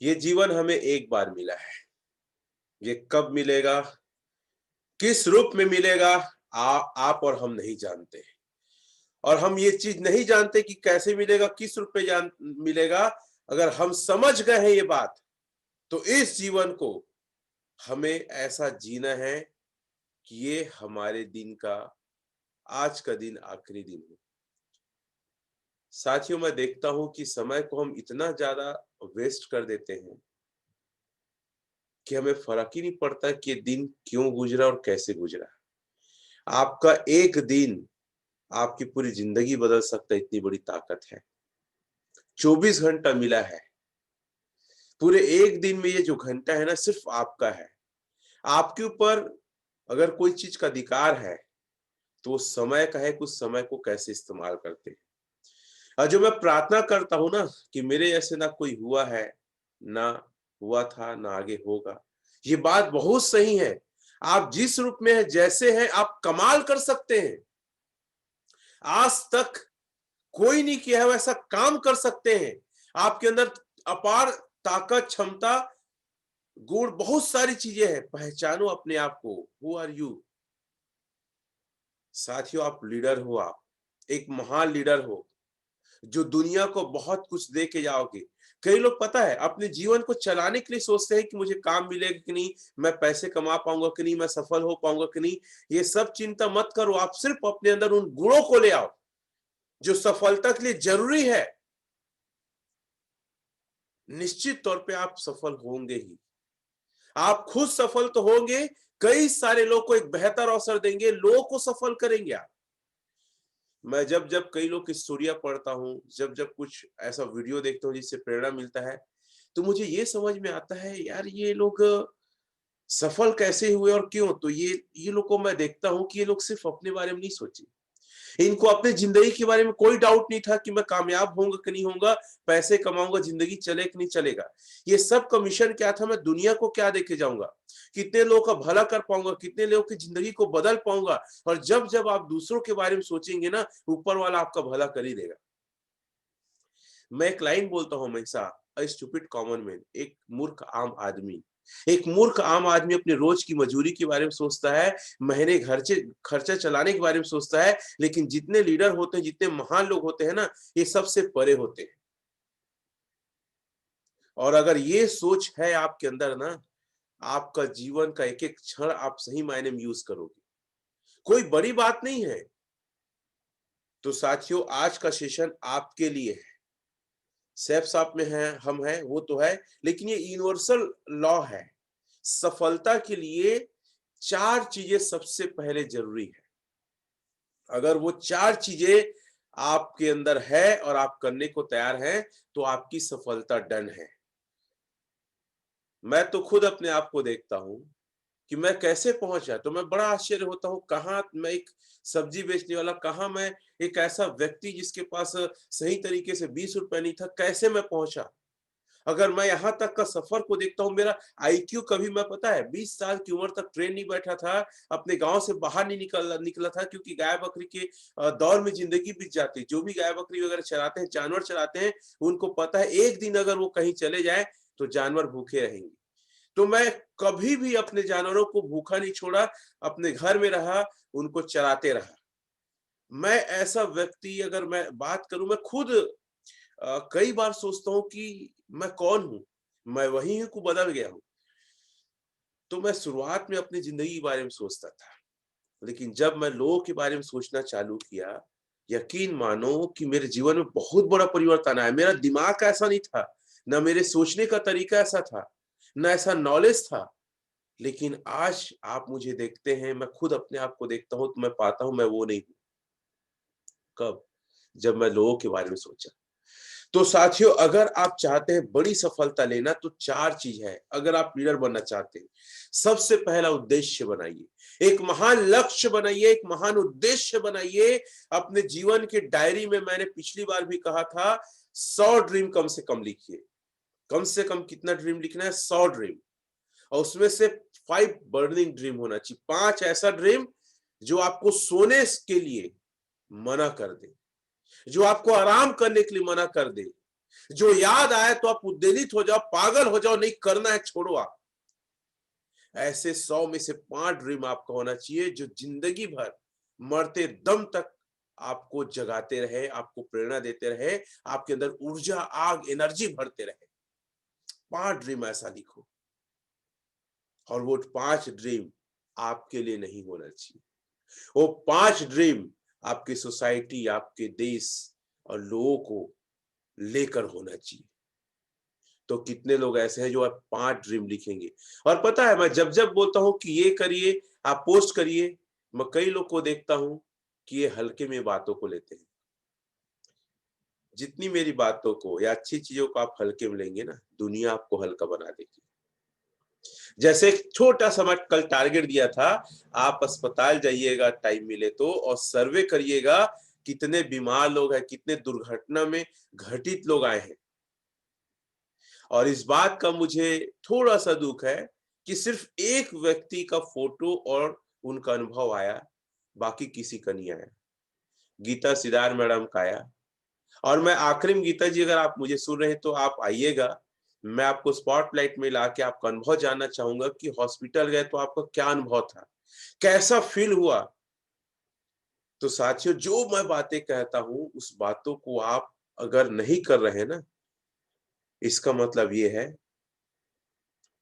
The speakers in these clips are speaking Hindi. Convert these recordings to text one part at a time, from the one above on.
ये जीवन हमें एक बार मिला है। ये कब मिलेगा, किस रूप में मिलेगा, आप और हम नहीं जानते। और हम ये चीज नहीं जानते कि कैसे मिलेगा, किस रूप में मिलेगा। अगर हम समझ गए हैं ये बात, तो इस जीवन को हमें ऐसा जीना है कि ये हमारे दिन का, आज का दिन आखिरी दिन हो। साथियों, मैं देखता हूं कि समय को हम इतना ज्यादा वेस्ट कर देते हैं कि हमें फर्क ही नहीं पड़ता कि ये दिन क्यों गुजरा और कैसे गुजरा। आपका एक दिन आपकी पूरी जिंदगी बदल सकता है, इतनी बड़ी ताकत है। 24 घंटा मिला है। पूरे एक दिन में ये जो घंटा है ना, सिर्फ आपका है। आपके ऊपर अगर कोई चीज का अधिकार है, तो समय का है कि उस समय को कैसे इस्तेमाल करते हैं। और जो मैं प्रार्थना करता हूं ना, कि मेरे जैसे ना कोई हुआ है, ना हुआ था, ना आगे होगा। ये बात बहुत सही है। आप जिस रूप में है, जैसे हैं, आप कमाल कर सकते हैं। आज तक कोई नहीं किया है वैसा काम कर सकते हैं। आपके अंदर अपार ताकत, क्षमता, गुण, बहुत सारी चीजें हैं। पहचानो अपने आप को। Who are you? साथियों, आप लीडर हो। आप एक महान लीडर हो, जो दुनिया को बहुत कुछ दे के जाओगे। कई लोग पता है अपने जीवन को चलाने के लिए सोचते हैं कि मुझे काम मिलेगा कि नहीं, मैं पैसे कमा पाऊंगा कि नहीं, मैं सफल हो पाऊंगा कि नहीं। ये सब चिंता मत करो। आप सिर्फ अपने अंदर उन गुणों को ले आओ जो सफलता के लिए जरूरी है। निश्चित तौर पे आप सफल होंगे ही। आप खुद सफल तो होंगे, कई सारे लोग को एक बेहतर अवसर देंगे, लोगों को सफल करेंगे आप। मैं जब जब कई लोग की स्टोरियां पढ़ता हूं, जब जब कुछ ऐसा वीडियो देखता हूं जिससे प्रेरणा मिलता है, तो मुझे ये समझ में आता है, यार ये लोग सफल कैसे हुए और क्यों। तो ये लोग को मैं देखता हूं कि ये लोग सिर्फ अपने बारे में नहीं सोचे। इनको अपने जिंदगी के बारे में कोई डाउट नहीं था कि मैं कामयाब होऊंगा कि नहीं होऊंगा, पैसे कमाऊंगा, जिंदगी चले कि नहीं चलेगा। ये सब का मिशन क्या था, मैं दुनिया को क्या देके जाऊंगा, कितने लोगों का भला कर पाऊंगा, कितने लोगों की जिंदगी को बदल पाऊंगा। और जब जब आप दूसरों के बारे में सोचेंगे ना, ऊपर वाला आपका भला कर ही देगा। मैं एक लाइन बोलता हूं हमेशा, अ स्टूपिड कॉमन मैन, एक मूर्ख आम आदमी। एक मूर्ख आम आदमी अपने रोज की मजूरी के बारे में सोचता है, महीने खर्चे खर्चा चलाने के बारे में सोचता है। लेकिन जितने लीडर होते हैं, जितने महान लोग होते हैं ना, ये सबसे परे होते हैं। और अगर ये सोच है आपके अंदर ना, आपका जीवन का एक एक क्षण आप सही मायने में यूज करोगे। कोई बड़ी बात नहीं है। तो साथियों, आज का सेशन आपके लिए है। सैफ साहब में है, हम हैं, वो तो है, लेकिन ये यूनिवर्सल लॉ है। सफलता के लिए चार चीजें सबसे पहले जरूरी है। अगर वो चार चीजें आपके अंदर है और आप करने को तैयार हैं, तो आपकी सफलता डन है। मैं तो खुद अपने आप को देखता हूं कि मैं कैसे पहुंचा, तो मैं बड़ा आश्चर्य होता हूँ। कहाँ मैं एक सब्जी बेचने वाला, कहाँ मैं एक ऐसा व्यक्ति जिसके पास सही तरीके से 20 रुपए नहीं था, कैसे मैं पहुंचा। अगर मैं यहाँ तक का सफर को देखता हूँ, मेरा आईक्यू कभी, मैं पता है 20 साल की उम्र तक ट्रेन नहीं बैठा था, अपने गांव से बाहर नहीं निकला था, क्योंकि गाय बकरी के दौर में जिंदगी बीत जाती। जो भी गाय बकरी वगैरह चराते हैं, जानवर चराते हैं, उनको पता है एक दिन अगर वो कहीं चले जाए तो जानवर भूखे रहेंगे। तो मैं कभी भी अपने जानवरों को भूखा नहीं छोड़ा, अपने घर में रहा, उनको चराते रहा। मैं ऐसा व्यक्ति, अगर मैं बात करूं, मैं खुद कई बार सोचता हूँ कि मैं कौन हूँ, मैं वही हूँ को बदल गया हूँ। तो मैं शुरुआत में अपनी जिंदगी के बारे में सोचता था, लेकिन जब मैं लोगों के बारे में सोचना चालू किया, यकीन मानो कि मेरे जीवन में बहुत बड़ा परिवर्तन आया। मेरा दिमाग ऐसा नहीं था, ना मेरे सोचने का तरीका ऐसा था, ना ऐसा नॉलेज था। लेकिन आज आप मुझे देखते हैं, मैं खुद अपने आप को देखता हूँ, तो मैं पाता हूँ मैं वो नहीं हूँ। कब? जब मैं लोगों के बारे में सोचा। तो साथियों, अगर आप चाहते हैं बड़ी सफलता लेना, तो चार चीज है। अगर आप लीडर बनना चाहते हैं, सबसे पहला उद्देश्य बनाइए, एक महान लक्ष्य बनाइए, एक महान उद्देश्य बनाइए। अपने जीवन के डायरी में, मैंने पिछली बार भी कहा था, 100 ड्रीम कम से कम लिखिए। कम से कम कितना ड्रीम लिखना है? 100 ड्रीम। और उसमें से 5 बर्निंग ड्रीम होना चाहिए। 5 ऐसा ड्रीम जो आपको सोने के लिए मना कर दे, जो आपको आराम करने के लिए मना कर दे, जो याद आए तो आप उद्वेलित हो जाओ, पागल हो जाओ, नहीं करना है, छोड़ो आप। ऐसे 100 में से 5 ड्रीम आपका होना चाहिए जो जिंदगी भर मरते दम तक आपको जगाते रहे, आपको प्रेरणा देते रहे, आपके अंदर ऊर्जा, आग, एनर्जी भरते रहे। 5 ड्रीम ऐसा लिखो, और वो 5 ड्रीम आपके लिए नहीं होना चाहिए। वो 5 ड्रीम आपकी सोसाइटी, आपके देश और लोगों को लेकर होना चाहिए। तो कितने लोग ऐसे हैं जो आप 5 ड्रीम लिखेंगे? और पता है, मैं जब जब बोलता हूं कि ये करिए, आप पोस्ट करिए, मैं कई लोग को देखता हूं कि ये हल्के में बातों को लेते हैं। जितनी मेरी बातों को या अच्छी चीजों को आप हल्के में लेंगे ना, दुनिया आपको हल्का बना देगी। जैसे एक छोटा सा मैं कल टारगेट दिया था, आप अस्पताल जाइएगा टाइम मिले तो, और सर्वे करिएगा कितने बीमार लोग हैं, कितने दुर्घटना में घटित लोग आए हैं। और इस बात का मुझे थोड़ा सा दुख है कि सिर्फ एक व्यक्ति का फोटो और उनका अनुभव आया, बाकी किसी का नहीं आया। गीता सिदार मैडम का आया। और मैं आखिरी में, गीता जी अगर आप मुझे सुन रहे हैं तो आप आइएगा, मैं आपको स्पॉटलाइट में लाके आपका अनुभव जानना चाहूंगा कि हॉस्पिटल गए तो आपका क्या अनुभव था, कैसा फील हुआ। तो साथियों, जो मैं बातें कहता हूं उस बातों को आप अगर नहीं कर रहे हैं ना, इसका मतलब ये है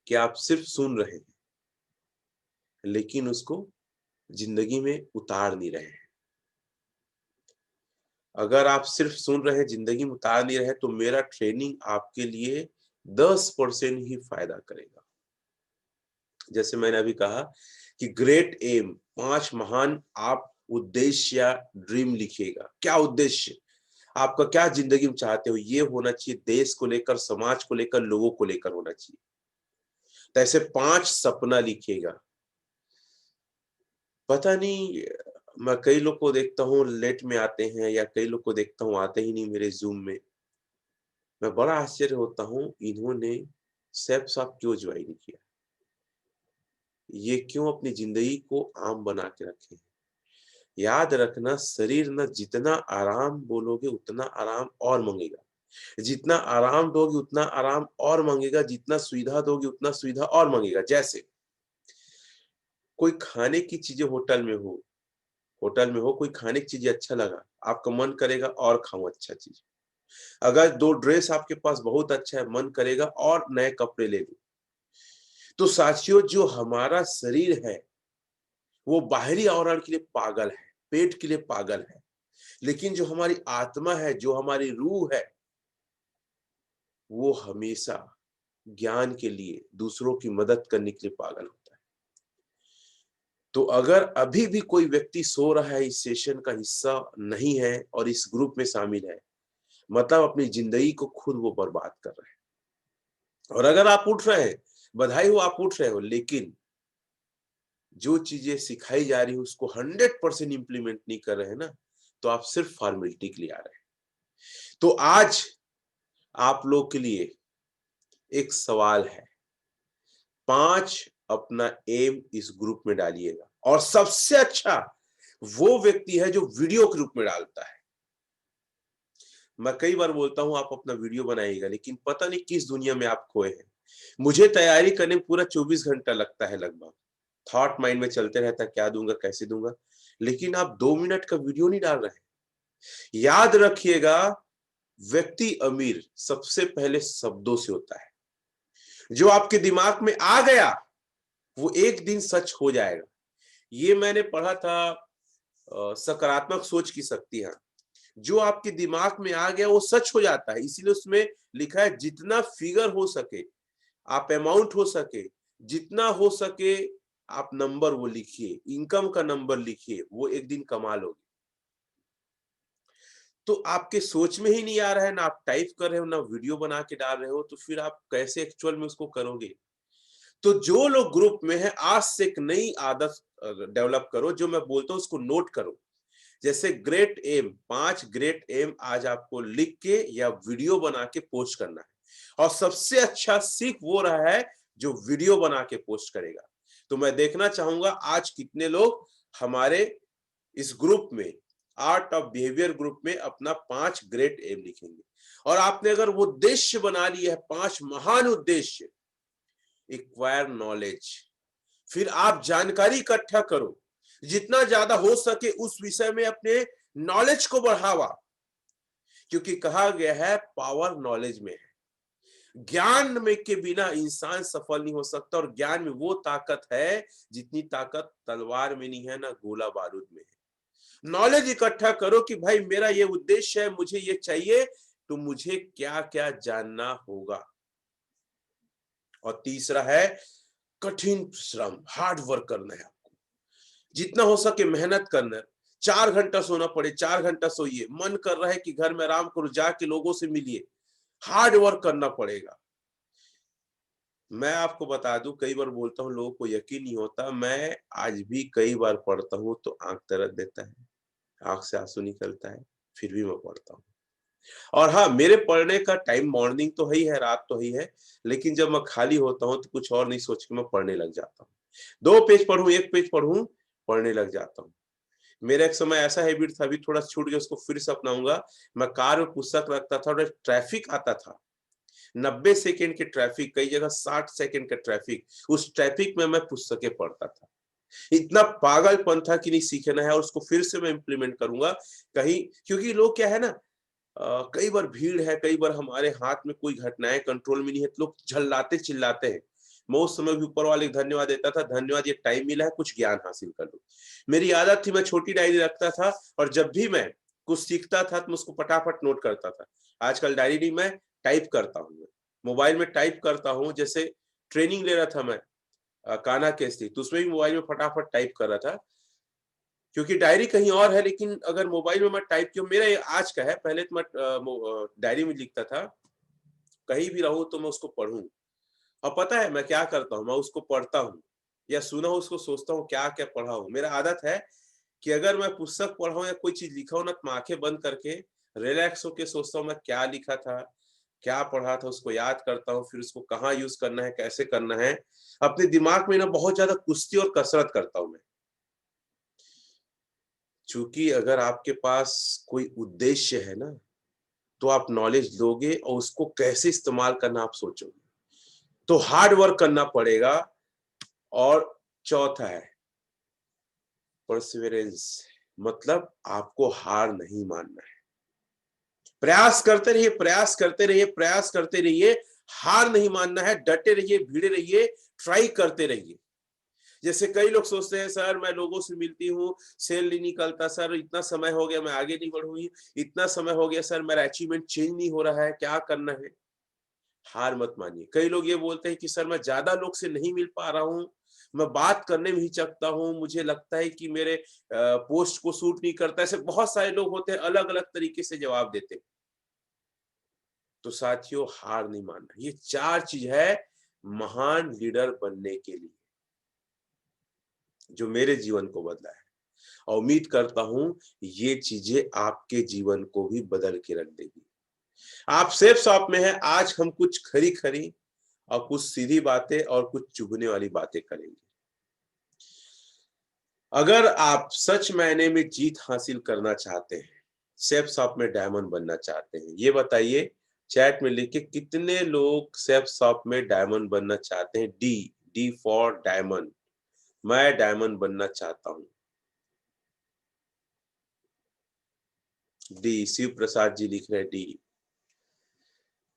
कि आप सिर्फ सुन रहे हैं, लेकिन उसको जिंदगी में उतार नहीं रहे हैं। अगर आप सिर्फ सुन रहे हैं, जिंदगी में उतार नहीं रहे, तो मेरा ट्रेनिंग आपके लिए 10% ही फायदा करेगा। जैसे मैंने अभी कहा कि ग्रेट एम, 5 महान आप उद्देश्य या ड्रीम लिखिएगा। क्या उद्देश्य आपका, क्या जिंदगी में चाहते हो, ये होना चाहिए देश को लेकर, समाज को लेकर, लोगों को लेकर होना चाहिए। तो ऐसे 5 सपना लिखिएगा। पता नहीं, मैं कई लोग को देखता हूँ लेट में आते हैं, या कई लोग को देखता हूँ आते ही नहीं मेरे जूम में। मैं बड़ा आश्चर्य होता हूँ, इन्होंने सेफ साहब क्यों ज्वाइन किया, ये क्यों अपनी जिंदगी को आम बना के रखे। याद रखना, शरीर न जितना आराम बोलोगे उतना आराम और मांगेगा, जितना आराम दोगे उतना आराम और मांगेगा, जितना सुविधा दोगे उतना सुविधा और मांगेगा। जैसे कोई खाने की चीजें होटल में हो, कोई खाने की चीज अच्छा लगा, आपका मन करेगा और खाऊं अच्छा चीज। अगर 2 ड्रेस आपके पास बहुत अच्छा है, मन करेगा और नए कपड़े ले लूं। तो साथियों, जो हमारा शरीर है वो बाहरी आवरण के लिए पागल है, पेट के लिए पागल है, लेकिन जो हमारी आत्मा है, जो हमारी रूह है, वो हमेशा ज्ञान के लिए, दूसरों की मदद करने के लिए पागल होता है। तो अगर अभी भी कोई व्यक्ति सो रहा है, इस सेशन का हिस्सा नहीं है और इस ग्रुप में शामिल है, मतलब अपनी जिंदगी को खुद वो बर्बाद कर रहे हैं। और अगर आप उठ रहे हैं, बधाई हो, आप उठ रहे हो, लेकिन जो चीजें सिखाई जा रही है उसको 100% इंप्लीमेंट नहीं कर रहे हैं ना, तो आप सिर्फ फॉर्मेलिटी के लिए आ रहे हैं। तो आज आप लोग के लिए एक सवाल है, 5 अपना एम इस ग्रुप में डालिएगा। और सबसे अच्छा वो व्यक्ति है जो वीडियो के रूप में डालता है। मैं कई बार बोलता हूं आप अपना वीडियो बनाइएगा, लेकिन पता नहीं किस दुनिया में आप खोए हैं। मुझे तैयारी करने में पूरा 24 घंटा लगता है लगभग। थॉट माइंड में चलते रहता है, क्या दूंगा, कैसे दूंगा, लेकिन आप 2 मिनट का वीडियो नहीं डाल रहे हैं। याद रखिएगा, व्यक्ति अमीर सबसे पहले शब्दों से होता है। जो आपके दिमाग में आ गया वो एक दिन सच हो जाएगा। ये मैंने पढ़ा था सकारात्मक सोच की शक्ति। है जो आपके दिमाग में आ गया वो सच हो जाता है। इसीलिए उसमें लिखा है जितना फिगर हो सके, आप अमाउंट हो सके, जितना हो सके आप नंबर वो लिखिए, इनकम का नंबर लिखिए, वो एक दिन कमा लोगे। तो आपके सोच में ही नहीं आ रहा है, ना आप टाइप कर रहे हो, ना वीडियो बना के डाल रहे हो, तो फिर आप कैसे एक्चुअल में उसको करोगे। तो जो लोग ग्रुप में है, आज से एक नई आदत डेवलप करो, जो मैं बोलता हूं उसको नोट करो। जैसे ग्रेट एम, 5 ग्रेट एम आज आपको लिख के या वीडियो बना के पोस्ट करना है। और सबसे अच्छा सीख वो रहा है जो वीडियो बना के पोस्ट करेगा। तो मैं देखना चाहूंगा आज कितने लोग हमारे इस ग्रुप में आर्ट ऑफ बिहेवियर ग्रुप में अपना 5 ग्रेट एम लिखेंगे। और आपने अगर वो उद्देश्य बना लिया है, 5 महान उद्देश्य, एक्वायर नॉलेज, फिर आप जानकारी इकट्ठा करो, जितना ज्यादा हो सके उस विषय में अपने नॉलेज को बढ़ावा, क्योंकि कहा गया है पावर नॉलेज में है। ज्ञान में के बिना इंसान सफल नहीं हो सकता, और ज्ञान में वो ताकत है जितनी ताकत तलवार में नहीं है, ना गोला बारूद में है। नॉलेज इकट्ठा करो कि भाई मेरा ये उद्देश्य है, मुझे ये चाहिए, तो मुझे क्या क्या जानना होगा। और तीसरा है कठिन श्रम, हार्ड वर्क करना है आपको, जितना हो सके मेहनत करना है। 4 घंटा सोना पड़े 4 घंटा सोइए, मन कर रहा है कि घर में आराम करो, जाके लोगों से मिलिए, हार्ड वर्क करना पड़ेगा। मैं आपको बता दूं, कई बार बोलता हूं, लोगों को यकीन नहीं होता, मैं आज भी कई बार पढ़ता हूं तो आंख दर्द देता है, आंख से आंसू निकलता है, फिर भी मैं पढ़ता हूं। और हाँ, मेरे पढ़ने का टाइम मॉर्निंग तो ही है, रात तो ही है, लेकिन जब मैं खाली होता हूँ तो कुछ और नहीं सोच के मैं पढ़ने लग जाता हूँ। 2 पेज पढ़ूं, 1 पेज पढ़ूं, पढ़ने लग जाता हूँ। मेरा एक समय ऐसा हैबिट था, अभी थोड़ा छूट गया, उसको फिर से अपनाऊंगा। मैं कार में पुस्तक रखता था, और ट्रैफिक आता था, 90 सेकंड के ट्रैफिक, कई जगह 60 सेकंड का ट्रैफिक, उस ट्रैफिक में मैं पुस्तकें पढ़ता था। इतना पागलपन था कि नहीं सीखना है, और उसको फिर से मैं इम्प्लीमेंट करूंगा कहीं, क्योंकि लोग क्या है ना, कई बार भीड़ है, कई बार हमारे हाथ में कोई घटनाएं कंट्रोल में नहीं है, तो लोग झल्लाते चिल्लाते हैं। मैं उस समय भी ऊपर वाले को धन्यवाद देता था, धन्यवाद, ये टाइम मिला है, कुछ ज्ञान हासिल कर लो। मेरी आदत थी, मैं छोटी डायरी रखता था, और जब भी मैं कुछ सीखता था तो मैं उसको फटाफट नोट करता था। आजकल डायरी नहीं, मैं टाइप करता हूँ, मोबाइल में टाइप करता हूँ। जैसे ट्रेनिंग ले रहा था मैं कान्हा केसरी, तो उसमें भी मोबाइल में फटाफट टाइप कर रहा था, क्योंकि डायरी कहीं और है, लेकिन अगर मोबाइल में मैं टाइप किया, मेरा ये आज का है, पहले तो मैं डायरी में लिखता था, कहीं भी रहूं तो मैं उसको पढूं। और पता है मैं क्या करता हूं, मैं उसको पढ़ता हूं या सुना हूं, उसको सोचता हूं क्या क्या पढ़ा हूं। मेरा आदत है कि अगर मैं पुस्तक पढ़ा हूं या कोई चीज लिखा हूं ना, तो मैं आंखें बंद करके रिलैक्स होके सोचता हूं मैं क्या लिखा था, क्या पढ़ा था, उसको याद करता हूं, फिर उसको कहाँ यूज करना है, कैसे करना है। अपने दिमाग में ना बहुत ज्यादा कुश्ती और कसरत करता हूं मैं। चूंकि अगर आपके पास कोई उद्देश्य है ना, तो आप नॉलेज लोगे, और उसको कैसे इस्तेमाल करना आप सोचोगे। तो हार्ड वर्क करना पड़ेगा। और चौथा है परसिवरेंस, मतलब आपको हार नहीं मानना है। प्रयास करते रहिए, प्रयास करते रहिए, प्रयास करते रहिए, हार नहीं मानना है, डटे रहिए, भिड़े रहिए, ट्राई करते रहिए। जैसे कई लोग सोचते हैं, सर मैं लोगों से मिलती हूँ, सेल नहीं निकलता, सर इतना समय हो गया मैं आगे नहीं बढ़ूंगी, इतना समय हो गया सर मेरा अचीवमेंट चेंज नहीं हो रहा है, क्या करना है। हार मत मानिए। कई लोग ये बोलते हैं कि सर मैं ज्यादा लोग से नहीं मिल पा रहा हूँ, मैं बात करने में हिचकता हूँ, मुझे लगता है कि मेरे पोस्ट को सूट नहीं करता। ऐसे बहुत सारे लोग होते हैं, अलग अलग तरीके से जवाब देते हैं। तो साथियों, हार नहीं मानना, ये 4 चीज है महान लीडर बनने के लिए, जो मेरे जीवन को बदला है। और उम्मीद करता हूं ये चीजें आपके जीवन को भी बदल के रख देगी। आप सेफ शॉप में हैं, आज हम कुछ खरी खरी और कुछ सीधी बातें और कुछ चुभने वाली बातें करेंगे। अगर आप सच मायने में जीत हासिल करना चाहते हैं, सेफ शॉप में डायमंड बनना चाहते हैं, ये बताइए चैट में लिख के, कितने लोग सेफ शॉप में डायमंड बनना चाहते हैं। डी, डी फॉर डायमंड, मैं डायमंड बनना चाहता हूं। डी, शिव प्रसाद जी लिख रहे हैं डी।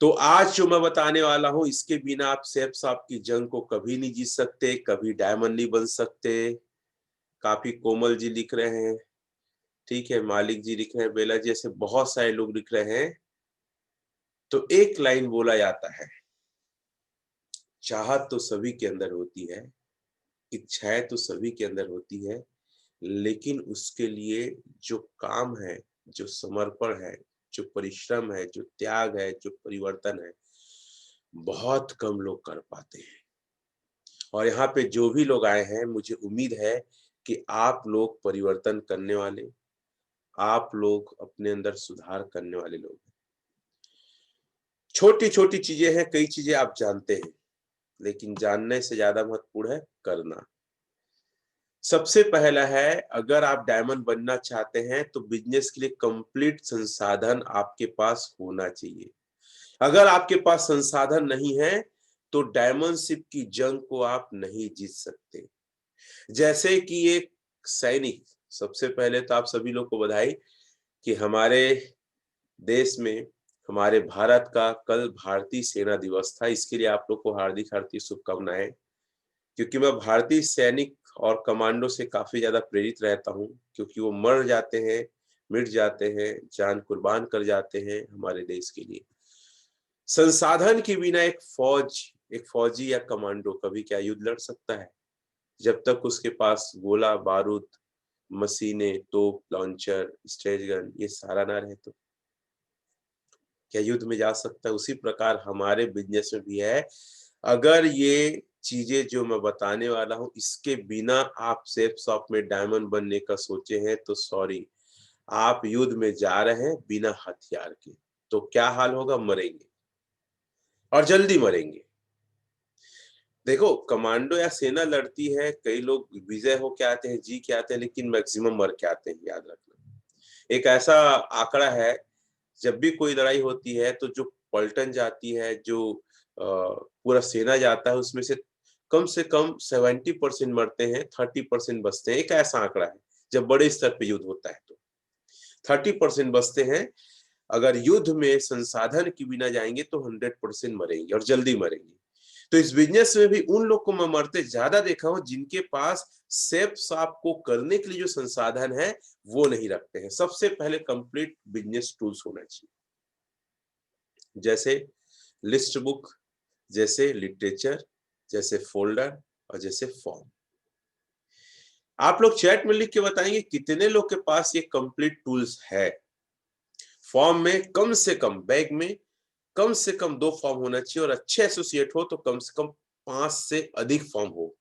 तो आज जो मैं बताने वाला हूं, इसके बिना आप सेफ शॉप की जंग को कभी नहीं जीत सकते, कभी डायमंड नहीं बन सकते। काफी कोमल जी लिख रहे हैं, ठीक है, मालिक जी लिख रहे हैं, बेला जी, ऐसे बहुत सारे लोग लिख रहे हैं। तो एक लाइन बोला जाता है, चाहत तो सभी के अंदर होती है, इच्छाएं तो सभी के अंदर होती है, लेकिन उसके लिए जो काम है, जो समर्पण है, जो परिश्रम है, जो त्याग है, जो परिवर्तन है, बहुत कम लोग कर पाते हैं। और यहाँ पे जो भी लोग आए हैं, मुझे उम्मीद है कि आप लोग परिवर्तन करने वाले, आप लोग अपने अंदर सुधार करने वाले लोग हैं। छोटी छोटी चीजें हैं, कई चीजें आप जानते हैं, लेकिन जानने से ज्यादा महत्वपूर्ण है करना। सबसे पहला है, अगर आप डायमंड बनना चाहते हैं तो बिजनेस के लिए कंप्लीट संसाधन आपके पास होना चाहिए। अगर आपके पास संसाधन नहीं है तो डायमंडशिप की जंग को आप नहीं जीत सकते। जैसे कि एक सैनिक, सबसे पहले तो आप सभी लोग को बधाई कि हमारे देश में, हमारे भारत का कल भारतीय सेना दिवस था। इसके लिए आप लोग को हार्दिक हार्दिक शुभकामनाएं, क्योंकि मैं भारतीय सैनिक और कमांडो से काफी ज्यादा प्रेरित रहता हूं, क्योंकि वो मर जाते हैं, मिट जाते हैं, जान कुर्बान कर जाते हैं हमारे देश के लिए। संसाधन के बिना एक फौजी या कमांडो कभी क्या युद्ध लड़ सकता है? जब तक उसके पास गोला बारूद, मशीनें, तोप, लॉन्चर, स्ट्रेच गन ये सारा ना रहे तो क्या युद्ध में जा सकता है? उसी प्रकार हमारे बिजनेस में भी है। अगर ये चीजें जो मैं बताने वाला हूँ इसके बिना आप सेफ शॉप में डायमंड बनने का सोचे हैं तो सॉरी, आप युद्ध में जा रहे हैं बिना हथियार के। तो क्या हाल होगा? मरेंगे, और जल्दी मरेंगे। देखो, कमांडो या सेना लड़ती है, कई लोग विजय हो के आते हैं, जी के आते हैं, लेकिन मैक्सिमम मर के आते हैं, याद रखना। एक ऐसा आंकड़ा है, जब भी कोई लड़ाई होती है तो जो पलटन जाती है, जो पूरा सेना जाता है, उसमें से कम 70% मरते हैं, 30% बचते हैं। एक ऐसा आंकड़ा है, जब बड़े स्तर पे युद्ध होता है तो 30% बचते हैं। अगर युद्ध में संसाधन के बिना जाएंगे तो 100% मरेंगे, और जल्दी मरेंगे। तो इस बिजनेस में भी उन लोग को मैं मरते ज्यादा देखा हूं जिनके पास सेफ शॉप को करने के लिए जो संसाधन है वो नहीं रखते हैं। सबसे पहले कंप्लीट बिजनेस टूल्स होना चाहिए, जैसे लिस्ट बुक, जैसे लिटरेचर, जैसे फोल्डर, और जैसे फॉर्म। आप लोग चैट में लिख के बताएंगे कितने लोग के पास ये कंप्लीट टूल्स है। फॉर्म में कम से कम, बैग में कम से कम 2 फॉर्म होना चाहिए, और अच्छे एसोसिएट हो तो कम से कम 5 से अधिक फॉर्म हो।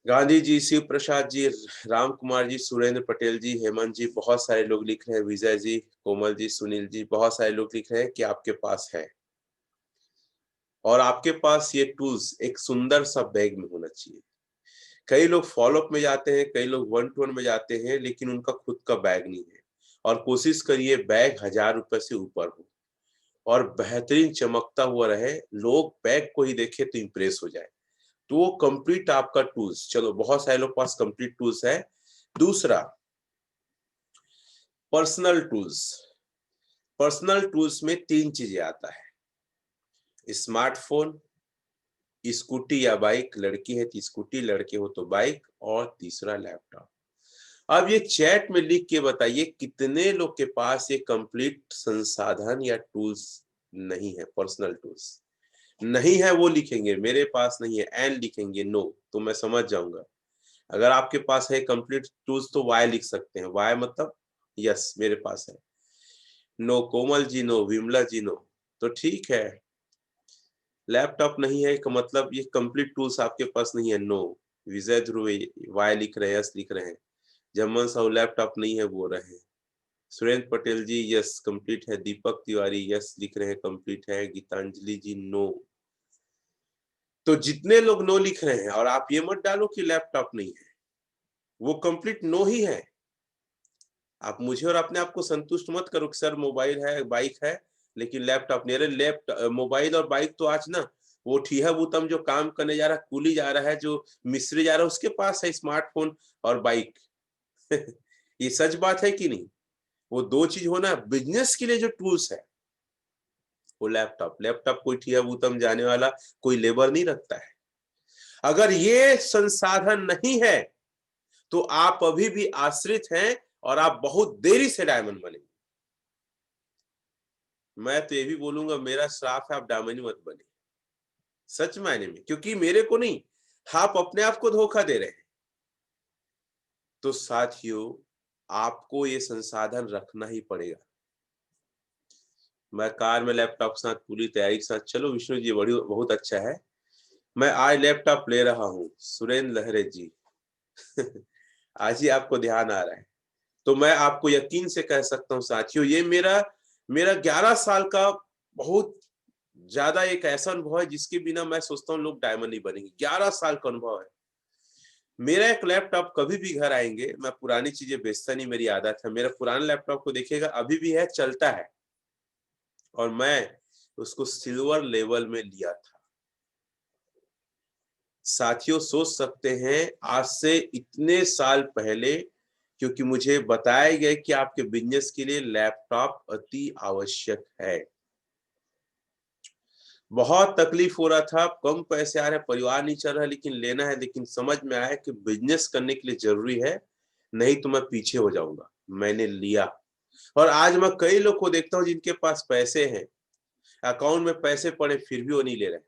गांधी जी, शिव प्रसाद जी, राम कुमार जी, सुरेंद्र पटेल जी, हेमंत जी, बहुत सारे लोग लिख रहे हैं, विजय जी, कोमल जी, सुनील जी, बहुत सारे लोग लिख रहे हैं कि आपके पास है। और आपके पास ये टूल्स एक सुंदर सा बैग में होना चाहिए। कई लोग फॉलोअप में जाते हैं, कई लोग 1-to-1 में जाते हैं, लेकिन उनका खुद का बैग नहीं है। और कोशिश करिए बैग 1000 रुपए से ऊपर हो, और बेहतरीन चमकता हुआ रहे, लोग बैग को ही देखे तो इंप्रेस हो जाए। तो वो कंप्लीट आपका टूल्स। चलो, बहुत सारे लोग पास कंप्लीट टूल्स है। दूसरा, पर्सनल टूल्स। पर्सनल टूल्स में 3 चीजें आता है: स्मार्टफोन, स्कूटी या बाइक, लड़की है तो स्कूटी, लड़के हो तो बाइक, और तीसरा लैपटॉप। अब ये चैट में लिख के बताइए कितने लोग के पास ये कंप्लीट संसाधन या टूल्स नहीं है। पर्सनल टूल्स नहीं है, वो लिखेंगे मेरे पास नहीं है, एन लिखेंगे, नो, तो मैं समझ जाऊंगा। अगर आपके पास है कंप्लीट टूल्स तो वाई लिख सकते हैं, वाई मतलब यस, मेरे पास है। नो कोमल जी, नो विमला जी, नो, तो ठीक है। लैपटॉप नहीं है का मतलब ये कंप्लीट टूल्स आपके पास नहीं है, नो। विजय ध्रुव वाई लिख रहे हैं, यस लिख रहे हैं। जमन साहू लैपटॉप नहीं है बोल रहे हैं। सुरेंद्र पटेल जी यस कंप्लीट है। दीपक तिवारी यस लिख रहे हैं, कंप्लीट है। गीतांजलि जी नो। तो जितने लोग नो लिख रहे हैं, और आप ये मत डालो कि लैपटॉप नहीं है, वो कंप्लीट नो ही है। आप मुझे और अपने आप को संतुष्ट मत करो कि सर मोबाइल है, बाइक है, लेकिन लैपटॉप नहीं। अरे लैपटॉप, मोबाइल और बाइक तो आज ना, वो ठीहा बुतम जो काम करने जा रहा है, कूली जा रहा है, जो मिस्त्री जा रहा है, उसके पास है स्मार्टफोन और बाइक। ये सच बात है कि नहीं? वो 2 चीज होना। बिजनेस के लिए जो टूल्स है वो लैपटॉप। लैपटॉप कोई ठिया बुतम जाने वाला कोई लेबर नहीं रखता है। अगर ये संसाधन नहीं है तो आप अभी भी आश्रित हैं, और आप बहुत देरी से डायमंड बनेंगे। मैं तो ये भी बोलूंगा, मेरा श्राप है, आप डायमंड मत बने, सच मायने में, क्योंकि मेरे को नहीं, आप अपने आप को धोखा दे रहे हैं। तो साथियों, आपको ये संसाधन रखना ही पड़ेगा। मैं कार में लैपटॉप के साथ पूरी तैयारी के साथ, चलो विष्णु जी बड़ी बहुत अच्छा है, मैं आज लैपटॉप ले रहा हूँ, सुरेंद्र लहरे जी। आज ही आपको ध्यान आ रहा है। तो मैं आपको यकीन से कह सकता हूँ साथियों, ये मेरा मेरा 11 साल का बहुत ज्यादा एक ऐसा अनुभव है जिसके बिना मैं सोचता हूँ लोग डायमंड नहीं बनेंगे। 11 साल का अनुभव है। मेरा एक लैपटॉप कभी भी घर आएंगे, मैं पुरानी चीजें बेचता नहीं, मेरी आदत है। मेरा पुराना लैपटॉप को देखिएगा, अभी भी है, चलता है, और मैं उसको सिल्वर लेवल में लिया था। साथियों, सोच सकते हैं, आज से इतने साल पहले, क्योंकि मुझे बताया गया कि आपके बिजनेस के लिए लैपटॉप अति आवश्यक है। बहुत तकलीफ हो रहा था, कम पैसे आ रहे, परिवार नहीं चल रहा, लेकिन लेना है। लेकिन समझ में आया कि बिजनेस करने के लिए जरूरी है, नहीं तो मैं पीछे हो जाऊंगा। मैंने लिया, और आज मैं कई लोग को देखता हूं जिनके पास पैसे हैं, अकाउंट में पैसे पड़े, फिर भी वो नहीं ले रहे।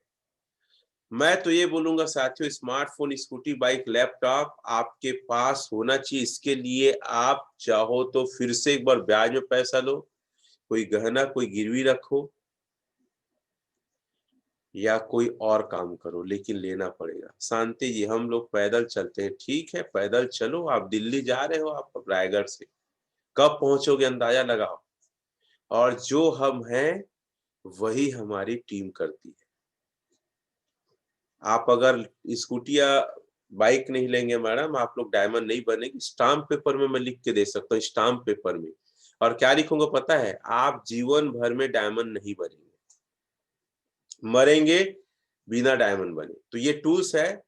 मैं तो ये बोलूंगा साथियों, स्मार्टफोन, स्कूटी, बाइक, लैपटॉप आपके पास होना चाहिए। इसके लिए आप चाहो तो फिर से एक बार ब्याज में पैसा लो, कोई गहना कोई गिरवी रखो, या कोई और काम करो, लेकिन लेना पड़ेगा। शांति जी, हम लोग पैदल चलते हैं, ठीक है, पैदल चलो। आप दिल्ली जा रहे हो, आप रायगढ़ से कब पहुंचोगे अंदाजा लगाओ। और जो हम हैं वही हमारी टीम करती है। आप अगर स्कूटी या बाइक नहीं लेंगे मैडम, आप लोग डायमंड नहीं बनेंगे। स्टाम्प पेपर में मैं लिख के दे सकता हूँ, स्टाम्प पेपर में। और क्या लिखूंगा पता है? आप जीवन भर में डायमंड नहीं बनेंगे, मरेंगे बिना डायमंड बने। तो ये टूल्स है।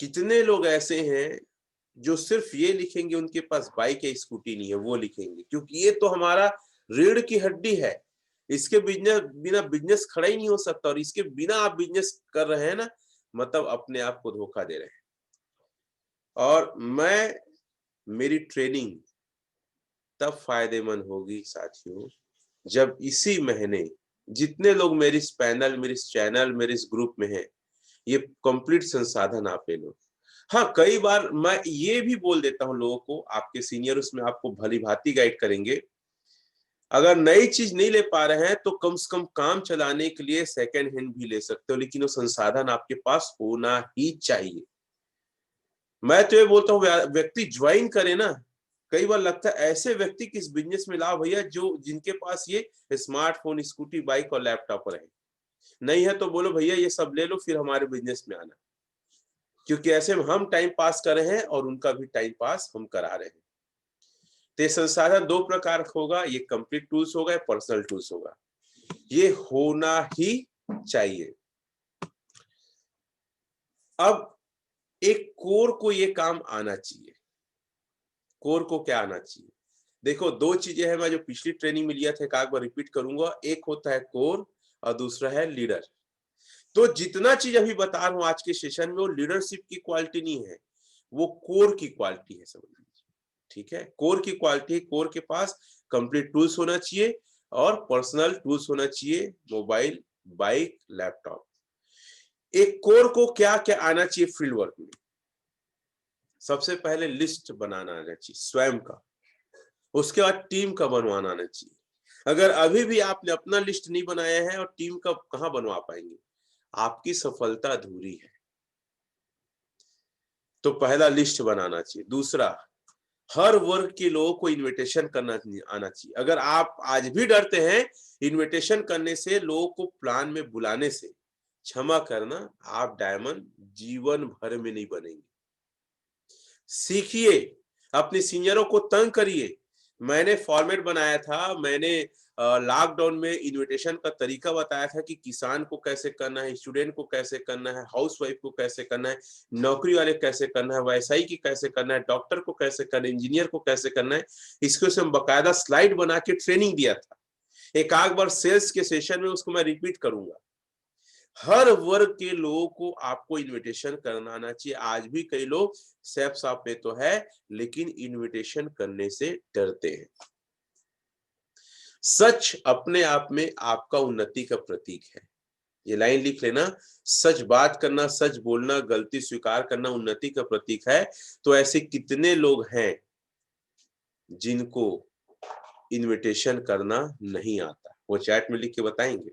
कितने लोग ऐसे हैं जो सिर्फ ये लिखेंगे उनके पास बाइक या स्कूटी नहीं है, वो लिखेंगे, क्योंकि ये तो हमारा रीढ़ की हड्डी है। इसके बिजनेस बिना बिजनेस खड़ा ही नहीं हो सकता, और इसके बिना आप बिजनेस कर रहे हैं ना, मतलब अपने आप को धोखा दे रहे हैं। और मेरी ट्रेनिंग तब फायदेमंद होगी साथियों, जब इसी महीने जितने लोग मेरे इस पैनल, मेरे इस चैनल, मेरे इस ग्रुप में हैं, ये कंप्लीट संसाधन आप ले लो। हाँ, कई बार मैं ये भी बोल देता हूँ लोगों को, आपके सीनियर उसमें आपको भली भांति गाइड करेंगे। अगर नई चीज नहीं ले पा रहे हैं तो कम से कम काम चलाने के लिए सेकंड हैंड भी ले सकते हो, लेकिन वो संसाधन आपके पास होना ही चाहिए। मैं तो ये बोलता हूँ व्यक्ति ज्वाइन करे ना। कई बार लगता है ऐसे व्यक्ति किस बिजनेस में लाओ भैया जो जिनके पास ये स्मार्टफोन, स्कूटी, बाइक और लैपटॉप रहे। नहीं है तो बोलो भैया ये सब ले लो, फिर हमारे बिजनेस में आना। क्योंकि ऐसे में हम टाइम पास कर रहे हैं और उनका भी टाइम पास हम करा रहे हैं। तो ये संसाधन दो प्रकार का होगा, ये कंप्लीट टूल्स होगा, पर्सनल टूल्स होगा। ये होना ही चाहिए। अब एक कोर को ये काम आना चाहिए। कोर को क्या आना चाहिए? देखो, दो चीजें हैं, मैं जो पिछली ट्रेनिंग में लिया था, एक बार रिपीट करूंगा। एक होता है कोर और दूसरा है लीडर। तो जितना चीज अभी बता रहा हूं आज के सेशन में, वो लीडरशिप की क्वालिटी नहीं है, वो कोर की क्वालिटी है, समझ लीजिए। ठीक है, कोर की क्वालिटी। कोर के पास कंप्लीट टूल्स होना चाहिए और पर्सनल टूल्स होना चाहिए, मोबाइल, बाइक, लैपटॉप। एक कोर को क्या क्या आना चाहिए फील्ड वर्क में? सबसे पहले लिस्ट बनाना आना चाहिए स्वयं का। उसके बाद टीम का बनवाना आना चाहिए। अगर अभी भी आपने अपना लिस्ट नहीं बनाया है और टीम का कहां बनवा पाएंगे? आपकी सफलता अधूरी है। तो पहला लिस्ट बनाना चाहिए। दूसरा, हर वर्ग के लोगों को इनविटेशन करना आना चाहिए। अगर आप आज भी डरते हैं इनविटेशन करने से, लोगों को प्लान में बुलाने से, क्षमा करना, आप डायमंड जीवन भर में नहीं बनेंगे। सीखिए, अपने सीनियरों को तंग करिए। मैंने फॉर्मेट बनाया था, मैंने लॉकडाउन में इन्विटेशन का तरीका बताया था कि किसान को कैसे करना है, स्टूडेंट को कैसे करना है, हाउसवाइफ को कैसे करना है, नौकरी वाले कैसे करना है, व्यवसायी की कैसे करना है, डॉक्टर को कैसे करना है, इंजीनियर को कैसे करना है। इसको से हम बकायदा स्लाइड बना के ट्रेनिंग दिया था। एक आध बार सेल्स के सेशन में उसको मैं रिपीट करूंगा। हर वर्ग के लोगों को आपको इनविटेशन करना आना चाहिए। आज भी कई लोग सैफ साहब पे तो है, लेकिन इनविटेशन करने से डरते हैं। सच अपने आप में आपका उन्नति का प्रतीक है। ये लाइन लिख लेना, सच बात करना, सच बोलना, गलती स्वीकार करना उन्नति का प्रतीक है। तो ऐसे कितने लोग हैं जिनको इनविटेशन करना नहीं आता? वो चैट में लिख के बताएंगे।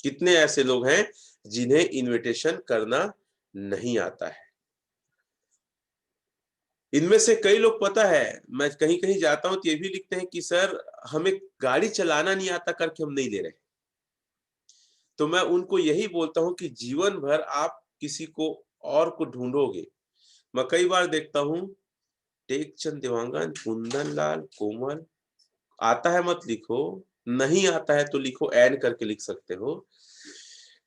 कितने ऐसे लोग हैं जिन्हें इनविटेशन करना नहीं आता है? इनमें से कई लोग, पता है, मैं कहीं कहीं जाता हूं तो ये भी लिखते हैं कि सर हमें गाड़ी चलाना नहीं आता करके हम नहीं ले रहे। तो मैं उनको यही बोलता हूं कि जीवन भर आप किसी को और को ढूंढोगे, मैं कई बार देखता हूँ टेकचंद देवांगन, कुंदन लाल, कोमल, आता है मत लिखो, नहीं आता है तो लिखो, एन करके लिख सकते हो।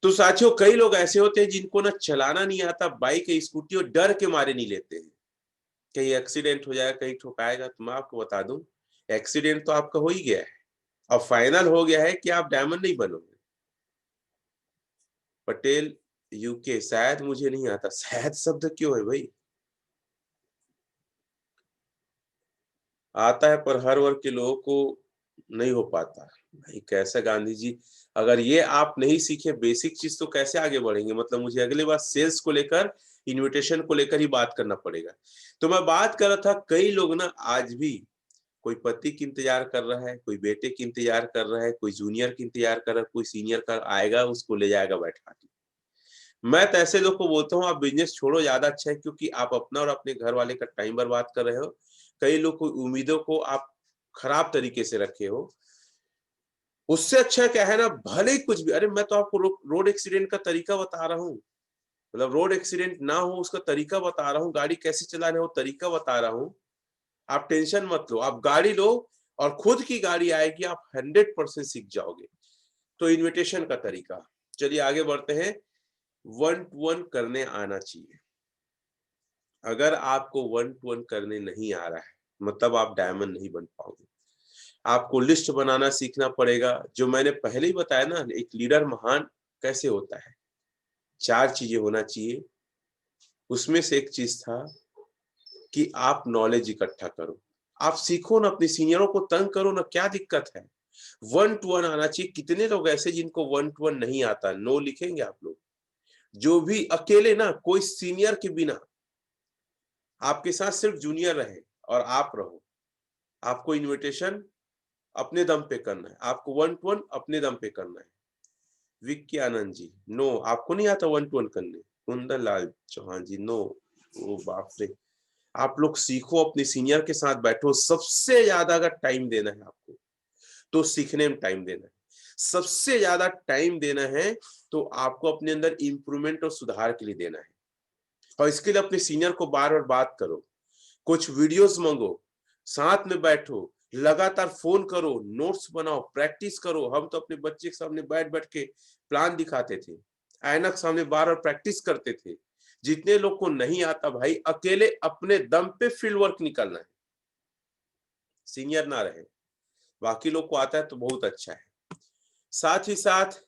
तो साथियों कई लोग ऐसे होते हैं जिनको ना चलाना नहीं आता बाइक या स्कूटी और डर के मारे नहीं लेते हैं, कहीं एक्सीडेंट हो जाएगा, कहीं ठोकाएगा। तो मैं आपको बता दूं, एक्सीडेंट तो आपका हो ही गया है, अब फाइनल हो गया है कि आप डायमंड नहीं बनोगे। पटेल यूके, शायद मुझे नहीं आता। शायद शब्द क्यों है भाई? आता है पर हर वर्ग के लोगों को नहीं हो पाता। भाई कैसे गांधी जी, अगर ये आप नहीं सीखे बेसिक चीज तो कैसे आगे बढ़ेंगे? मतलब मुझे अगली बार सेल्स को लेकर, इन्विटेशन को लेकर ही बात करना पड़ेगा। तो मैं बात कर रहा था, कई लोग ना आज भी कोई पति की इंतजार कर रहा है, कोई बेटे की इंतजार कर रहा है, कोई जूनियर की इंतजार कर रहा है, कोई सीनियर का आएगा उसको ले जाएगा बैठा के। मैं तो ऐसे लोग को बोलता हूँ आप बिजनेस छोड़ो, ज्यादा अच्छा है, क्योंकि आप अपना और अपने घर वाले का टाइम बर्बाद कर रहे हो। कई लोग को उम्मीदों को आप खराब तरीके से रखे हो। उससे अच्छा क्या है ना, भले ही कुछ भी, अरे मैं तो आपको रोड एक्सीडेंट का तरीका बता रहा हूँ, मतलब रोड एक्सीडेंट ना हो उसका तरीका बता रहा हूँ, गाड़ी कैसे चलाने हो तरीका बता रहा हूँ। आप टेंशन मत लो, आप गाड़ी लो और खुद की गाड़ी आएगी, आप 100% सीख जाओगे। तो इन्विटेशन का तरीका, चलिए आगे बढ़ते हैं। 1 to 1 करने आना चाहिए। अगर आपको 1 to 1 करने नहीं आ रहा है मतलब आप डायमंड नहीं बन पाओगे। आपको लिस्ट बनाना सीखना पड़ेगा, जो मैंने पहले ही बताया ना, एक लीडर महान कैसे होता है। 4 चीजें होना चाहिए, उसमें से एक चीज था कि आप नॉलेज इकट्ठा करो, आप सीखो ना, अपने सीनियरों को तंग करो ना, क्या दिक्कत है? 1 to 1 आना चाहिए। कितने लोग ऐसे जिनको 1 to 1 नहीं आता? नो लिखेंगे आप लोग। जो भी अकेले ना, कोई सीनियर के बिना, आपके साथ सिर्फ जूनियर रहे और आप रहो, आपको इन्विटेशन अपने दम पे करना है, आपको 1 to 1 अपने दम पे करना है। विक्की आनंद जी, नो, आपको नहीं आता 1 to 1 करने। कुंदन लाल चौहान जी, नो। ओ बाप रे, आप लोग सीखो, अपने सीनियर के साथ बैठो। सबसे ज्यादा अगर टाइम देना है आपको तो सीखने में टाइम देना है। सबसे ज्यादा टाइम देना है तो आपको अपने अंदर इंप्रूवमेंट और सुधार के लिए देना है। और इसके लिए अपने सीनियर को बार बार बात करो, कुछ वीडियोस मंगो, साथ में बैठो, लगातार फोन करो, नोट्स बनाओ, प्रैक्टिस करो। हम तो अपने बच्चे के सामने बैठ बैठ के प्लान दिखाते थे, ऐनक सामने बार बार प्रैक्टिस करते थे। जितने लोग को नहीं आता भाई, अकेले अपने दम पे फील्ड वर्क निकलना है, सीनियर ना रहे। बाकी लोग को आता है तो बहुत अच्छा है। साथ ही साथ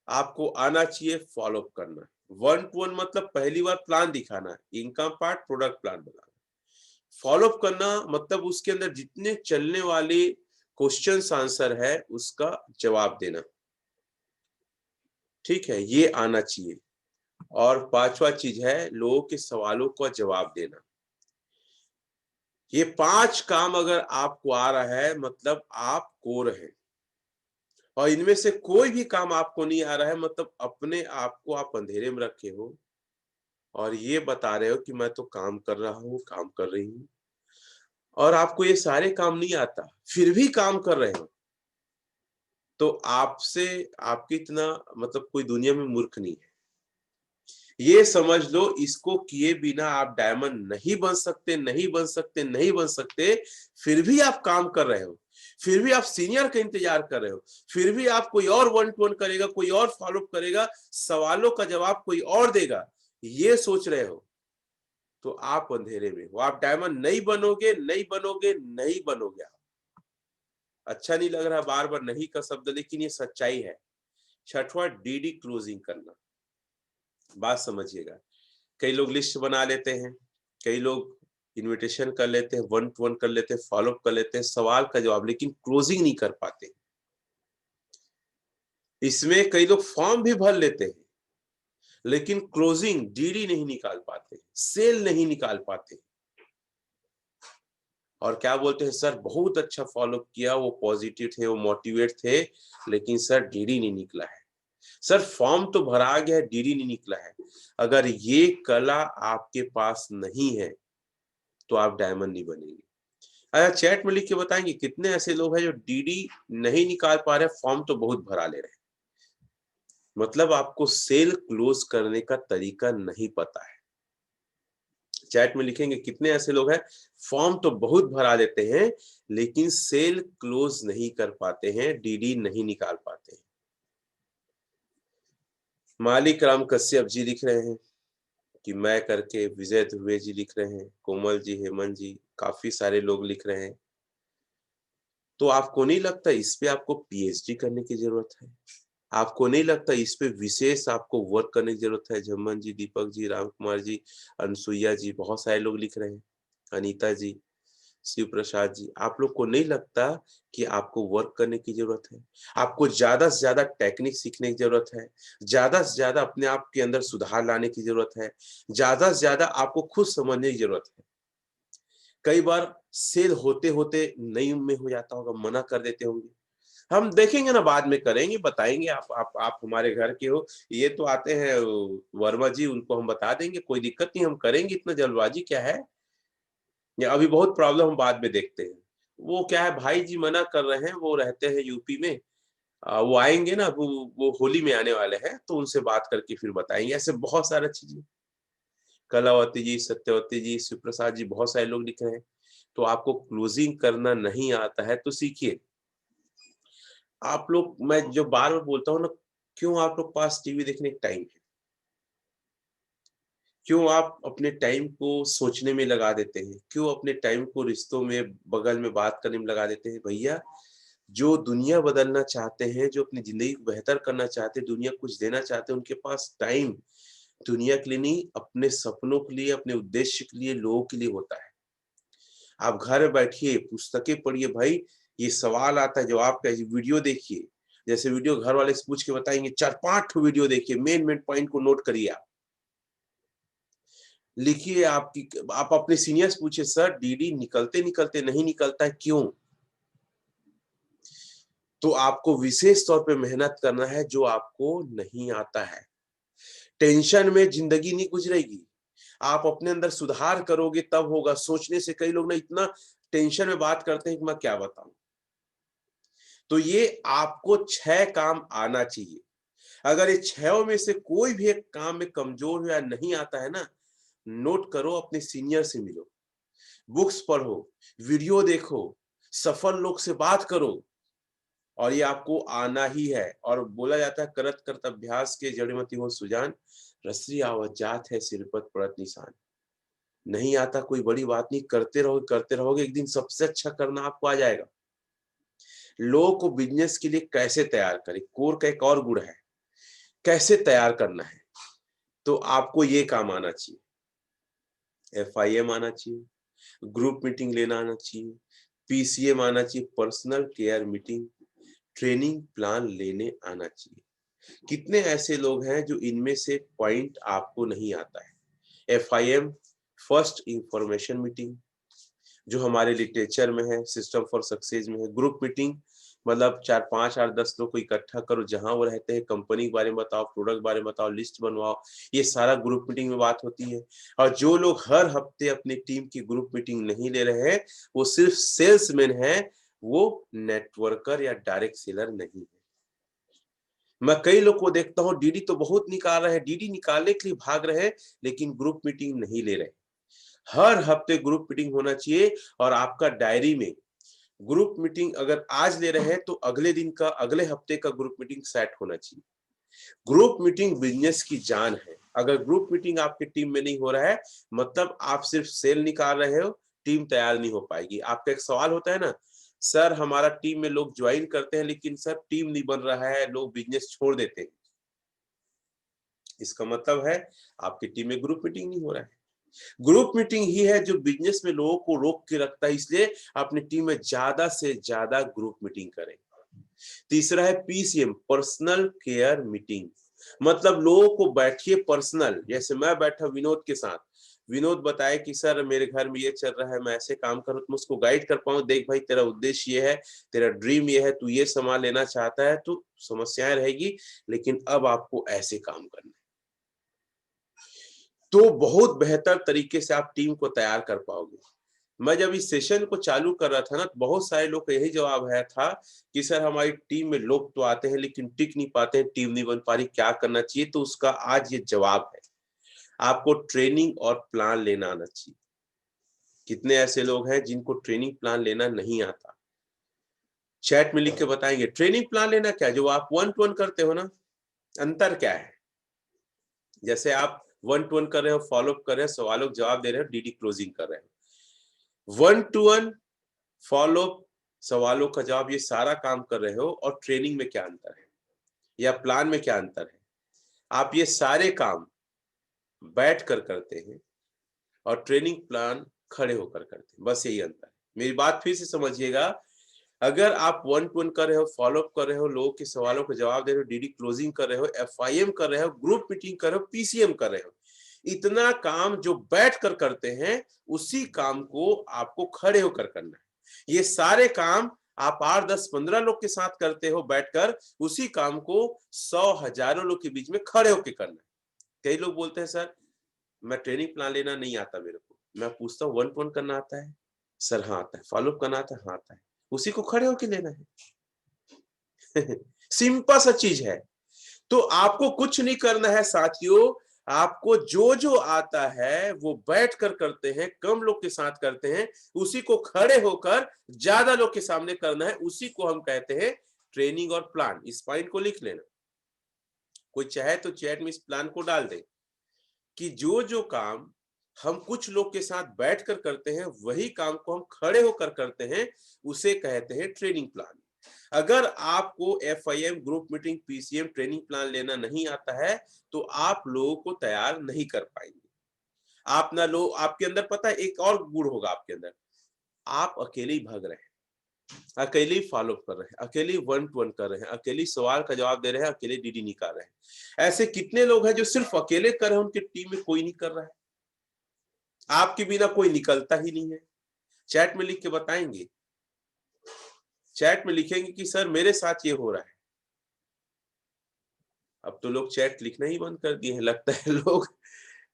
आपको आना चाहिए फॉलो अप करना। 1 to 1 मतलब पहली बार प्लान दिखाना, इनकम पार्ट, प्रोडक्ट प्लान बनाना। फॉलो अप करना मतलब उसके अंदर जितने चलने वाले क्वेश्चंस आंसर है उसका जवाब देना। ठीक है, ये आना चाहिए। और 5वां चीज है लोगों के सवालों का जवाब देना। ये 5 काम अगर आपको आ रहा है मतलब आप कोर है। और इनमें से कोई भी काम आपको नहीं आ रहा है मतलब अपने आप को आप अंधेरे में रखे हो और ये बता रहे हो कि मैं तो काम कर रहा हूँ, काम कर रही हूँ, और आपको ये सारे काम नहीं आता फिर भी काम कर रहे हो। तो आपसे, आपकी इतना मतलब कोई दुनिया में मूर्ख नहीं है। ये समझ लो, इसको किए बिना आप डायमंड नहीं बन सकते, नहीं बन सकते, नहीं बन सकते। फिर भी आप काम कर रहे हो, फिर भी आप सीनियर का इंतजार कर रहे हो, फिर भी आप कोई और 1 to 1 करेगा, कोई और फॉलो अप करेगा, सवालों का जवाब कोई और देगा, ये सोच रहे हो, तो आप अंधेरे में हो। आप डायमंड नहीं बनोगे, नहीं बनोगे, नहीं बनोगे। आप अच्छा नहीं लग रहा बार बार नहीं का शब्द, लेकिन ये सच्चाई है। 6वां डीडी क्लोजिंग करना। बात समझिएगा, कई लोग लिस्ट बना लेते हैं, कई लोग इनविटेशन कर लेते हैं, 1 to 1 कर लेते हैं, फॉलो अप कर लेते हैं, सवाल का जवाब, लेकिन क्लोजिंग नहीं कर पाते। इसमें कई लोग फॉर्म भी भर लेते हैं लेकिन क्लोजिंग डीडी नहीं निकाल पाते, सेल नहीं निकाल पाते। और क्या बोलते हैं, सर बहुत अच्छा फॉलो किया, वो पॉजिटिव थे, वो मोटिवेट थे, लेकिन सर डीडी नहीं निकला है। सर फॉर्म तो भरा गया है, डीडी नहीं निकला है। अगर ये कला आपके पास नहीं है तो आप डायमंड नहीं बनेंगे। अच्छा, चैट में लिख के बताएंगे कितने ऐसे लोग हैं जो डीडी नहीं निकाल पा रहे, फॉर्म तो बहुत भरा ले रहे हैं। मतलब आपको सेल क्लोज करने का तरीका नहीं पता है। चैट में लिखेंगे कितने ऐसे लोग हैं फॉर्म तो बहुत भरा देते हैं लेकिन सेल क्लोज नहीं कर पाते हैं, डीडी नहीं निकाल पाते हैं। मालिक राम कश्यप जी लिख रहे हैं कि मैं करके, विजय ध्रुवे जी लिख रहे हैं, कोमल जी, हेमंत जी, काफी सारे लोग लिख रहे हैं। तो आपको नहीं लगता इस पे आपको पीएचडी करने की जरूरत है? आपको नहीं लगता इस पे विशेष आपको वर्क करने की जरूरत है? झम्मन जी, दीपक जी, राम कुमार जी, अनसुईया जी, बहुत सारे लोग लिख रहे हैं, अनीता जी, शिव प्रसाद जी, आप लोग को नहीं लगता कि आपको वर्क करने की जरूरत है? आपको ज्यादा से ज्यादा टेक्निक सीखने की जरूरत है, ज्यादा से ज्यादा अपने आप के अंदर सुधार लाने की जरूरत है, ज्यादा से ज्यादा आपको खुद समझने की जरूरत है। कई बार सेल होते होते नहीं में हो जाता होगा, मना कर देते होंगे, हम देखेंगे ना, बाद में करेंगे, बताएंगे। आप हमारे घर के हो, ये तो आते हैं वर्मा जी, उनको हम बता देंगे, कोई दिक्कत नहीं, हम करेंगे, इतना जल्दबाजी क्या है? या अभी बहुत प्रॉब्लम हम बाद में देखते हैं। वो क्या है, भाई जी मना कर रहे हैं, वो रहते हैं यूपी में, वो आएंगे ना, वो होली में आने वाले हैं, तो उनसे बात करके फिर बताएंगे। ऐसे बहुत सारा चीजें, कलावती जी, सत्यवती जी, शिवप्रसाद जी, बहुत सारे लोग लिख रहे हैं। तो आपको क्लोजिंग करना नहीं आता है तो सीखिए। आप लोग, मैं जो बार बार बोलता हूँ ना, क्यों आप लोग पास टीवी देखने का टाइम है? क्यों आप अपने टाइम को सोचने में लगा देते हैं? क्यों अपने टाइम को रिश्तों में, बगल में बात करने में लगा देते हैं? भैया, जो दुनिया बदलना चाहते हैं, जो अपनी जिंदगी को बेहतर करना चाहते हैं, दुनिया को कुछ देना चाहते हैं, उनके पास टाइम दुनिया के लिए नहीं, अपने सपनों के लिए, अपने उद्देश्य के लिए, लोगों के लिए होता है। आप घर में बैठिए, पुस्तकें पढ़िए भाई, ये सवाल आता है जवाब का, वीडियो देखिए। जैसे वीडियो घर वाले से पूछ के बताएंगे, 4-5 वीडियो देखिए, मेन मेन पॉइंट को नोट करिए। आप लिखिए, आप अपने सीनियर्स पूछिए, सर डीडी निकलते निकलते नहीं निकलता है, क्यों? तो आपको विशेष तौर पे मेहनत करना है जो आपको नहीं आता है। टेंशन में जिंदगी नहीं गुजरेगी। आप अपने अंदर सुधार करोगे तब होगा। सोचने से, कई लोग ना इतना टेंशन में बात करते हैं कि मैं क्या बताऊं। तो ये आपको 6 काम आना चाहिए। अगर ये 6 में से कोई भी एक काम में कमजोर हो या नहीं आता है ना, नोट करो, अपने सीनियर से मिलो, बुक्स पढ़ो, वीडियो देखो, सफल लोग से बात करो, और ये आपको आना ही है। और बोला जाता है, करत करत अभ्यास के जड़मति हो सुजान, रसरी आवत जात है सिर पर पड़त निशान। नहीं आता कोई बड़ी बात नहीं, करते रहोगे, एक दिन सबसे अच्छा करना आपको आ जाएगा। लोगों को बिजनेस के लिए कैसे तैयार करें, कोर का एक और गुण है, कैसे तैयार करना है, तो आपको ये काम आना चाहिए। एफआईएम आना चाहिए, ग्रुप मीटिंग लेना आना चाहिए, पीसीएम आना चाहिए, personal care meeting, training plan लेने आना चाहिए। कितने ऐसे लोग हैं जो इनमें से पॉइंट आपको नहीं आता है? एफआईएम, फर्स्ट इंफॉर्मेशन मीटिंग, जो हमारे लिटरेचर में है, सिस्टम फॉर सक्सेस में है। ग्रुप मीटिंग मतलब 4-5 8-10 लोग को इकट्ठा करो, जहां वो रहते हैं, कंपनी के बारे में बताओ, प्रोडक्ट के बारे में बताओ, लिस्ट बनवाओ, ये सारा ग्रुप मीटिंग में बात होती है। और जो लोग हर हफ्ते अपनी टीम की ग्रुप मीटिंग नहीं ले रहे हैं, वो सिर्फ सेल्समैन है, वो नेटवर्कर या डायरेक्ट सेलर नहीं है। मैं कई लोग को देखता हूँ, डीडी तो बहुत निकाल रहे हैं, डीडी निकालने के लिए भाग रहे हैं, लेकिन ग्रुप मीटिंग नहीं ले रहे। हर हफ्ते ग्रुप मीटिंग होना चाहिए, और आपका डायरी में ग्रुप मीटिंग अगर आज ले रहे हैं तो अगले दिन का, अगले हफ्ते का ग्रुप मीटिंग सेट होना चाहिए। ग्रुप मीटिंग बिजनेस की जान है। अगर ग्रुप मीटिंग आपकी टीम में नहीं हो रहा है, मतलब आप सिर्फ सेल निकाल रहे हो, टीम तैयार नहीं हो पाएगी। आपका एक सवाल होता है ना, सर हमारा टीम में लोग ज्वाइन करते हैं लेकिन सर टीम नहीं बन रहा है, लोग बिजनेस छोड़ देते हैं। इसका मतलब है आपकी टीम में ग्रुप मीटिंग नहीं हो रहा है। ग्रुप मीटिंग ही है जो बिजनेस में लोगों को रोक के रखता है, इसलिए अपनी टीम में ज्यादा से ज्यादा ग्रुप मीटिंग करें। तीसरा है पीसीएम, पर्सनल केयर मीटिंग, मतलब लोगों को बैठिए पर्सनल, जैसे मैं बैठा विनोद के साथ, विनोद बताए कि सर मेरे घर में ये चल रहा है, मैं ऐसे काम करूं, तो मैं उसको गाइड कर पाऊं, देख भाई तेरा उद्देश्य ये है, तेरा ड्रीम ये है, तू ये सामान लेना चाहता है, तो समस्याएं रहेगी, लेकिन अब आपको ऐसे काम करना है। तो बहुत बेहतर तरीके से आप टीम को तैयार कर पाओगे। मैं जब इस सेशन को चालू कर रहा था ना, तो बहुत सारे लोग का यही जवाब आया था कि सर हमारी टीम में लोग तो आते हैं लेकिन टिक नहीं पाते हैं, टीम नहीं बन पा रही, क्या करना चाहिए? तो उसका आज ये जवाब है। आपको ट्रेनिंग और प्लान लेना आना चाहिए। कितने ऐसे लोग हैं जिनको ट्रेनिंग प्लान लेना नहीं आता? चैट में लिख के बताएंगे ट्रेनिंग प्लान लेना क्या है? जो आप 1 to 1 करते हो ना, अंतर क्या है? जैसे आप 1 to 1 कर रहे हो, फॉलो अप कर रहे हो, सवालों के जवाब दे रहे हो, डीडी क्लोजिंग कर रहे हो। 1 to 1 फॉलो अप, सवालों का जवाब, ये सारा काम कर रहे हो, और ट्रेनिंग में क्या अंतर है या प्लान में क्या अंतर है? आप ये सारे काम बैठ कर करते हैं और ट्रेनिंग प्लान खड़े होकर करते हैं, बस यही अंतर है। मेरी बात फिर से समझिएगा, अगर आप 1 to 1 कर रहे हो, फॉलो अप कर रहे हो, लोगों के सवालों का जवाब दे रहे हो, डीडी क्लोजिंग कर रहे हो, एफआईएम कर रहे हो, ग्रुप मीटिंग कर रहे हो, पीसीएम कर रहे हो, इतना काम जो बैठ कर करते हैं, उसी काम को आपको खड़े होकर करना है। ये सारे काम आप 8, 10, 15 लोग के साथ करते हो बैठकर, उसी काम को 100, हजारों लोग के बीच में खड़े होकर करना है। कई लोग बोलते हैं सर मैं ट्रेनिंग प्लान लेना नहीं आता मेरे को। मैं पूछता हूँ 1 to 1 करना आता है? सर हाँ आता है। फॉलो अप करना आता है? हाँ आता है। उसी को खड़े होके लेना है। सिंपल सा चीज है। तो आपको कुछ नहीं करना है साथियों, आपको जो जो आता है वो बैठ कर करते हैं, कम लोग के साथ करते हैं, उसी को खड़े होकर ज्यादा लोग के सामने करना है, उसी को हम कहते हैं ट्रेनिंग और प्लान। इस पॉइंट को लिख लेना। कोई चाहे तो चैट में इस प्लान को डाल दे कि जो जो काम हम कुछ लोग के साथ बैठकर करते हैं, वही काम को हम खड़े होकर करते हैं, उसे कहते हैं ट्रेनिंग प्लान। अगर आपको FIM, group meeting, PCM, training plan लेना नहीं आता है, तो आप लोगों को तैयार नहीं कर पाएंगे। आप ना लो, आपके अंदर पता है एक और गुण होगा आपके अंदर, आप अकेले ही भाग रहे हैं, अकेले ही फॉलो कर रहे हैं, अकेले ही 1 to 1 कर रहे हैं, अकेले सवाल का जवाब दे रहे हैं, अकेले डीडी निकाल रहे हैं। ऐसे कितने लोग हैं जो सिर्फ अकेले कर रहे हैं, उनकी टीम में कोई नहीं कर रहा है, आपके बिना कोई निकलता ही नहीं है। चैट में लिख के बताएंगे, चैट में लिखेंगे कि सर मेरे साथ ये हो रहा है। अब तो लोग चैट लिखना ही बंद कर दिए हैं, लगता है लोग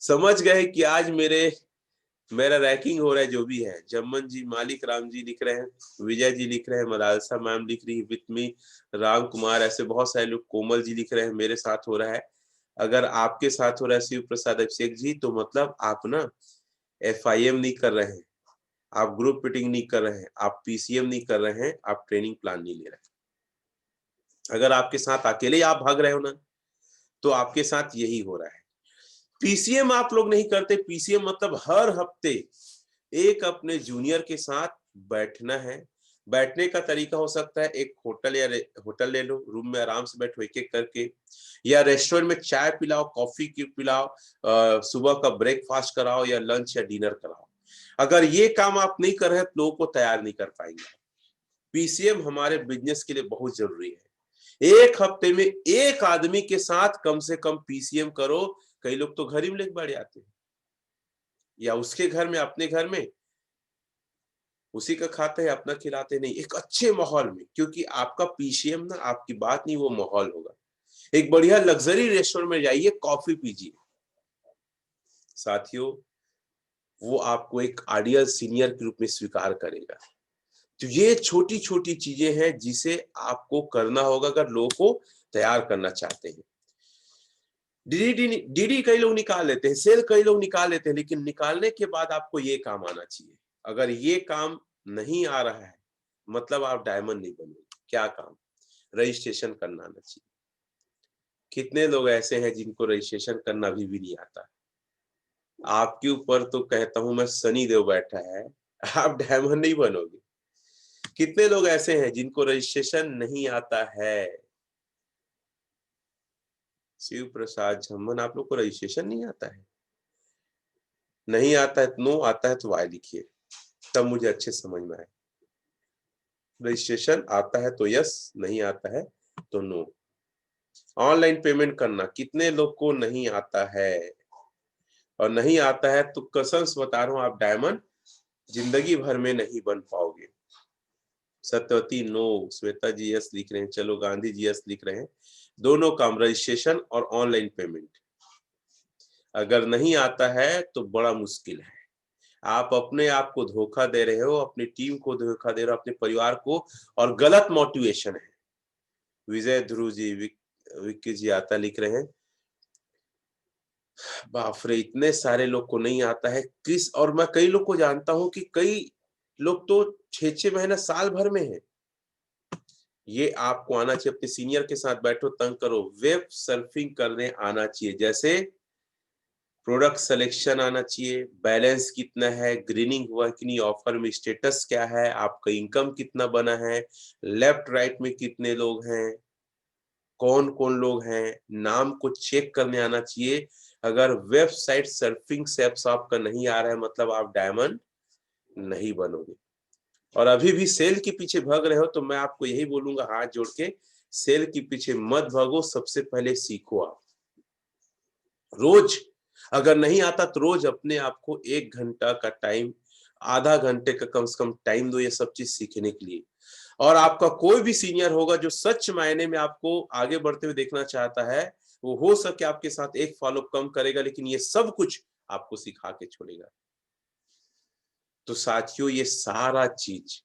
समझ गए कि आज मेरा रैंकिंग हो रहा है। जो भी है, जम्मन जी, मालिक राम जी लिख रहे हैं, विजय जी लिख रहे हैं, मदालसा मैम लिख रही है, विथ मी राम कुमार, ऐसे बहुत सारे लोग, कोमल जी लिख रहे हैं मेरे साथ हो रहा है। अगर आपके साथ हो रहा है शिव प्रसाद अभिषेक जी, तो मतलब आप ना एफआईएम नहीं कर रहे हैं, आप ग्रुप मीटिंग नहीं कर रहे हैं, आप पीसीएम नहीं कर रहे हैं, आप ट्रेनिंग प्लान नहीं ले रहे हैं। अगर आपके साथ अकेले ही आप भाग रहे हो ना, तो आपके साथ यही हो रहा है। पीसीएम आप लोग नहीं करते। पीसीएम मतलब हर हफ्ते एक अपने जूनियर के साथ बैठना है। बैठने का तरीका हो सकता है एक होटल या होटल ले लो, रूम में आराम से बैठो एक एक करके, या रेस्टोरेंट में चाय पिलाओ, कॉफी की पिलाओ, सुबह का ब्रेकफास्ट कराओ, या लंच या डिनर कराओ। अगर ये काम आप नहीं कर रहे, तो लोगों को तैयार नहीं कर पाएंगे। पीसीएम हमारे बिजनेस के लिए बहुत जरूरी है। एक हफ्ते में एक आदमी के साथ कम से कम पीसीएम करो। कई लोग तो घर ही में लेके बैठ जाते हैं, या उसके घर में, अपने घर में उसी का खाते हैं, अपना खिलाते नहीं, एक अच्छे माहौल में। क्योंकि आपका पीसीएम ना आपकी बात नहीं, वो माहौल होगा। एक बढ़िया लग्जरी रेस्टोरेंट में जाइए, कॉफी पीजिए, साथियों वो आपको एक आइडियल सीनियर के रूप में स्वीकार करेगा। तो ये छोटी छोटी चीजें हैं जिसे आपको करना होगा अगर लोगों को तैयार करना चाहते हैं। डीडी कई लोग निकाल लेते हैं, सेल कई लोग निकाल लेते हैं, लेकिन निकालने के बाद आपको ये काम आना चाहिए। अगर ये काम नहीं आ रहा है, मतलब आप डायमंड नहीं बनोगे। क्या काम? रजिस्ट्रेशन करना आना चाहिए। कितने लोग ऐसे हैं जिनको रजिस्ट्रेशन करना अभी भी नहीं आता? आपके ऊपर तो कहता हूं मैं, शनि देव बैठा है, आप डायमंड नहीं बनोगे। कितने लोग ऐसे हैं जिनको रजिस्ट्रेशन नहीं आता है? शिव प्रसाद झम्मन, आप लोग को रजिस्ट्रेशन नहीं आता है? नहीं आता है तो नो, आता है तो वाई लिखिए, तब मुझे अच्छे समझ में आए। रजिस्ट्रेशन आता है तो यस, नहीं आता है तो नो। ऑनलाइन पेमेंट करना कितने लोग को नहीं आता है? और नहीं आता है तो कसम से बता रहा हूं, आप डायमंड जिंदगी भर में नहीं बन पाओगे। सत्यवती नो, श्वेता जी यस लिख रहे हैं, चलो गांधी जी यस लिख रहे हैं। दोनों काम, रजिस्ट्रेशन और ऑनलाइन पेमेंट, अगर नहीं आता है तो बड़ा मुश्किल है। आप अपने आप को धोखा दे रहे हो, अपनी टीम को धोखा दे रहे हो, अपने परिवार को, और गलत मोटिवेशन है। विजय ध्रुव जी, विक्की जी आता लिख रहे हैं, बाप रे! इतने सारे लोग को नहीं आता है किस, और मैं कई लोग को जानता हूँ कि कई लोग तो 6-6 महीना साल भर में है। ये आपको आना चाहिए, अपने सीनियर के साथ बैठो, तंग करो, वेब सर्फिंग करने आना चाहिए। जैसे प्रोडक्ट सिलेक्शन आना चाहिए, बैलेंस कितना है, ग्रीनिंग हुआ कि नहीं, ऑफर में स्टेटस क्या है, आपका इनकम कितना बना है, लेफ्ट राइट में कितने लोग हैं, कौन-कौन लोग हैं, नाम को चेक करने आना चाहिए। अगर वेबसाइट सर्फिंग से ऐप्स आपका नहीं आ रहा है, मतलब आप डायमंड नहीं बनोगे। और अभी भी सेल के पीछे भाग रहे हो, तो मैं आपको यही बोलूँगा हाथ जोड़ के, सेल के पीछे मत भागो, सबसे पहले सीखो आप। रोज अगर नहीं आता तो रोज अपने आप को 1 घंटा का टाइम, आधा घंटे का कम से कम टाइम दो ये सब चीज़ सीखने के लिए। और आपका कोई भी सीनियर होगा जो सच मायने में आपको आगे बढ़ते हुए देखना चाहता है, वो हो सके आपके साथ एक फॉलो कम करेगा, लेकिन ये सब कुछ आपको सिखा के छोड़ेगा। तो साथियों, ये सारा चीज़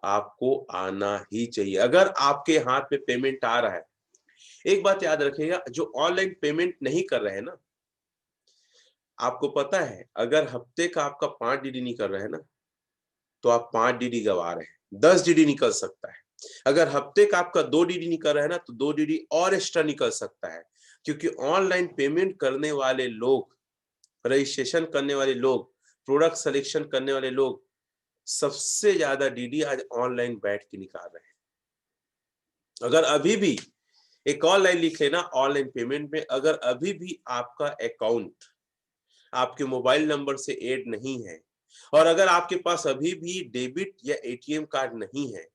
आपको आना ही चाहिए। अगर आपके हाथ में पेमेंट आ रहा है, एक बात याद रखिएगा, जो ऑनलाइन पेमेंट नहीं कर रहे हैं ना, आपको पता है अगर हफ्ते का आपका 5 डीडी निकल रहा है ना, तो आप 5 डीडी गँवा रहे हैं, 10 डीडी निकल सकता है। अगर हफ्ते का आपका 2 डीडी निकल रहा है ना, तो 2 डीडी और एक्स्ट्रा निकल सकता है। क्योंकि ऑनलाइन पेमेंट करने वाले लोग, रजिस्ट्रेशन करने वाले लोग, प्रोडक्ट सिलेक्शन करने वाले लोग, सबसे ज़्यादा डीडी आज ऑनलाइन बैठ के निकाल रहे हैं। अगर अभी भी एक और लाइन लिख लेना ऑनलाइन पेमेंट में, अगर अभी भी आपका अकाउंट आपके मोबाइल नंबर से ऐड नहीं है, और अगर आपके पास अभी भी डेबिट या एटीएम कार्ड नहीं है,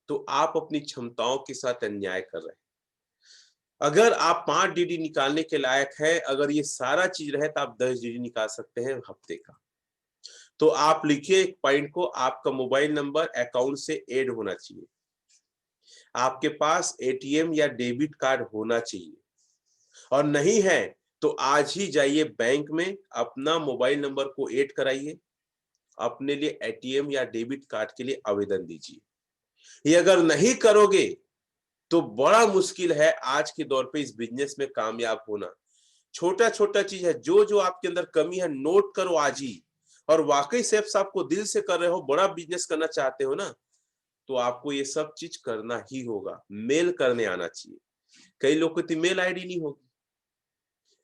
तो आप अपनी क्षमताओं के साथ अन्याय कर रहे हैं। अगर आप 5 डीडी निकालने के लायक है, अगर ये सारा चीज रहे, तो आप 10 डीडी निकाल सकते हैं हफ्ते का। तो आप लिखिए एक पॉइंट को, आपका मोबाइल नंबर अकाउंट से ऐड होना चाहिए, आपके पास एटीएम या डेबिट कार्ड होना चाहिए, और नहीं है तो आज ही जाइए बैंक में, अपना मोबाइल नंबर को ऐड कराइए, अपने लिए एटीएम या डेबिट कार्ड के लिए आवेदन दीजिए। ये अगर नहीं करोगे तो बड़ा मुश्किल है आज के दौर पे इस बिजनेस में कामयाब होना। छोटा-छोटा चीज है, जो-जो आपके अंदर कमी है नोट करो आज ही। और वाकई से आपको दिल से कर रहे हो, बड़ा बिजनेस करना चाहते हो ना, तो आपको ये सब चीज करना ही होगा। मेल करने आना चाहिए। कई लोग को तो मेल आईडी नहीं होगी।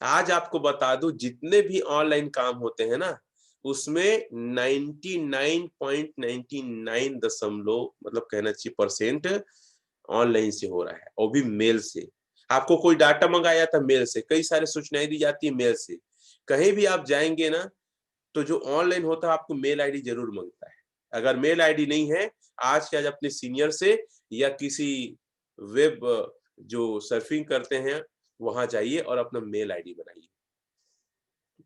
आज आपको बता दूं, जितने भी ऑनलाइन काम होते हैं ना, उसमें 99.99 दशमलव मतलब कहना चाहिए परसेंट ऑनलाइन से हो रहा है, और भी मेल से। आपको कोई डाटा मंगाया था, मेल से। कई सारी सूचनाएं दी जाती है, मेल से। कहीं भी आप जाएंगे ना, तो जो ऑनलाइन होता है आपको मेल आईडी जरूर मांगता है। अगर मेल आईडी नहीं है, आज के आज अपने सीनियर से या किसी वेब जो सर्फिंग करते हैं वहां जाइए और अपना मेल आईडी बनाइए।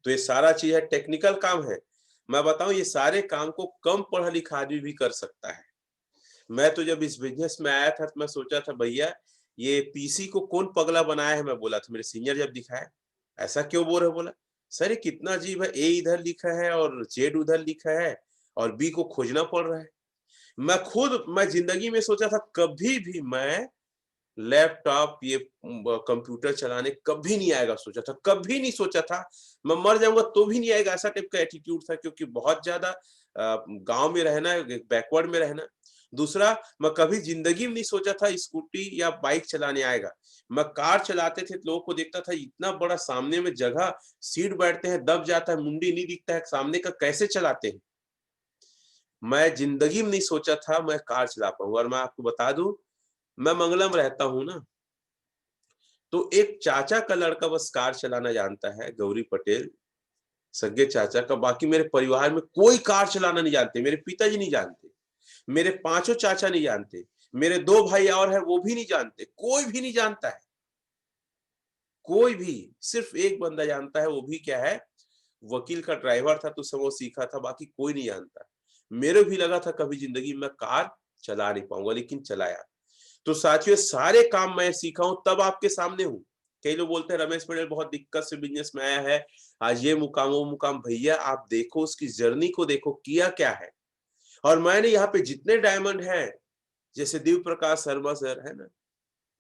तो ये सारा चीज है, टेक्निकल काम है। मैं बताऊं, ये सारे काम को कम पढ़ा लिखा आदमी भी कर सकता है। मैं तो जब इस बिजनेस में आया था, तो मैं सोचा था भैया ये पीसी को कौन पगला बनाया है। मैं बोला था, मेरे सीनियर जब दिखाया, ऐसा क्यों बोल रहे हो, बोला सर ये कितना अजीब है, ए इधर लिखा है और जेड उधर लिखा है, और बी को खोजना पड़ रहा है। मैं जिंदगी में सोचा था कभी भी मैं लैपटॉप ये कंप्यूटर चलाने कभी नहीं आएगा, सोचा था, कभी नहीं सोचा था। मैं मर जाऊंगा तो भी नहीं आएगा, ऐसा टाइप का एटीट्यूड था, क्योंकि बहुत ज्यादा गांव में रहना, बैकवर्ड में रहना। दूसरा, मैं कभी जिंदगी में नहीं सोचा था स्कूटी या बाइक चलाने आएगा। मैं कार चलाते थे तो लोगों को देखता था, इतना बड़ा सामने में जगह, सीट बैठते हैं दब जाता है, मुंडी नहीं दिखता है सामने का, कैसे चलाते हैं। मैं जिंदगी में नहीं सोचा था मैं कार चला पाऊंगा। और मैं आपको बता दूं, मैं मंगलम रहता हूं ना, तो एक चाचा का लड़का बस कार चलाना जानता है, गौरी पटेल, सगे चाचा का। बाकी मेरे परिवार में कोई कार चलाना नहीं जानते, मेरे पिताजी नहीं जानते, मेरे पांचों चाचा नहीं जानते, मेरे 2 भाई और है वो भी नहीं जानते, कोई भी नहीं जानता है। कोई भी, सिर्फ एक बंदा जानता है, वो भी क्या है, वकील का ड्राइवर था तो सब वो सीखा था, बाकी कोई नहीं जानता। मेरे भी लगा था कभी जिंदगी में कार चला नहीं पाऊंगा, लेकिन चलाया। तो साथियों, सारे काम मैं सीखा हूं, तब आपके सामने हूं। कई लोग बोलते हैं रमेश पटेल बहुत दिक्कत से बिजनेस में आया है, आज ये मुकाम वो मुकाम। भैया आप देखो उसकी जर्नी को, देखो किया क्या है। और मैंने यहाँ पे जितने डायमंड हैं, जैसे देव प्रकाश शर्मा सर है ना,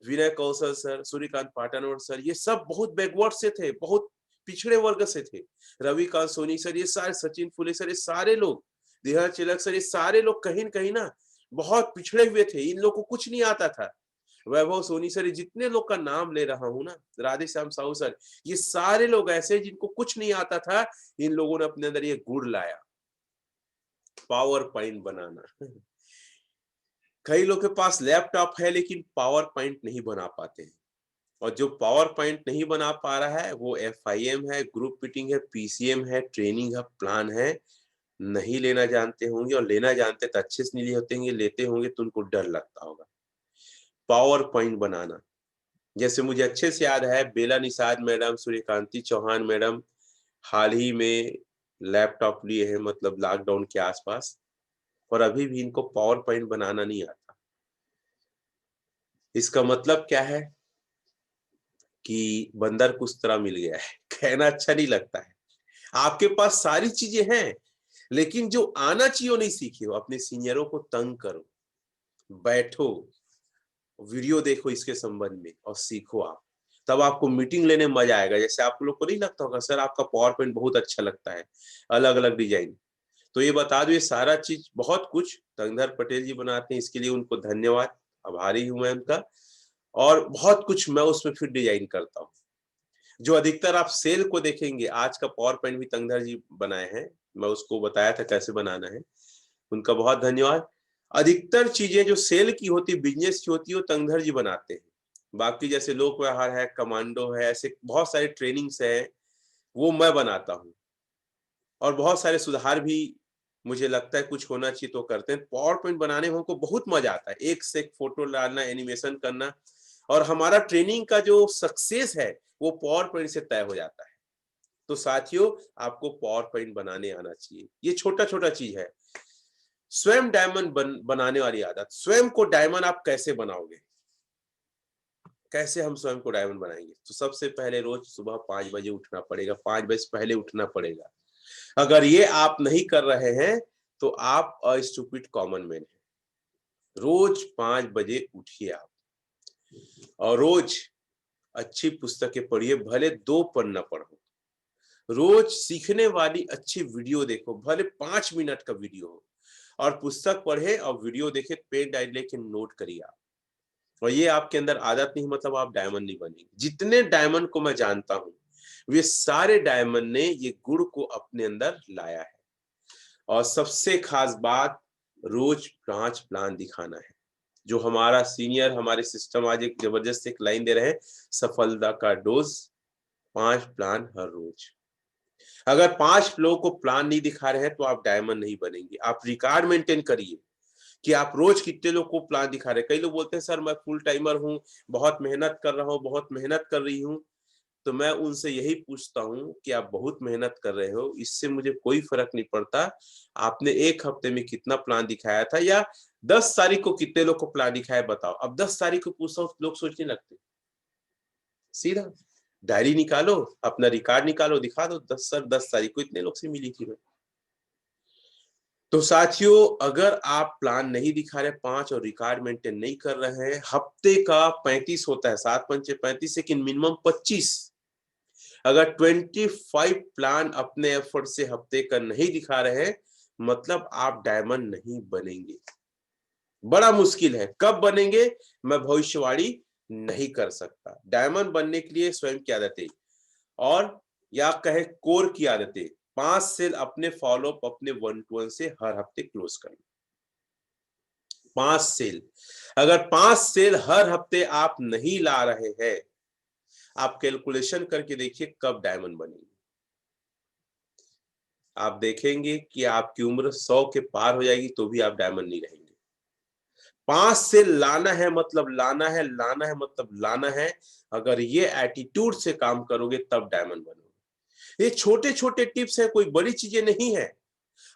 विनय कौशल सर, सूर्यकांत पाटनवर सर, ये सब बहुत बैकवर्ड से थे, बहुत पिछड़े वर्ग से थे। रविकांत सोनी सर, ये सारे, सचिन फुले सर, ये सारे लोग, देहा चिलक सर, ये सारे लोग कहीं न कहीं ना बहुत पिछड़े हुए थे। इन लोगों को कुछ नहीं आता था। वैभव सोनी सर, जितने लोग का नाम ले रहा हूं ना, राधे श्याम साहू सर, ये सारे लोग ऐसे जिनको कुछ नहीं आता था। इन लोगों ने अपने अंदर ये गुण लाया, पावर पॉइंट बनाना। कई लोग के पास लैपटॉप है लेकिन पावर पॉइंट नहीं बना पाते हैं। और जो पावर पॉइंट नहीं बना पा रहा है वो FIM है, ग्रुप मीटिंग है, PCM है, ट्रेनिंग है, प्लान है, नहीं लेना जानते होंगे। और लेना जानते तो अच्छे से नहीं लिए होते होंगे, लेते होंगे तो उनको डर लगता होगा। पावर पॉइंट बनाना, जैसे मुझे अच्छे से याद है, बेला निषाद मैडम, सूर्यकांति चौहान मैडम हाल ही में लैपटॉप लिए हैं, मतलब लॉकडाउन के आसपास, और अभी भी इनको पावर पॉइंट बनाना नहीं आता। इसका मतलब क्या है कि बंदर कुछ तरह मिल गया है। कहना अच्छा नहीं लगता है। आपके पास सारी चीजें हैं, लेकिन जो आना चाहिए वो नहीं सीखे हो। अपने सीनियरों को तंग करो, बैठो, वीडियो देखो इसके संबंध में और सीखो आप। तब आपको मीटिंग लेने में मजा आएगा। जैसे आप लोग को नहीं लगता होगा सर आपका पावर पॉइंट बहुत अच्छा लगता है, अलग अलग डिजाइन, तो ये बता दो, ये सारा चीज बहुत कुछ तंगधर पटेल जी बनाते हैं। इसके लिए उनको धन्यवाद, आभारी हूं मैं उनका। और बहुत कुछ मैं उसमें फिर डिजाइन करता हूँ। जो अधिकतर आप सेल को देखेंगे, आज का पावर पॉइंट भी तंगधर जी बनाए हैं, मैं उसको बताया था कैसे बनाना है, उनका बहुत धन्यवाद। अधिकतर चीजें जो सेल की होती, बिजनेस की होती है, वो तंगधर जी बनाते हैं। बाकी जैसे लोक व्यवहार है, कमांडो है, ऐसे बहुत सारे ट्रेनिंग्स है, वो मैं बनाता हूँ। और बहुत सारे सुधार भी मुझे लगता है कुछ होना चाहिए तो करते हैं। पावर पॉइंट बनाने में हमको बहुत मजा आता है, एक से एक फोटो डालना, एनिमेशन करना, और हमारा ट्रेनिंग का जो सक्सेस है वो पावर पॉइंट से तय हो जाता है। तो साथियों, आपको पावर पॉइंट बनाने आना चाहिए। ये छोटा छोटा चीज है। स्वयं डायमंड बनाने वाली आदत। स्वयं को डायमंड आप कैसे बनाओगे? कैसे हम स्वयं को डायमंड बनाएंगे? तो सबसे पहले रोज सुबह 5 बजे उठना पड़ेगा, 5 बजे से पहले उठना पड़ेगा। अगर ये आप नहीं कर रहे हैं तो आप स्टूपिड कॉमन मैन है। रोज 5 बजे उठिए आप, और रोज अच्छी पुस्तकें पढ़िए, भले 2 पन्ना पढ़ो। रोज सीखने वाली अच्छी वीडियो देखो, भले 5 मिनट का वीडियो हो, और पुस्तक पढ़े और वीडियो देखे, पेन डायरी लेके नोट करिए आप। और ये आपके अंदर आदत नहीं, मतलब आप डायमंड नहीं बनेंगे। जितने डायमंड को मैं जानता हूं, वे सारे डायमंड ने ये गुण को अपने अंदर लाया है। और सबसे खास बात, रोज 5 प्लान दिखाना है। जो हमारा सीनियर, हमारे सिस्टम आज एक जबरदस्त एक लाइन दे रहे हैं, सफलता का डोज 5 प्लान हर रोज। अगर 5 लोगों को प्लान नहीं दिखा रहे हैं तो आप डायमंड नहीं बनेंगे। आप रिकॉर्ड मेंटेन करिए कि आप रोज कितने लोग को प्लान दिखा रहे हैं। कई लोग बोलते हैं सर मैं फुल टाइमर हूँ, बहुत मेहनत कर रहा हूँ, बहुत मेहनत कर रही हूँ। तो मैं उनसे यही पूछता हूँ कि आप बहुत मेहनत कर रहे हो, इससे मुझे कोई फर्क नहीं पड़ता। आपने 1 हफ्ते में कितना प्लान दिखाया था, या 10 तारीख को कितने लोग को प्लान दिखाया, बताओ। अब 10 तारीख को पूछता हूँ, लोग सोचने लगते, सीधा डायरी निकालो, अपना रिकॉर्ड निकालो, दिखा दो, 10 सर 10 तारीख को इतने लोग से मिली थी मैं। तो साथियों, अगर आप प्लान नहीं दिखा रहे 5 और रिकॉर्ड मेंटेन नहीं कर रहे हैं, हफ्ते का 35 होता है, 7 पंचे 35, लेकिन मिनिमम 25। अगर 25 प्लान अपने एफर्ट से हफ्ते का नहीं दिखा रहे हैं, मतलब आप डायमंड नहीं बनेंगे। बड़ा मुश्किल है। कब बनेंगे मैं भविष्यवाणी नहीं कर सकता। डायमंड बनने के लिए स्वयं की आदतें, और या कहे कोर की आदतें, 5 सेल अपने फॉलो अप अपने 1 to 1 से हर हफ्ते क्लोज करना। 5 सेल, अगर 5 सेल हर हफ्ते आप नहीं ला रहे हैं, आप कैलकुलेशन करके देखिए कब डायमंड बनेंगे। आप देखेंगे कि आपकी उम्र 100 के पार हो जाएगी तो भी आप डायमंड नहीं रहेंगे। 5 से लाना है मतलब लाना है, लाना है मतलब लाना है। अगर ये एटीट्यूड से काम करोगे तब डायमंड बनोगे। ये छोटे छोटे टिप्स है, कोई बड़ी चीजें नहीं है,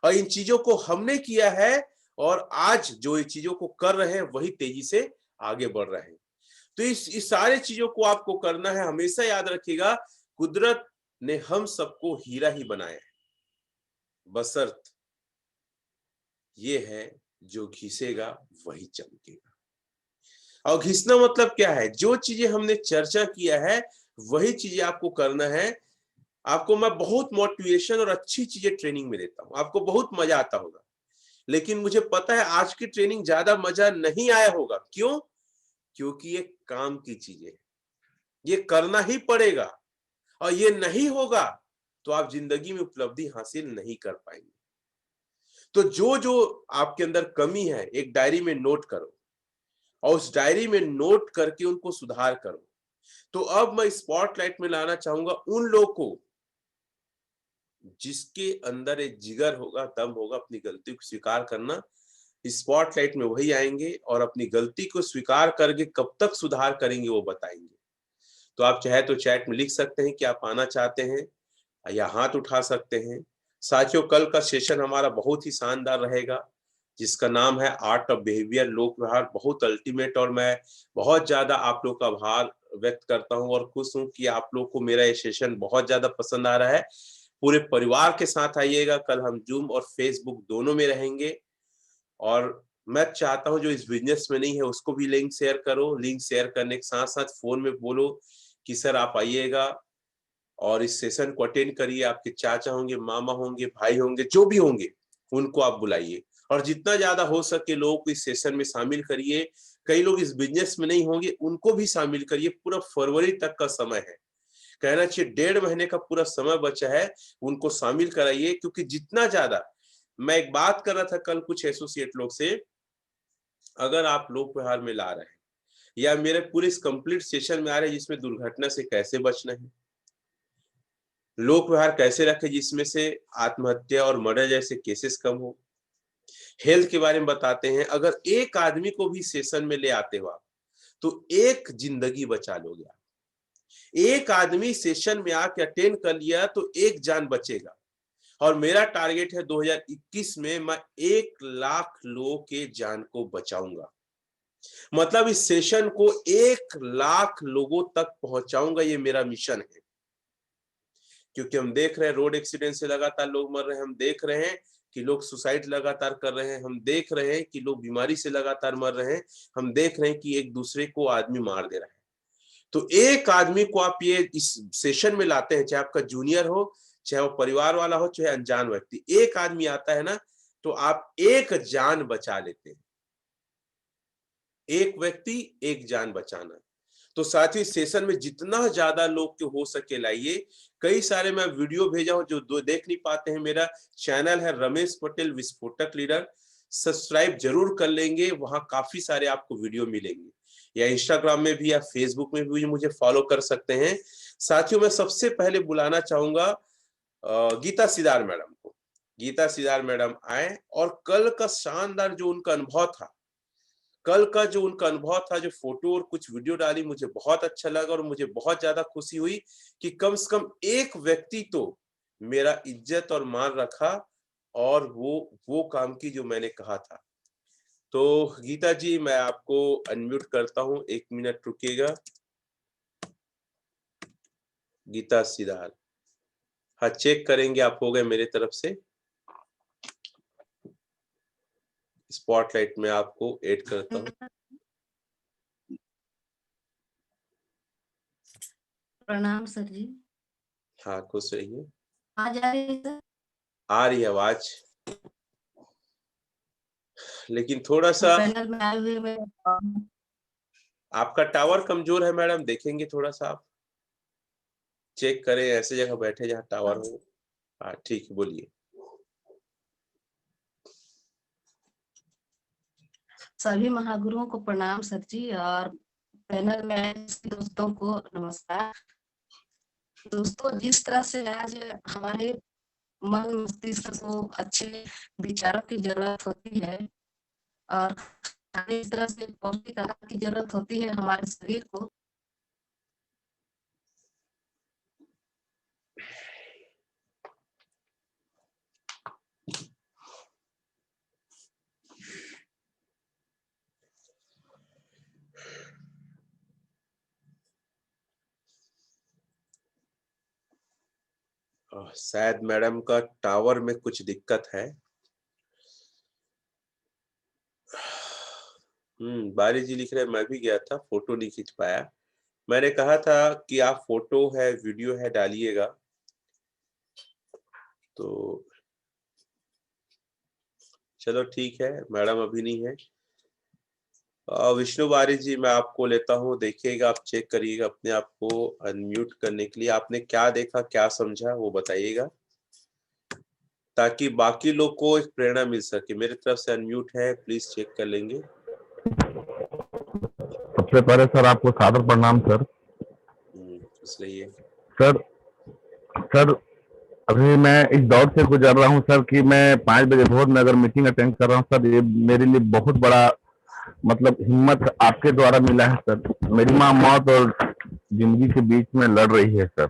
और इन चीजों को हमने किया है, और आज जो ये चीजों को कर रहे हैं वही तेजी से आगे बढ़ रहे हैं। तो इस सारे चीजों को आपको करना है। हमेशा याद रखिएगा, कुदरत ने हम सबको हीरा ही बनाया है, बशर्त ये है जो घिसेगा वही चमकेगा। और घिसना मतलब क्या है? जो चीजें हमने चर्चा किया है वही चीजें आपको करना है। आपको मैं बहुत मोटिवेशन और अच्छी चीजें ट्रेनिंग में देता हूँ, आपको बहुत मजा आता होगा। लेकिन मुझे पता है आज की ट्रेनिंग ज्यादा मजा नहीं आया होगा। क्यों? क्योंकि ये काम की चीजें, ये करना ही पड़ेगा, और ये नहीं होगा तो आप जिंदगी में उपलब्धि हासिल नहीं कर पाएंगे। तो जो जो आपके अंदर कमी है एक डायरी में नोट करो, और उस डायरी में नोट करके उनको सुधार करो। तो अब मैं स्पॉटलाइट में लाना चाहूंगा उन लोगों को जिसके अंदर एक जिगर होगा, दम होगा अपनी गलती को स्वीकार करना। स्पॉटलाइट में वही आएंगे और अपनी गलती को स्वीकार करके कब तक सुधार करेंगे वो बताएंगे। तो आप चाहे तो चैट में लिख सकते हैं कि आप आना चाहते हैं, या हाथ उठा सकते हैं। साथियों, कल का सेशन हमारा बहुत ही शानदार रहेगा, जिसका नाम है आर्ट ऑफ बिहेवियर, लोक व्यवहार, बहुत अल्टीमेट। और मैं बहुत ज्यादा आप लोग का आभार व्यक्त करता हूं और खुश हूं कि आप लोग को मेरा ये सेशन बहुत ज्यादा पसंद आ रहा है। पूरे परिवार के साथ आइएगा, कल हम जूम और फेसबुक दोनों में रहेंगे। और मैं चाहता हूं जो इस बिजनेस में नहीं है उसको भी लिंक शेयर करो। लिंक शेयर करने के साथ साथ फोन में बोलो कि सर आप आइएगा और इस सेशन को अटेंड करिए। आपके चाचा होंगे, मामा होंगे, भाई होंगे, जो भी होंगे उनको आप बुलाइए, और जितना ज्यादा हो सके लोगों को इस सेशन में शामिल करिए। कई लोग इस बिजनेस में नहीं होंगे, उनको भी शामिल करिए। पूरा फरवरी तक का समय है, कहना चाहिए 1.5 महीने का पूरा समय बचा है, उनको शामिल कराइए। क्योंकि जितना ज्यादा, मैं एक बात कर रहा था कल कुछ एसोसिएट लोग से, अगर आप लोक व्यवहार में ला रहे हैं या मेरे पूरे इस कंप्लीट सेशन में आ रहे हैं जिसमें दुर्घटना से कैसे बचना है, लोक व्यवहार कैसे रखें जिसमें से आत्महत्या और मर्डर जैसे केसेस कम हो, हेल्थ के बारे में बताते हैं। अगर एक आदमी को भी सेशन में ले आते हो आप, तो एक जिंदगी बचा लोगे आप। एक आदमी सेशन में आके अटेंड कर लिया तो एक जान बचेगा। और मेरा टारगेट है 2021 में मैं 1 लाख लोगों के जान को बचाऊंगा। मतलब इस सेशन को 1 लाख लोगों तक पहुंचाऊंगा, ये मेरा मिशन है। क्योंकि हम देख रहे हैं रोड एक्सीडेंट से लगातार लोग मर रहे हैं, हम देख रहे हैं कि लोग सुसाइड लगातार कर रहे हैं, हम देख रहे हैं कि लोग बीमारी से लगातार मर रहे हैं, हम देख रहे हैं कि एक दूसरे को आदमी मार दे रहा है। तो एक आदमी को आप ये इस सेशन में लाते हैं, चाहे आपका जूनियर हो, चाहे वो परिवार वाला हो, चाहे अनजान व्यक्ति, एक आदमी आता है ना, तो आप एक जान बचा लेते हैं। एक व्यक्ति एक जान बचाना। तो साथ ही सेशन में जितना ज्यादा लोग के हो सके लाइए। कई सारे मैं वीडियो भेजा हूं, जो देख नहीं पाते हैं, मेरा चैनल है रमेश पटेल विस्फोटक लीडर, सब्सक्राइब जरूर कर लेंगे, वहां काफी सारे आपको वीडियो मिलेंगे। या इंस्टाग्राम में भी या फेसबुक में भी मुझे फॉलो कर सकते हैं। साथियों, मैं सबसे पहले बुलाना चाहूंगा गीता सिदार मैडम को। गीता सिदार मैडम आए, और कल का शानदार जो उनका अनुभव था, कल का जो उनका अनुभव था, जो फोटो और कुछ वीडियो डाली, मुझे बहुत अच्छा लगा और मुझे बहुत ज्यादा खुशी हुई कि कम से कम एक व्यक्ति तो मेरा इज्जत और मान रखा, और वो काम की जो मैंने कहा था। तो गीता जी, मैं आपको अनम्यूट करता हूं, 1 मिनट रुकिएगा। गीता सिदार, हाँ, चेक करेंगे आप हो गए मेरे तरफ से। स्पॉटलाइट में आपको ऐड करता हूँ। प्रणाम सर जी। हाँ, खुश रहिए। आज आ रही है सर? आ रही है आवाज, लेकिन थोड़ा सा पैनल में आए हुए मैं आपका टावर कमजोर है मैडम, देखेंगे थोड़ा सा आप चेक करें, ऐसे जगह बैठे जहाँ टावर हो। हाँ, ठीक है, बोलिए। सभी महागुरुओं को प्रणाम सर जी, और पैनल में आए दोस्तों को नमस्कार। दोस्तों, जिस तरह से आज हमारे मन मस्तिष्क को अच्छे विचारों की जरूरत होती है, और इस तरह से पौष्टिक आहार की जरूरत होती है हमारे शरीर को, शायद मैडम का टावर में कुछ दिक्कत है। बारी जी लिख रहे मैं भी गया था, फोटो नहीं खींच पाया। मैंने कहा था कि आप फोटो है वीडियो है डालिएगा, तो चलो ठीक है, मैडम अभी नहीं है। विष्णु बारी जी, मैं आपको लेता हूँ, देखिएगा, आप चेक करिएगा अपने आप को अनम्यूट करने के लिए। आपने क्या देखा, क्या समझा, वो बताइएगा, ताकि बाकी लोग को एक प्रेरणा मिल सके। मेरे तरफ से अनम्यूट है, प्लीज चेक कर लेंगे। सबसे पहले सर आपको सादर प्रणाम सर। इसलिए सर सर अभी मैं इस दौर से गुजर रहा हूँ सर कि मैं 5 बजे भोर में अगर मीटिंग अटेंड कर रहा हूँ सर, ये मेरे लिए बहुत बड़ा मतलब हिम्मत आपके द्वारा मिला है सर। मेरी माँ मौत और जिंदगी के बीच में लड़ रही है सर।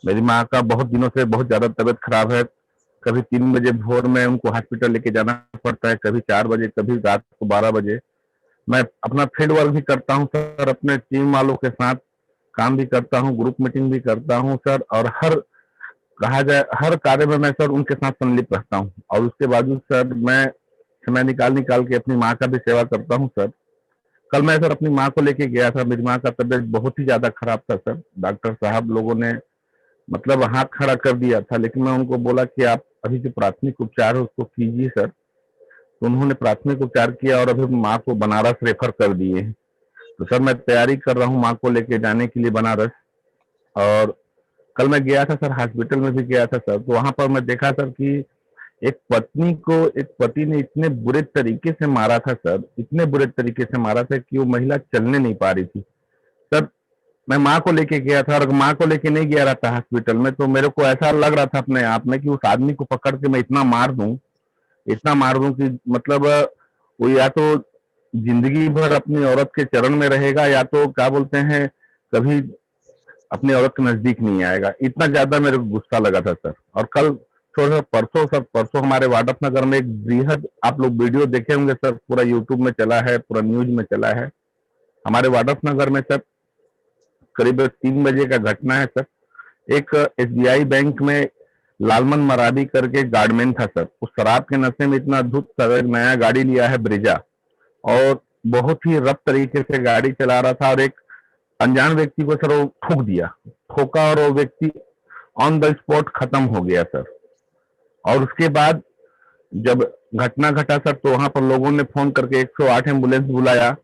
मेरी माँ का बहुत दिनों से बहुत ज्यादा तबीयत खराब है। कभी 3 बजे भोर में उनको हॉस्पिटल लेके जाना पड़ता है, कभी 4 बजे, कभी रात को 12 बजे। मैं अपना फील्ड वर्क भी करता हूँ सर, अपने टीम वालों के साथ काम भी करता हूँ, ग्रुप मीटिंग भी करता हूँ सर, और कहा जाए हर कार्य में मैं सर उनके साथ संलिप्त रहता हूँ। और उसके बावजूद सर मैं समय निकाल निकाल के अपनी माँ का भी सेवा करता हूँ सर। कल मैं सर अपनी माँ को लेके गया था, मेरी माँ का तबीयत बहुत ही ज्यादा खराब था सर। डॉक्टर साहब लोगों ने मतलब हाथ खड़ा कर दिया था, लेकिन मैं उनको बोला कि आप अभी जो प्राथमिक उपचार है उसको कीजिए सर। तो उन्होंने प्राथमिक उपचार किया और अभी माँ को बनारस रेफर कर दिए। तो सर मैं तैयारी कर रहा हूँ माँ को लेके जाने के लिए बनारस। और कल मैं गया था सर, हॉस्पिटल में भी गया था सर, तो वहां पर मैं देखा सर कि एक पत्नी को एक पति ने इतने बुरे तरीके से मारा था सर, इतने बुरे तरीके से मारा था कि वो महिला चलने नहीं पा रही थी सर। मैं माँ को लेके गया था, और माँ को लेके नहीं गया रहता हॉस्पिटल में तो मेरे को ऐसा लग रहा था अपने आप में कि उस आदमी को पकड़ के मैं इतना मार दूं, इतना मार दूं कि मतलब वो या तो जिंदगी भर अपनी औरत के चरण में रहेगा, या तो क्या बोलते हैं कभी अपनी औरत के नजदीक नहीं आएगा। इतना ज्यादा मेरे को गुस्सा लगा था सर। और कल थोड़ा परसों सर, परसों हमारे वाड्रफ नगर में एक बृहद, आप लोग वीडियो देखे होंगे सर, पूरा यूट्यूब में चला है, पूरा न्यूज में चला है। हमारे वाड्रफ नगर में सर करीब 3 बजे का घटना है सर। एक SBI बैंक में लालमन मरादी करके गार्डमैन था सर, उस शराब के नशे में इतना धुत सर, एक नया गाड़ी लिया है ब्रेजा, और बहुत ही रफ तरीके से गाड़ी चला रहा था, और एक अनजान व्यक्ति को सर वो ठोक दिया, ठोका, और वो व्यक्ति ऑन द स्पॉट खत्म हो गया सर। और उसके बाद जब घटना घटा सर, तो वहां पर लोगों ने फोन करके 108 एम्बुलेंस बुलाया,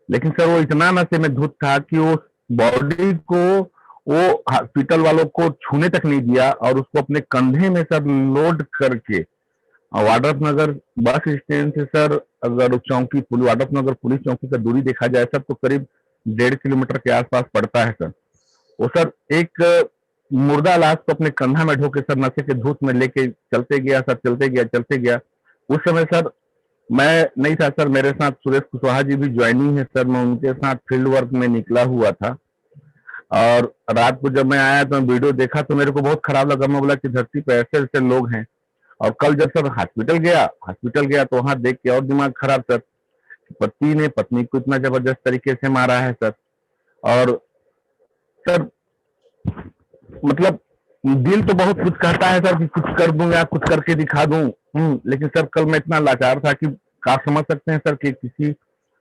लेकिन सर वो इतना नशे में धुत था कि वो बॉडी को वो हॉस्पिटल वालों को छूने तक नहीं दिया, और उसको अपने कंधे में सर लोड करके वाड्रफ नगर बस स्टैंड से सर, अगर चौकी वाड्रफ नगर पुलिस चौकी का दूरी देखा जाए सर, तो करीब 1.5 किलोमीटर के आसपास पड़ता है सर। वो सर एक मुर्दा लाश को अपने कंधा में ढोके सर नशे के धूत में लेके चलते गया सर, चलते गया। उस समय सर मैं नहीं था सर, मेरे साथ सुरेश कुशवाहा जी भी ज्वाइनिंग है सर, मैं उनके साथ फील्ड वर्क में निकला हुआ था। और रात को जब मैं आया तो वीडियो देखा तो मेरे को बहुत खराब लगा। मैं बोला कि धरती पर ऐसे ऐसे लोग हैं। और कल जब सर हॉस्पिटल गया तो वहां देख के और दिमाग खराब सर, पति ने पत्नी को इतना जबरदस्त तरीके से मारा है सर। और सर मतलब दिल तो बहुत कुछ कहता है सर कि कुछ कर दूं या कुछ करके दिखा दूं, लेकिन सर कल मैं इतना लाचार था कि आप समझ सकते हैं सर कि किसी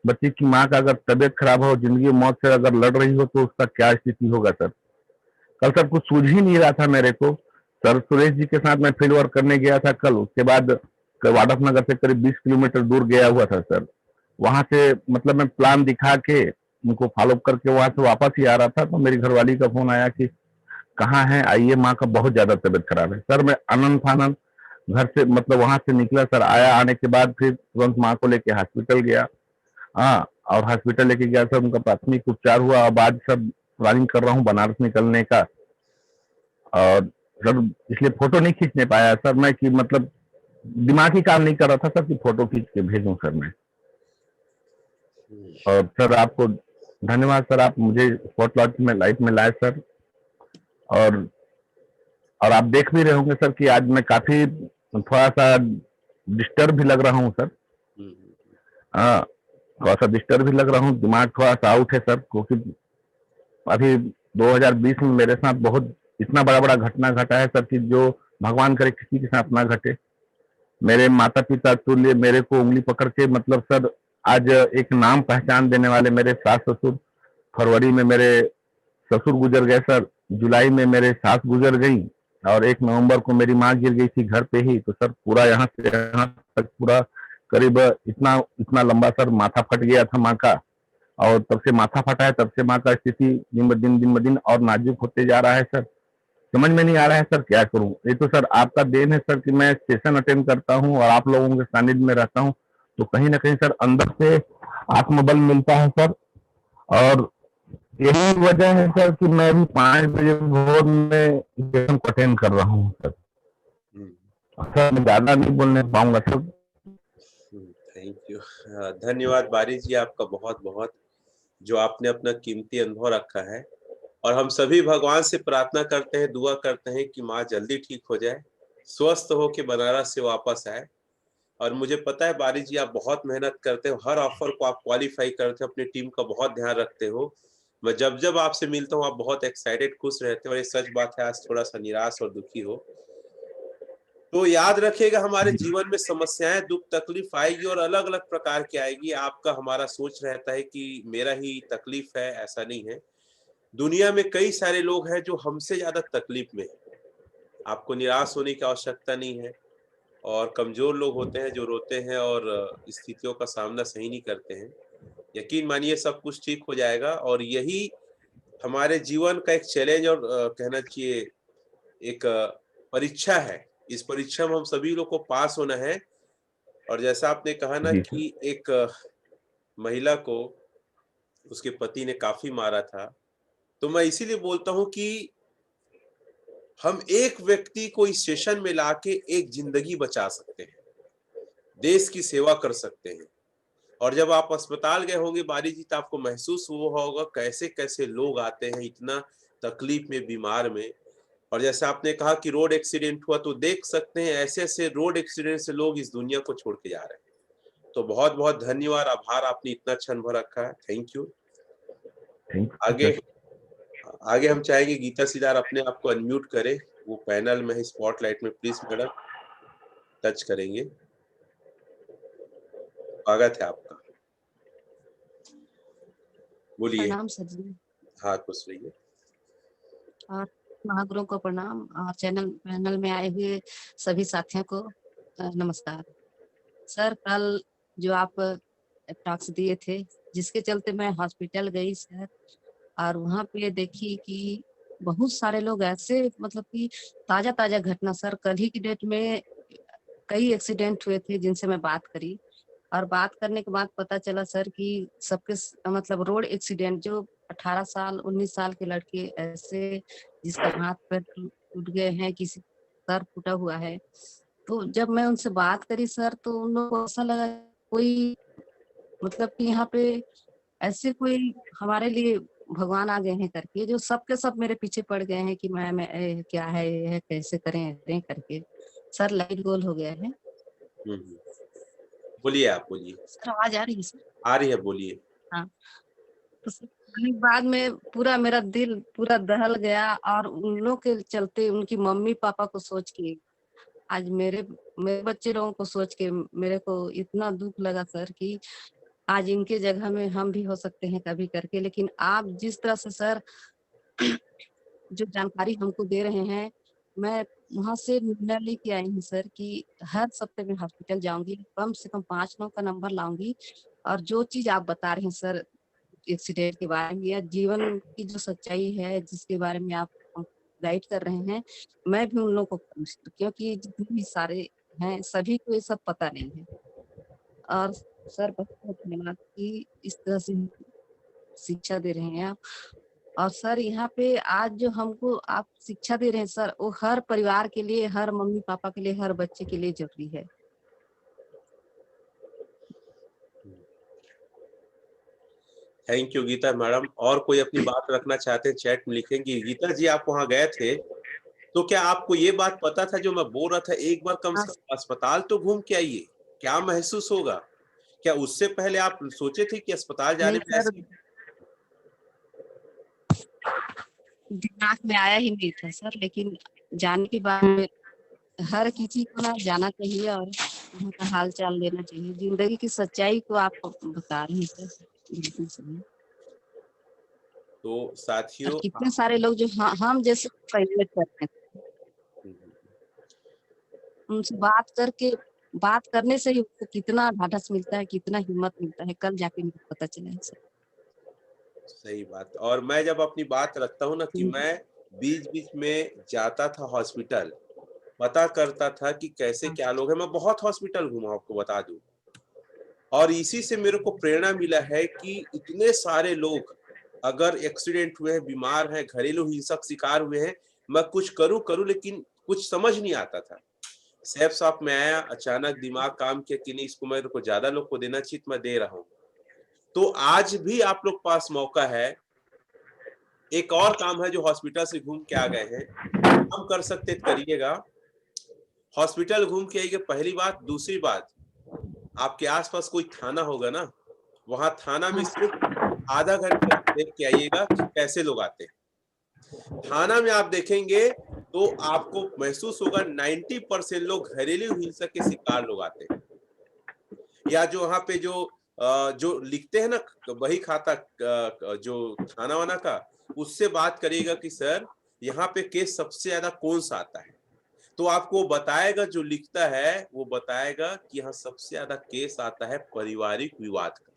बच्चे की माँ का अगर तबीयत खराब हो, जिंदगी मौत से अगर लड़ रही हो, तो उसका क्या स्थिति होगा सर। कल सर कुछ सूझ ही नहीं रहा था मेरे को सर। सुरेश जी के साथ मैं फील्ड वर्क करने गया था कल, उसके बाद वाड्रफ नगर से करीब 20 किलोमीटर दूर गया हुआ था सर। वहां से मतलब मैं प्लान दिखा के उनको फॉलो करके वहां से वापस ही आ रहा था, तो मेरी घरवाली का फोन आया कि कहाँ है, आइए, माँ का बहुत ज्यादा तबीयत खराब है। सर मैं आनंद फानंद घर से मतलब वहां से निकला सर। आने के बाद फिर तुरंत माँ को लेके हॉस्पिटल गया। हाँ, और हॉस्पिटल लेके गया सर, उनका प्राथमिक उपचार हुआ। अब आज सब प्लानिंग कर रहा हूँ बनारस निकलने का। और सर इसलिए फोटो नहीं खींचने पाया सर मैं, कि मतलब दिमाग ही काम नहीं कर रहा था सर कि फोटो खींच के भेजूं सर मैं। और सर आपको धन्यवाद सर, आप मुझे स्पॉटलाइट में लाइट में लाए सर। और आप देख भी रहे होंगे सर कि आज मैं काफी थोड़ा सा डिस्टर्ब भी लग रहा हूँ सर। हाँ, थोड़ा सा डिस्टर्ब भी लग रहा हूँ, दिमाग थोड़ा सा आउट है सर, क्योंकि अभी 2020 में मेरे साथ बहुत इतना बड़ा बड़ा घटना घटा है सर कि जो भगवान करे किसी के साथ ना घटे। मेरे माता पिता तुल्य मेरे को उंगली पकड़ के मतलब सर आज एक नाम पहचान देने वाले मेरे सास ससुर, फरवरी में मेरे ससुर गुजर गए सर, जुलाई में मेरे सास गुजर गई, और 1 नवंबर को मेरी माँ गिर गई थी घर पे ही। तो सर पूरा यहाँ से यहाँ तक पूरा करीब इतना इतना लंबा सर माथा फट गया था माँ का। और तब से माथा फटा है, तब से माँ का स्थिति दिन ब दिन और नाजुक होते जा रहा है सर। समझ में नहीं आ रहा है सर क्या करूं। ये तो सर आपका देन है सर कि मैं सेशन अटेंड करता हूं और आप लोगों के सानिध्य में रहता हूं, तो कहीं ना कहीं सर अंदर से आत्मबल मिलता है सर। और यही वजह है सर कि मैं भी 5 बजे भोर में सेशन को अटेंड कर रहा हूँ सर। सर मैं ज्यादा नहीं बोलने पाऊंगा सर। Thank you. धन्यवाद बारिश जी आपका बहुत बहुत, जो आपने अपना कीमती अनुभव रखा है। और हम सभी भगवान से प्रार्थना करते हैं, दुआ करते हैं कि माँ जल्दी ठीक हो जाए, स्वस्थ हो के बनारस से वापस आए। और मुझे पता है बारिश जी आप बहुत मेहनत करते हो, हर ऑफर को आप क्वालिफाई करते हो, अपनी टीम का बहुत ध्यान रखते हो। मैं जब जब आपसे मिलता हूँ आप बहुत एक्साइटेड, खुश रहते हो, और ये सच बात है, आज थोड़ा सा निराश और दुखी हो। तो याद रखिएगा, हमारे जीवन में समस्याएं, दुख, तकलीफ आएगी और अलग अलग प्रकार की आएगी। आपका हमारा सोच रहता है कि मेरा ही तकलीफ है, ऐसा नहीं है। दुनिया में कई सारे लोग हैं जो हमसे ज्यादा तकलीफ में है। आपको निराश होने की आवश्यकता नहीं है। और कमजोर लोग होते हैं जो रोते हैं और स्थितियों का सामना सही नहीं करते हैं। यकीन मानिए सब कुछ ठीक हो जाएगा। और यही हमारे जीवन का एक चैलेंज और कहना चाहिए एक परीक्षा है। इस परीक्षा में हम सभी लोग को पास होना है। और जैसा आपने कहा ना जी कि एक महिला को उसके पति ने काफी मारा था, तो मैं इसीलिए बोलता हूं कि हम एक व्यक्ति को इस स्टेशन में लाके एक जिंदगी बचा सकते हैं, देश की सेवा कर सकते हैं। और जब आप अस्पताल गए होंगे बारी जी, तो आपको महसूस हुआ होगा कैसे कैसे लोग आते हैं इतना तकलीफ में, बीमार में। और जैसे आपने कहा कि रोड एक्सीडेंट हुआ, तो देख सकते हैं ऐसे ऐसे रोड एक्सीडेंट से लोग इस दुनिया को छोड़ के जा रहे हैं। तो बहुत बहुत धन्यवाद, आभार, आपने इतना क्षण भर रखा है। Thank you. आगे आगे हम चाहेंगे गीता सिदार अपने आप को अनम्यूट करें, वो पैनल में है स्पॉटलाइट में, प्लीज मैडम टच करेंगे। स्वागत है आपका, बोलिए। प्रणाम सर जी। हाँ खुश रहिए। और महागुरुओं को प्रणाम, और पैनल में आए हुए सभी साथियों को नमस्कार। सर कल जो आप टॉक्स दिए थे, जिसके चलते मैं हॉस्पिटल गई सर, और वहाँ पे देखी कि बहुत सारे लोग ऐसे, मतलब कि ताजा ताजा घटना सर, कल ही की डेट में कई एक्सीडेंट हुए थे जिनसे मैं बात करी। और बात करने के बाद पता चला सर कि सबके मतलब रोड एक्सीडेंट, जो 18 साल 19 साल के लड़के ऐसे जिसका हाथ पैर टूट गए हैं, किसी सर फूटा हुआ है। तो जब मैं उनसे बात करी सर, तो उन लोगों को ऐसा लगा कोई, मतलब कि यहाँ पे ऐसे कोई हमारे लिए भगवान आ गए हैं करके, जो सबके सब मेरे पीछे पड़ गए हैं कि क्या है ये है, कैसे करें करके। सर लाइट गोल हो गया है। बोलिए, आप बोलिए। सर आवाज आ रही है सर? आ रही है, बोलिए। हाँ। तो सर खाने के बाद में पूरा मेरा दिल पूरा दहल गया, और उन लोग के चलते, उनकी मम्मी पापा को सोच के, आज मेरे मेरे बच्चे लोगों को सोच के मेरे को इतना दुख लगा सर कि आज इनके जगह में हम भी हो सकते हैं कभी करके। लेकिन आप जिस तरह से सर जो जानकारी हमको दे रहे हैं, मैं वहां से निर्णय लेके आई हूँ सर कि हर सप्ताह में हॉस्पिटल जाऊंगी, कम से कम 5 लोगों का नंबर लाऊंगी। और जो चीज आप बता रहे हैं सर एक्सीडेंट के बारे में, या जीवन की जो सच्चाई है जिसके बारे में आप गाइड कर रहे हैं, मैं भी उन लोगों को, क्योंकि जितने भी सारे हैं सभी को ये सब पता नहीं है। और सर बहुत बहुत धन्यवाद कि इस तरह से शिक्षा दे रहे हैं आप। और सर यहाँ पे आज जो हमको आप शिक्षा दे रहे हैं सर, वो हर परिवार के लिए, हर मम्मी पापा के लिए, हर बच्चे के लिए जरूरी है। Thank you Geeta madam. और कोई अपनी बात रखना चाहते हैं चैट में लिखेंगे। गीता जी आप वहां गए थे, तो क्या आपको ये बात पता था जो मैं बोल रहा था, एक बार कम हाँ, से कम अस्पताल तो घूम के आइए, क्या महसूस होगा? क्या उससे पहले आप सोचे थे कि अस्पताल जाने नहीं में सर, ऐसी? दिमाग में आया ही नहीं था सर, लेकिन जाने के बाद में हर किसी को ना जाना चाहिए और वहाँ का हाल चाल लेना चाहिए। जिंदगी की सच्चाई को आप बता रहे हैं सर, बिल्कुल सही। तो और साथियों, कितने सारे लोग जो हम जैसे प्रयास करते हैं। उनसे बात करने से ही उनको कितना ढाढ़स मिलता है, कितना हिम्मत मिलता है, कल जाके मुझे पता चला है सर। सही बात। और मैं जब अपनी बात रखता हूँ ना कि हुँ। मैं बीच-बीच में जाता था हॉस्पिटल, पता करता था कि कैसे हाँ। क्या लोग हैं, मैं बहुत हॉस्पिटल घूमा आपको बता दूँ। और इसी से मेरे को प्रेरणा मिला है कि इतने सारे लोग अगर एक्सीडेंट हुए हैं, बीमार हैं, घरेलू हिंसक शिकार हुए हैं, मैं कुछ करूँ लेकिन कुछ समझ नहीं आता था। सैफ साहब में आया, अचानक दिमाग काम किया कि नहीं इसको मेरे को ज़्यादा लोग को देना चाहिए तो मैं दे रहा हूँ। तो आज भी आप लोग पास मौका है, एक और काम है जो हॉस्पिटल से घूम के आ गए हैं, काम कर सकते करिएगा। हॉस्पिटल घूम के आइए पहली बात, दूसरी बात आपके आस-पास कोई थाना होगा ना, वहाँ थाना में हाँ। सिर्फ आधा घंटा देख के आइएगा कि कैसे लोग आते हैं। थाना में आप देखेंगे तो आपको महसूस होगा 90% लोग घरेलू हिंसा के शिकार लोग आते हैं। या जो वहाँ पे जो लिखते हैं ना बही खाता जो थाना-वाना का, उससे बात करिएगा कि सर यहाँ पे केस सबसे ज़्यादा कौन-सा आता है? तो आपको बताएगा जो लिखता है, वो बताएगा कि यहाँ सबसे ज़्यादा केस आता है पारिवारिक विवाद का।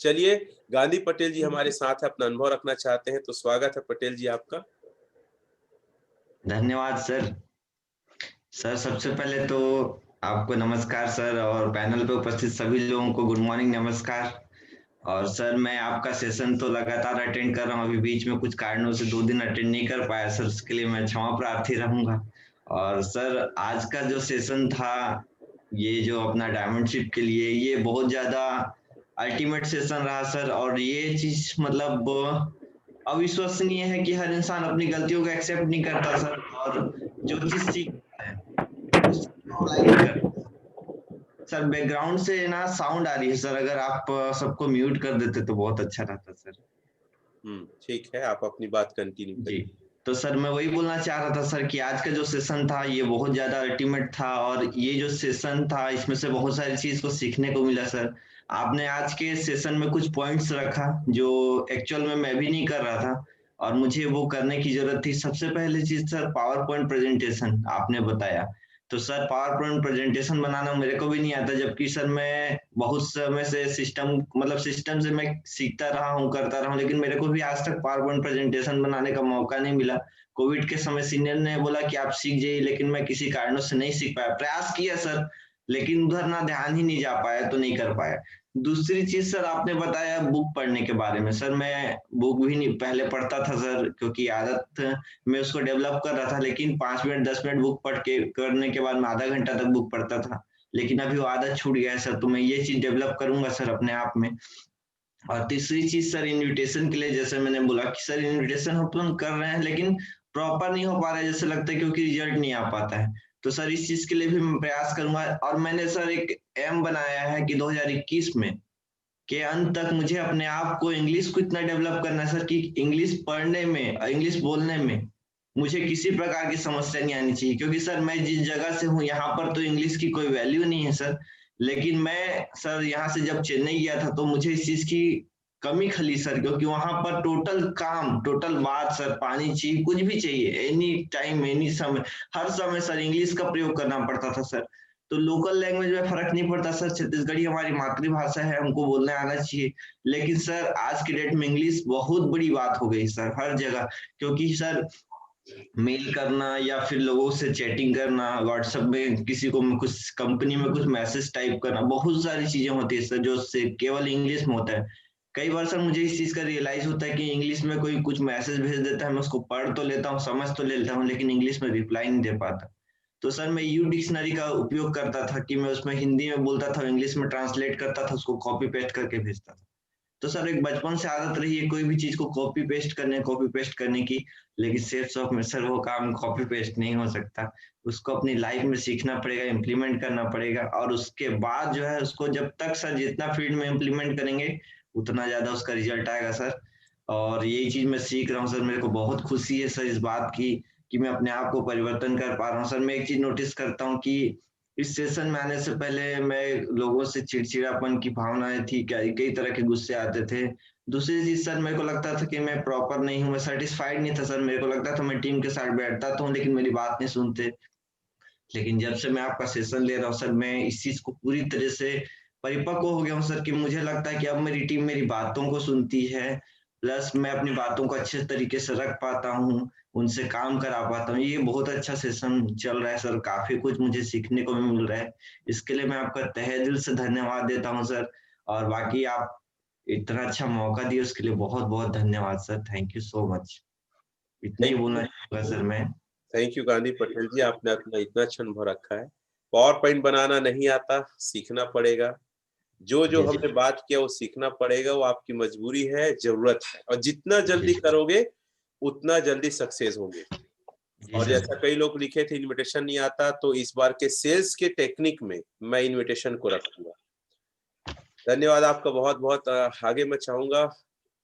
चलिए, गांधी पटेल जी हमारे साथ हैं, अपना अनुभव रखना चाहते हैं, तो स्वागत है पटेल जी आपका। धन्यवाद सर। सर सबसे पहले तो आपको नमस्कार सर, और पैनल पे उपस्थित सभी लोगों को गुड मॉर्निंग नमस्कार। और सर मैं आपका सेशन तो लगातार अटेंड कर रहा हूँ, अभी बीच में कुछ कारणों से 2 दिन अटेंड नहीं कर पाया सर, उसके लिए मैं क्षमा प्रार्थी रहूंगा। और सर आज का जो सेशन था, ये जो अपना डायमंडशिप के लिए, ये बहुत ज्यादा अल्टीमेट सेशन रहा सर। और ये चीज मतलब अविश्वसनीय है कि हर इंसान अपनी गलतियों को एक्सेप्ट नहीं करता सर, और जो चीज सीखता है उसको अप्लाई नहीं करता। सर बैकग्राउंड से ना साउंड आ रही है सर, अगर आप सबको म्यूट कर देते तो बहुत अच्छा रहता सर। ठीक है, आप अपनी बात कंटिन्यू जी, करिए। तो सर मैं वही बोलना चाह रहा था सर कि आज का जो सेशन था ये बहुत ज्यादा अल्टीमेट था, और ये जो सेशन था इसमें से बहुत सारी चीज को सीखने को मिला सर। आपने आज के सेशन में कुछ पॉइंट्स रखा जो एक्चुअल में मैं भी नहीं कर रहा था, और मुझे वो करने की जरूरत थी। सबसे पहली चीज सर पावर पॉइंट प्रेजेंटेशन आपने बताया। तो सर पावर पॉइंट प्रेजेंटेशन बनाना मेरे को भी नहीं आता, जबकि सर मैं बहुत समय से सिस्टम से मैं सीखता रहा हूँ, करता रहा हूँ, लेकिन मेरे को भी आज तक पावर पॉइंट प्रेजेंटेशन बनाने का मौका नहीं मिला। कोविड के समय सीनियर ने बोला कि आप सीख जाइए, लेकिन मैं किसी कारणों से नहीं सीख पाया। प्रयास किया सर, लेकिन उधर ना ध्यान ही नहीं जा पाया, तो नहीं कर पाया। दूसरी चीज सर आपने बताया बुक पढ़ने के बारे में। सर मैं बुक भी नहीं पहले पढ़ता था सर, क्योंकि आदत मैं उसको डेवलप कर रहा था, लेकिन 5 मिनट 10 मिनट बुक पढ़ के करने के बाद मैं आधा घंटा तक बुक पढ़ता था, लेकिन अभी वो आदत छूट गया है सर। तो मैं ये चीज डेवलप करूंगा सर अपने आप में। और तीसरी चीज सर इनविटेशन के लिए, जैसे मैंने बोला कि सर इनविटेशन ओपन कर रहे हैं, लेकिन प्रॉपर नहीं हो पा रहा है जैसे लगता है, क्योंकि रिजल्ट नहीं आ पाता है। तो सर इस चीज के लिए भी मैं प्रयास करूंगा। और मैंने सर एक एम बनाया है कि 2021 में के अंत तक मुझे अपने आप को इंग्लिश को इतना डेवलप करना है सर कि इंग्लिश पढ़ने में, इंग्लिश बोलने में मुझे किसी प्रकार की समस्या नहीं आनी चाहिए। क्योंकि सर मैं जिस जगह से हूँ यहाँ पर तो इंग्लिश की कोई वैल्यू नहीं है सर, लेकिन मैं सर यहाँ से जब चेन्नई गया था तो मुझे इस चीज की कमी खली सर, क्योंकि वहां पर टोटल बात सर, पानी चाहिए, कुछ भी चाहिए, एनी टाइम एनी समय, हर समय सर इंग्लिश का प्रयोग करना पड़ता था सर। तो लोकल लैंग्वेज में फर्क नहीं पड़ता सर, छत्तीसगढ़ी हमारी मातृभाषा है, हमको बोलने आना चाहिए। लेकिन सर आज के डेट में इंग्लिश बहुत बड़ी बात हो गई सर हर जगह। क्योंकि सर मेल करना या फिर लोगों से चैटिंग करना, व्हाट्सएप में किसी को कुछ कंपनी में कुछ मैसेज टाइप करना, बहुत सारी चीजें होती है सर जो से केवल इंग्लिश में होता है। कई बार सर मुझे इस चीज का रियलाइज होता है कि इंग्लिश में कोई कुछ मैसेज भेज देता है, मैं उसको पढ़ तो लेता हूँ, समझ तो लेता हूँ, लेकिन इंग्लिश में रिप्लाई नहीं दे पाता। तो सर मैं यू डिक्शनरी का उपयोग करता था कि मैं उसमें हिंदी में बोलता था, इंग्लिश में ट्रांसलेट करता था, उसको कॉपी पेस्ट करके भेजता था। तो सर एक बचपन से आदत रही है कोई भी चीज को कॉपी पेस्ट करने की, लेकिन सेफ सॉफ्ट में सर वो काम कॉपी पेस्ट नहीं हो सकता। उसको अपनी लाइफ में सीखना पड़ेगा, इम्प्लीमेंट करना पड़ेगा, और उसके बाद जो है उसको जब तक सर जितना फील्ड में इम्प्लीमेंट करेंगे उतना ज्यादा उसका रिजल्ट आएगा सर। और यही चीज मैं सीख रहा हूँ सर, मेरे को बहुत खुशी है सर इस बात की कि मैं अपने आप को परिवर्तन कर पा रहा हूँ सर। मैं एक चीज नोटिस करता हूँ कि इस सेशन में आने से पहले मैं लोगों से चिड़चिड़ापन की भावनाएं थी, कई तरह के गुस्से आते थे। दूसरी चीज सर मेरे को लगता था कि मैं प्रॉपर नहीं हूँ, मैं सेटिस्फाइड नहीं था सर। मेरे को लगता था मैं टीम के साथ बैठता तो हूँ लेकिन मेरी बात नहीं सुनते। लेकिन जब से मैं आपका सेशन ले रहा हूँ सर, मैं इस चीज को पूरी तरह से परिपक्व हो गया हूँ सर, कि मुझे लगता है कि अब मेरी टीम मेरी बातों को सुनती है, प्लस मैं अपनी बातों को अच्छे तरीके से रख पाता हूँ, उनसे काम करा पाता हूँ। ये बहुत अच्छा सेशन चल रहा है सर, काफी कुछ मुझे सीखने को भी मिल रहा है। इसके लिए मैं आपका तहे दिल से धन्यवाद देता हूँ सर। और बाकी आप इतना अच्छा मौका दिए उसके लिए बहुत बहुत धन्यवाद sir. Thank you so much. इतना ही बोलना चाहूंगा सर मैं। थैंक यू गांधी पटेल जी, आपने अपना इतना अच्छा अनुभव रखा है। पावर पॉइंट बनाना नहीं आता, सीखना पड़ेगा। जो जी हमने बात किया वो सीखना पड़ेगा, वो आपकी मजबूरी है, जरूरत है, और जितना जल्दी जी करोगे उतना जल्दी सक्सेस होंगे। जी और सर। जैसा कई लोग लिखे थे इनविटेशन नहीं आता, तो इस बार के सेल्स के टेक्निक में मैं इनविटेशन को रखूंगा। धन्यवाद आपका बहुत बहुत। आगे मैं चाहूंगा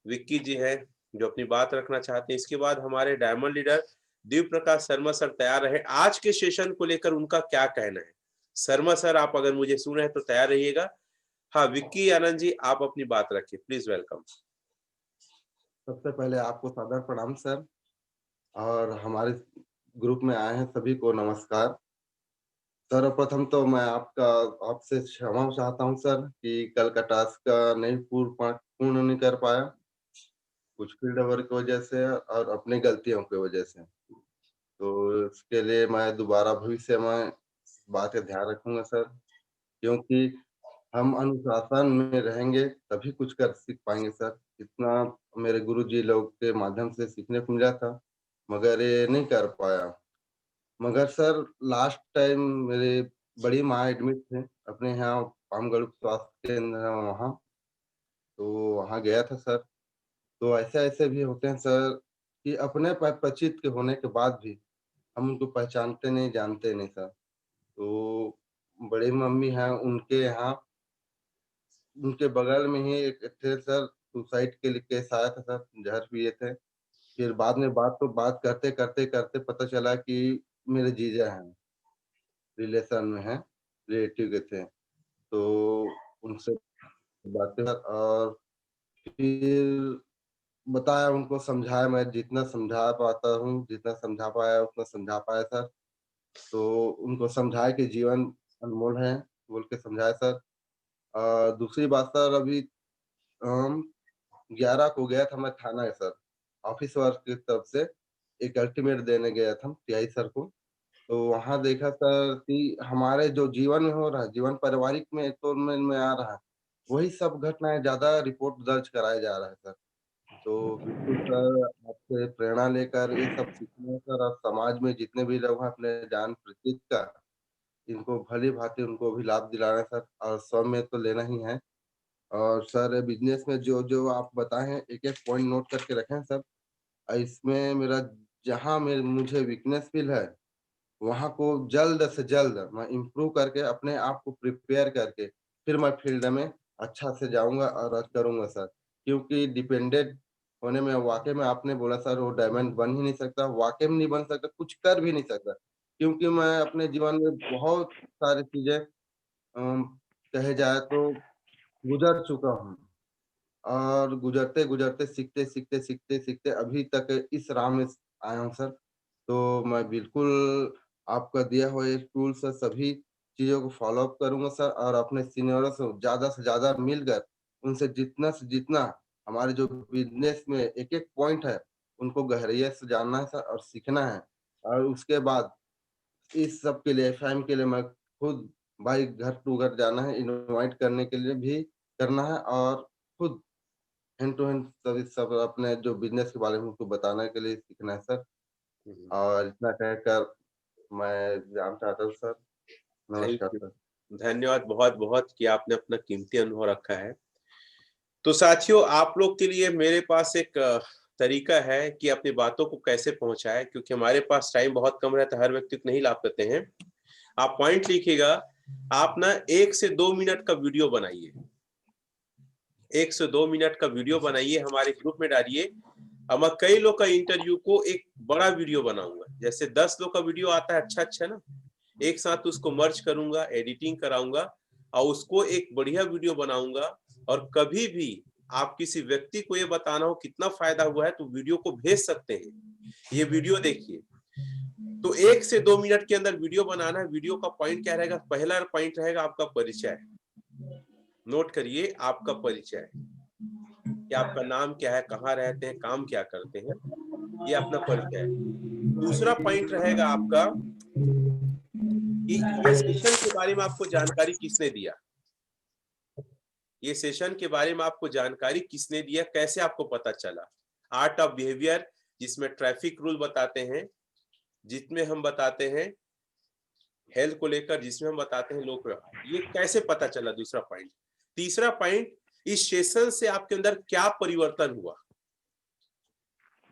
विक्की जी है जो अपनी बात रखना चाहते हैं। इसके बाद हमारे diamond leader Divya Prakash Sharma sir तैयार रहे, आज के सेशन को लेकर उनका क्या कहना है। शर्मा सर, आप अगर मुझे सुन रहे हैं तो तैयार रहिएगा। हाँ विक्की आनंद जी, आप अपनी बात रखिए प्लीज। वेलकम। सबसे पहले आपको सादर प्रणाम सर, और हमारे ग्रुप में आए हैं सभी को नमस्कार। सर्वप्रथम तो मैं आपसे क्षमा चाहता हूं सर कि कल का टास्क नहीं पूर्ण नहीं कर पाया, कुछ फील्ड वर्क की वजह से और अपनी गलतियों की वजह से। तो इसके लिए मैं दोबारा भविष्य में इस बात का ध्यान रखूंगा सर, क्योंकि हम अनुशासन में रहेंगे तभी कुछ कर सीख पाएंगे सर। इतना मेरे गुरुजी लोग के माध्यम से सीखने को मिला था, मगर ये नहीं कर पाया। मगर सर लास्ट टाइम मेरे बड़ी माँ एडमिट थे अपने यहाँ पामगढ़ स्वास्थ्य केंद्र है वहाँ, तो वहाँ गया था सर। तो ऐसे-ऐसे भी होते हैं सर कि अपने परिचित के होने के बाद भी हम उनको पहचानते नहीं, जानते नहीं सर। तो बड़ी मम्मी हैं उनके यहाँ, उनके बगल में ही एक थे सर, सुसाइड के लिए केस आया था सर, ज़हर पिए थे। फिर बाद में बात करते पता चला कि मेरे जीजा हैं, रिलेशन में हैं, रिलेटिव के थे। तो उनसे बातें और फिर बताया, उनको समझाया, मैं जितना समझा पाता हूँ, जितना समझा पाया उतना समझा पाया सर। तो उनको समझाया कि जीवन अनमोल है, बोल के समझाया सर। दूसरी बात सर, अभी 11 को गया था मैं थाना है सर, ऑफिस वर्क की तरफ से एक अल्टीमेट देने गया था टीआई सर को। तो वहाँ देखा सर कि हमारे जो जीवन में हो रहा है, जीवन पारिवारिक में तो में आ रहा है, वही सब घटनाएँ ज़्यादा रिपोर्ट दर्ज कराया जा रहा है सर। तो बिल्कुल सर, आपसे प्रेरणा लेकर ये सब सीखना है सर, और समाज में जितने भी लोग हैं अपने जान परिचित का, इनको भली-भाँति उनको भी लाभ दिलाना है सर, और सब में तो लेना ही है। और सर बिज़नेस में जो-जो आप बताए हैं, एक-एक पॉइंट नोट करके रखे हैं सर। इसमें मेरा जहाँ मुझे वीकनेस फ़ील है, वहाँ को जल्द से जल्द मैं इम्प्रूव करके अपने आप को प्रिपेयर करके फिर मैं फील्ड में अच्छा से जाऊँगा और करूँगा सर। क्योंकि डिपेंडेंट होने में वाक़ई में आपने बोला सर, वो डायमंड बन ही नहीं सकता, वाक़ई में नहीं बन सकता, कुछ कर भी नहीं सकता। क्योंकि मैं अपने जीवन में बहुत सारी चीज़ें कहे जाए तो गुज़र चुका हूँ। और गुज़रते-गुज़रते, सीखते-सीखते अभी तक इस राह में आया हूँ सर। तो मैं बिल्कुल आपका दिया हुआ ये टूल से सभी चीज़ों को फ़ॉलो अप करूँगा सर, और अपने सीनियरों से ज़्यादा मिलकर उनसे जितना से जितना हमारे जो बिज़नेस में एक-एक पॉइंट है, उनको गहराई से जानना है सर और सीखना है। और उसके बाद इस सब के लिए एफआईएम के लिए मैं खुद भाई घर टू घर जाना है, इनवाइट करने के लिए भी करना है, और खुद हैंड टू हैंड सभी सब अपने जो बिज़नेस के बारे में उनको बताने के लिए सीखना है सर। और इतना कहकर मैं विराम चाहता हूँ सर। थैंक नमस्कार यू, सर। धन्यवाद बहुत बहुत कि आपने अपना कीमती अनुभव रखा है। तो साथियों, आप लोग के लिए मेरे पास एक तरीका है कि अपनी बातों को कैसे पहुंचाएं, क्योंकि हमारे पास टाइम बहुत कम रहता है, हर व्यक्ति को नहीं ला पाते हैं। आप पॉइंट लिखिएगा, आप ना 1 से 2 मिनट का वीडियो बनाइए, 1 से 2 मिनट का वीडियो बनाइए, हमारे ग्रुप में डालिए। अब मैं कई लोग का इंटरव्यू को एक बड़ा वीडियो बनाऊंगा, जैसे 10 लोग का वीडियो आता है अच्छा ना, एक साथ उसको मर्ज करूंगा, एडिटिंग कराऊंगा और उसको एक बढ़िया वीडियो बनाऊंगा। और कभी भी आप किसी व्यक्ति को ये बताना हो कितना फायदा हुआ है तो वीडियो को भेज सकते हैं। ये वीडियो देखिए, तो 1 से 2 मिनट के अंदर वीडियो बनाना है। वीडियो का पॉइंट क्या रहेगा? पहला पॉइंट रहेगा आपका परिचय। नोट करिए, आपका परिचय कि आपका नाम क्या है, कहाँ रहते हैं, काम क्या करते हैं, ये अपना परिचय है। दूसरा पॉइंट रहेगा आपका कि ये सेशन के बारे में आपको जानकारी किसने दिया, ये सेशन के बारे में आपको जानकारी किसने दिया, कैसे आपको पता चला। आर्ट ऑफ बिहेवियर, जिसमें ट्रैफिक रूल बताते हैं, जिसमें हम बताते हैं हेल्थ को लेकर, जिसमें हम बताते हैं लोक व्यवहार, ये कैसे पता चला, दूसरा पॉइंट। तीसरा पॉइंट, इस सेशन से आपके अंदर क्या परिवर्तन हुआ।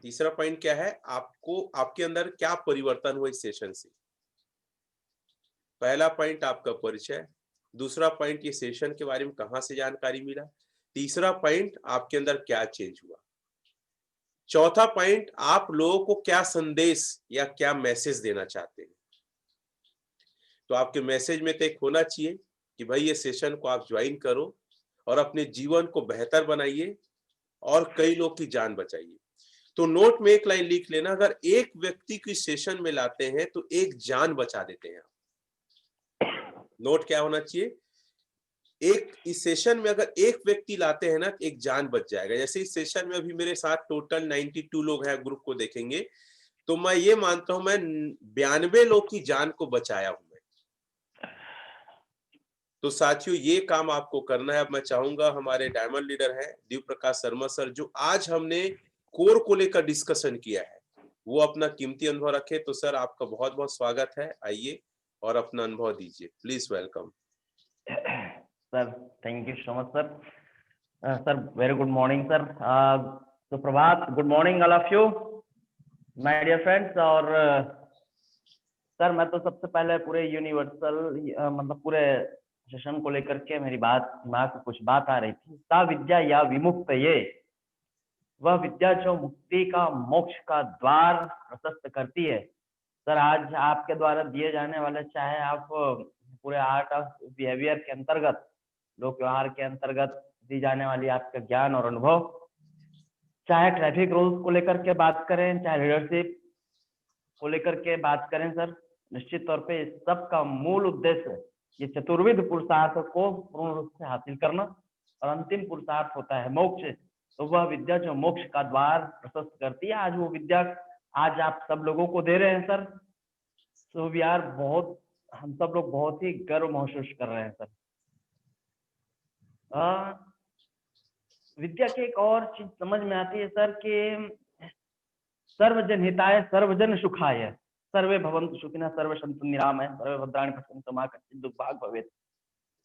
तीसरा पॉइंट क्या है? आपको आपके अंदर क्या परिवर्तन हुआ इस सेशन से। पहला पॉइंट आपका परिचय, दूसरा पॉइंट ये सेशन के बारे में कहां से जानकारी मिला, तीसरा पॉइंट आपके अंदर क्या चेंज हुआ, चौथा पॉइंट आप लोगों को क्या संदेश या क्या मैसेज देना चाहते हैं। तो आपके मैसेज में तो एक होना चाहिए कि भाई ये सेशन को आप ज्वाइन करो और अपने जीवन को बेहतर बनाइए और कई लोग की जान बचाइए। तो नोट में एक लाइन लिख लेना, अगर एक व्यक्ति की सेशन में लाते हैं तो एक जान बचा देते हैं। नोट क्या होना चाहिए? एक इस सेशन में अगर एक व्यक्ति लाते हैं ना, तो एक जान बच जाएगा। जैसे इस सेशन में अभी मेरे साथ टोटल 92 लोग हैं, ग्रुप को देखेंगे तो मैं ये मानता हूं मैं 92 लोग की जान को बचाया हूं मैं। तो साथियों ये काम आपको करना है। अब मैं चाहूंगा हमारे डायमंड लीडर हैं दिव्य प्रकाश शर्मा सर, जो आज हमने कोर को लेकर डिस्कशन किया है, वो अपना कीमती अनुभव रखे। तो सर आपका बहुत बहुत स्वागत है, आइए और अपना अनुभव दीजिए, please welcome. Sir thank you so much sir. Sir very good morning sir, सुप्रभात, good morning all of you my dear friends. और सर मैं तो सबसे पहले पूरे यूनिवर्सल मतलब पूरे सेशन को लेकर के मेरी बात दिमाग में कुछ बात आ रही थी। सा विद्या या विमुक्त, ये वह विद्या जो मुक्ति का, मोक्ष का द्वार प्रशस्त करती है। सर आज आपके द्वारा दिए जाने वाले, चाहे आप पूरे आर्ट ऑफ बिहेवियर के अंतर्गत, लोक व्यवहार के अंतर्गत दी जाने वाली आपका ज्ञान और अनुभव, चाहे ट्रैफिक रूल्स को लेकर के बात करें, चाहे लीडरशिप को लेकर के बात करें, सर निश्चित तौर पे इस सब का मूल उद्देश्य ये चतुर्विध पुरुषार्थ को पूर्ण रूप से हासिल करना, और अंतिम पुरुषार्थ होता है मोक्ष। तो वह विद्या जो मोक्ष का द्वार प्रशस्त करती है, आज वो विद्या आज आप सब लोगों को दे रहे हैं सर। सो वी आर बहुत, हम सब लोग बहुत ही गर्व महसूस कर रहे हैं सर। विद्या की एक और चीज समझ में आती है सर कि सर्वजन हिताय सर्वजन सुखाय, सर्वे भवन्तु सुखिनः सर्वे सन्तु निरामय सर्वे भद्राणि पश्यन्तु मा कश्चित् दुर्भाग् भवेत्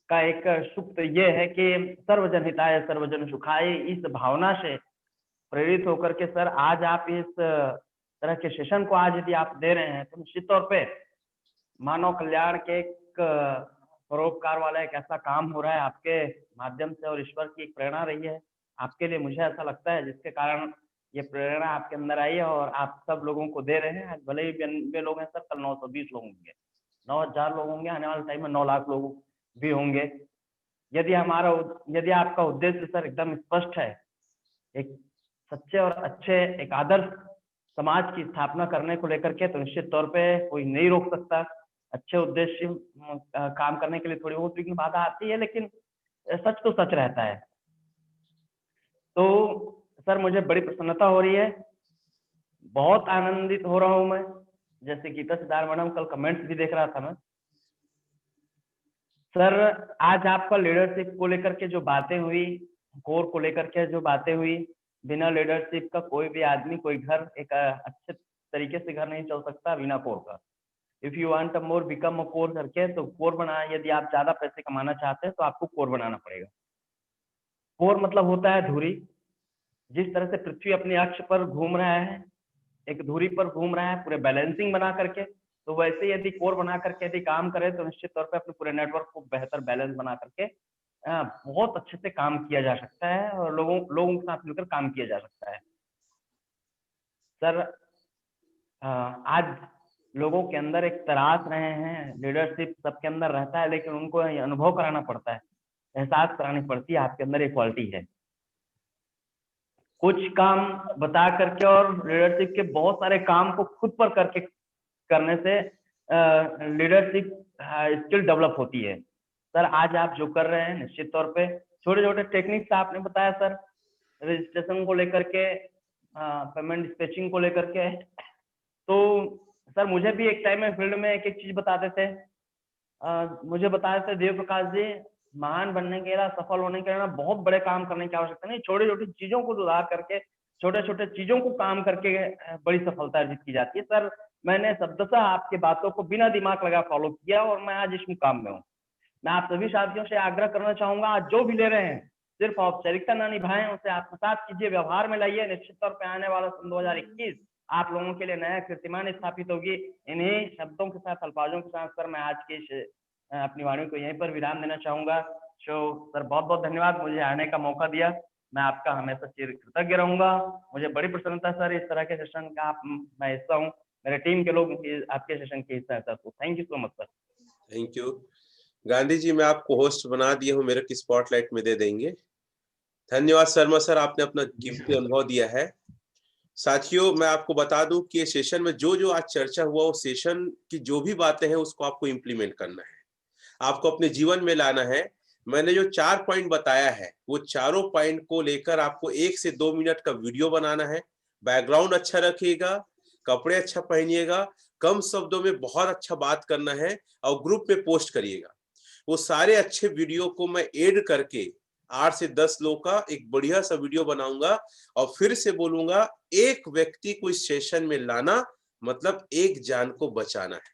का एक सूक्त ये है कि सर्वजन हिताय सर्वजन सुखाय। इस भावना से प्रेरित होकर के सर आज आप इस तरह के सेशन को आज यदि आप दे रहे हैं, तो निश्चित तौर पे मानव कल्याण के एक परोपकार वाला एक ऐसा काम हो रहा है आपके माध्यम से, और ईश्वर की एक प्रेरणा रही है आपके लिए, मुझे ऐसा लगता है, जिसके कारण ये प्रेरणा आपके अंदर आई है और आप सब लोगों को दे रहे हैं। आज भले ही 92 लोग हैं सर, कल 920 लोग होंगे, 9000 लोग होंगे, आने वाले टाइम में 9 लाख लोग भी होंगे। यदि आपका उद्देश्य सर एकदम स्पष्ट है, एक सच्चे और अच्छे एक आदर्श समाज की स्थापना करने को लेकर के, तो निश्चित तौर पे कोई नहीं रोक सकता। अच्छे उद्देश्य काम करने के लिए थोड़ी बहुत विघ्न बाधा आती है, लेकिन सच तो सच रहता है। तो सर मुझे बड़ी प्रसन्नता हो रही है, बहुत आनंदित हो रहा हूं मैं। जैसे गीता सिद्धार्थ मैडम, कल कमेंट्स भी देख रहा था मैं सर। आज आपका लीडरशिप को लेकर के जो बातें हुई, कोर को लेकर के जो बातें हुई, बिना लीडरशिप का कोई भी आदमी, कोई घर एक अच्छे तरीके से घर नहीं चल सकता बिना कोर का। If you want a more become a core करके, तो कोर बना, यदि आप ज्यादा पैसे कमाना चाहते हैं तो आपको कोर बनाना पड़ेगा। कोर मतलब होता है धुरी। जिस तरह से पृथ्वी अपने अक्ष पर घूम रहा है, एक धुरी पर घूम रहा है पूरे बैलेंसिंग बना करके, तो वैसे यदि कोर बना करके यदि काम करे, तो निश्चित तौर पे अपने पूरे नेटवर्क को बेहतर बैलेंस बना करके बहुत अच्छे से काम किया जा सकता है, और लोगों के साथ मिलकर काम किया जा सकता है। सर आज लोगों के अंदर एक तरास रहे हैं, लीडरशिप सबके अंदर रहता है, लेकिन उनको ये अनुभव कराना पड़ता है, एहसास करानी पड़ती है आपके अंदर एक क्वालिटी है। कुछ काम बता करके और लीडरशिप के बहुत सारे काम को खुद पर करके करने से लीडरशिप स्किल डेवलप होती है। सर आज आप जो कर रहे हैं निश्चित तौर पे छोटे छोटे टेक्निक्स आपने बताया सर, रजिस्ट्रेशन को लेकर के, पेमेंट डिस्पैचिंग को लेकर के, तो सर मुझे भी एक टाइम में फील्ड में एक एक चीज बताते थे। मुझे बताया था देव प्रकाश जी, महान बनने के लिए, सफल होने के लिए बहुत बड़े काम करने की आवश्यकता नहीं, छोटे छोटे चीजों को सुधार करके, छोटे छोटे चीजों को काम करके बड़ी सफलता अर्जित की जाती है। सर मैंने शब्दशः आपकी बातों को बिना दिमाग लगा फॉलो किया और मैं आज इस मुकाम में हूँ। मैं आप सभी साथियों से आग्रह करना चाहूंगा, आज जो भी ले रहे हैं सिर्फ औपचारिकता ना निभाएं, उसे आत्मसात कीजिए, व्यवहार में लाइए। निश्चित तौर पर आने वाला सन 2021 आप लोगों के लिए नया कीर्तिमान स्थापित होगी। इन्हीं शब्दों के साथ, अल्फाजों के साथ सर मैं आज की अपनी वाणी को यहीं पर विराम देना चाहूंगा। सर बहुत बहुत धन्यवाद, मुझे आने का मौका दिया, मैं आपका हमेशा चिर कृतज्ञ रहूंगा। मुझे बड़ी प्रसन्नता सर इस तरह के सेशन का मैं हिस्सा हूँ, मेरे टीम के लोग आपके सेशन के हिस्सा है सर, तो thank you so much sir. Thank you Gandhi ji, मैं आपको होस्ट बना दिया हूँ, मेरे की स्पॉटलाइट में दे देंगे। धन्यवाद शर्मा सर, आपने अपना कीमती अनुभव दिया है। साथियों मैं आपको बता दूं कि ये सेशन में जो जो आज चर्चा हुआ, वो सेशन की जो भी बातें हैं उसको आपको इम्प्लीमेंट करना है, आपको अपने जीवन में लाना है। मैंने जो 4 पॉइंट बताया है, वो चारों पॉइंट को लेकर आपको 1 से 2 मिनट का वीडियो बनाना है। बैकग्राउंड अच्छा रखिएगा, कपड़े अच्छा पहनिएगा, कम शब्दों में बहुत अच्छा बात करना है और ग्रुप में पोस्ट करिएगा। वो सारे अच्छे वीडियो को मैं ऐड करके 8 से 10 लोग का एक बढ़िया सा वीडियो बनाऊंगा और फिर से बोलूंगा, एक व्यक्ति को इस सेशन में लाना मतलब एक जान को बचाना है।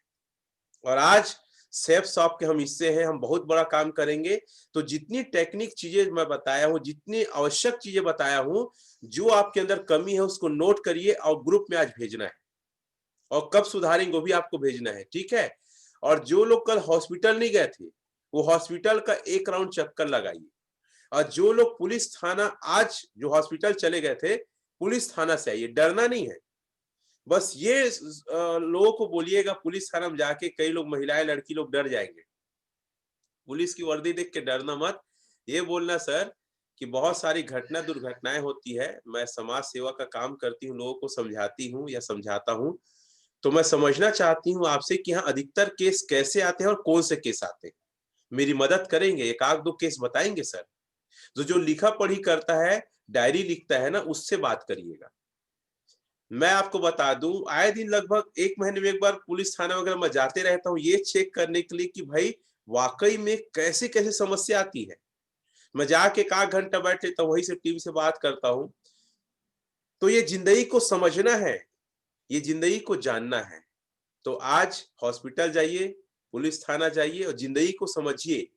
और आज सेफ शॉप के हम हिस्से हैं, हम बहुत बड़ा काम करेंगे। तो जितनी टेक्निक चीजें मैं बताया हूं, जितनी आवश्यक चीजें बताया हूं, जो आपके अंदर कमी है उसको नोट करिए और ग्रुप में आज भेजना है, और कब सुधारेंगे वो भी आपको भेजना है, ठीक है। और जो लोग कल हॉस्पिटल नहीं गए थे, वो हॉस्पिटल का 1 राउंड चक्कर लगाइए। और जो लोग पुलिस थाना आज जो हॉस्पिटल चले गए थे, पुलिस थाना से आइए, डरना नहीं है। बस ये लोगों को बोलिएगा, पुलिस थाना में जाके कई लोग महिलाएं लड़की लोग डर जाएंगे, पुलिस की वर्दी देख के डरना मत। ये बोलना सर कि बहुत सारी दुर्घटनाएं होती है, मैं समाज सेवा का काम करती हूँ, लोगों को समझाती हूँ या समझाता हूँ, तो मैं समझना चाहती हूँ आपसे कि यहाँ अधिकतर केस कैसे आते हैं और कौन से केस आते हैं। मेरी मदद करेंगे, 1-2 केस बताएंगे सर। जो लिखा पढ़ी करता है, डायरी लिखता है ना, उससे बात करिएगा। मैं आपको बता दूं, आए दिन लगभग 1 महीने में एक बार पुलिस थाना वगैरह मैं जाते रहता हूँ, ये चेक करने के लिए कि भाई वाकई में कैसे कैसे समस्या आती है। मैं जाके 1 घंटा बैठ लेता हूँ, वही से टीम से बात करता हूँ। तो ये जिंदगी को समझना है, ये जिंदगी को जानना है। तो आज हॉस्पिटल जाइए, पुलिस थाना जाइए और जिंदगी को समझिए,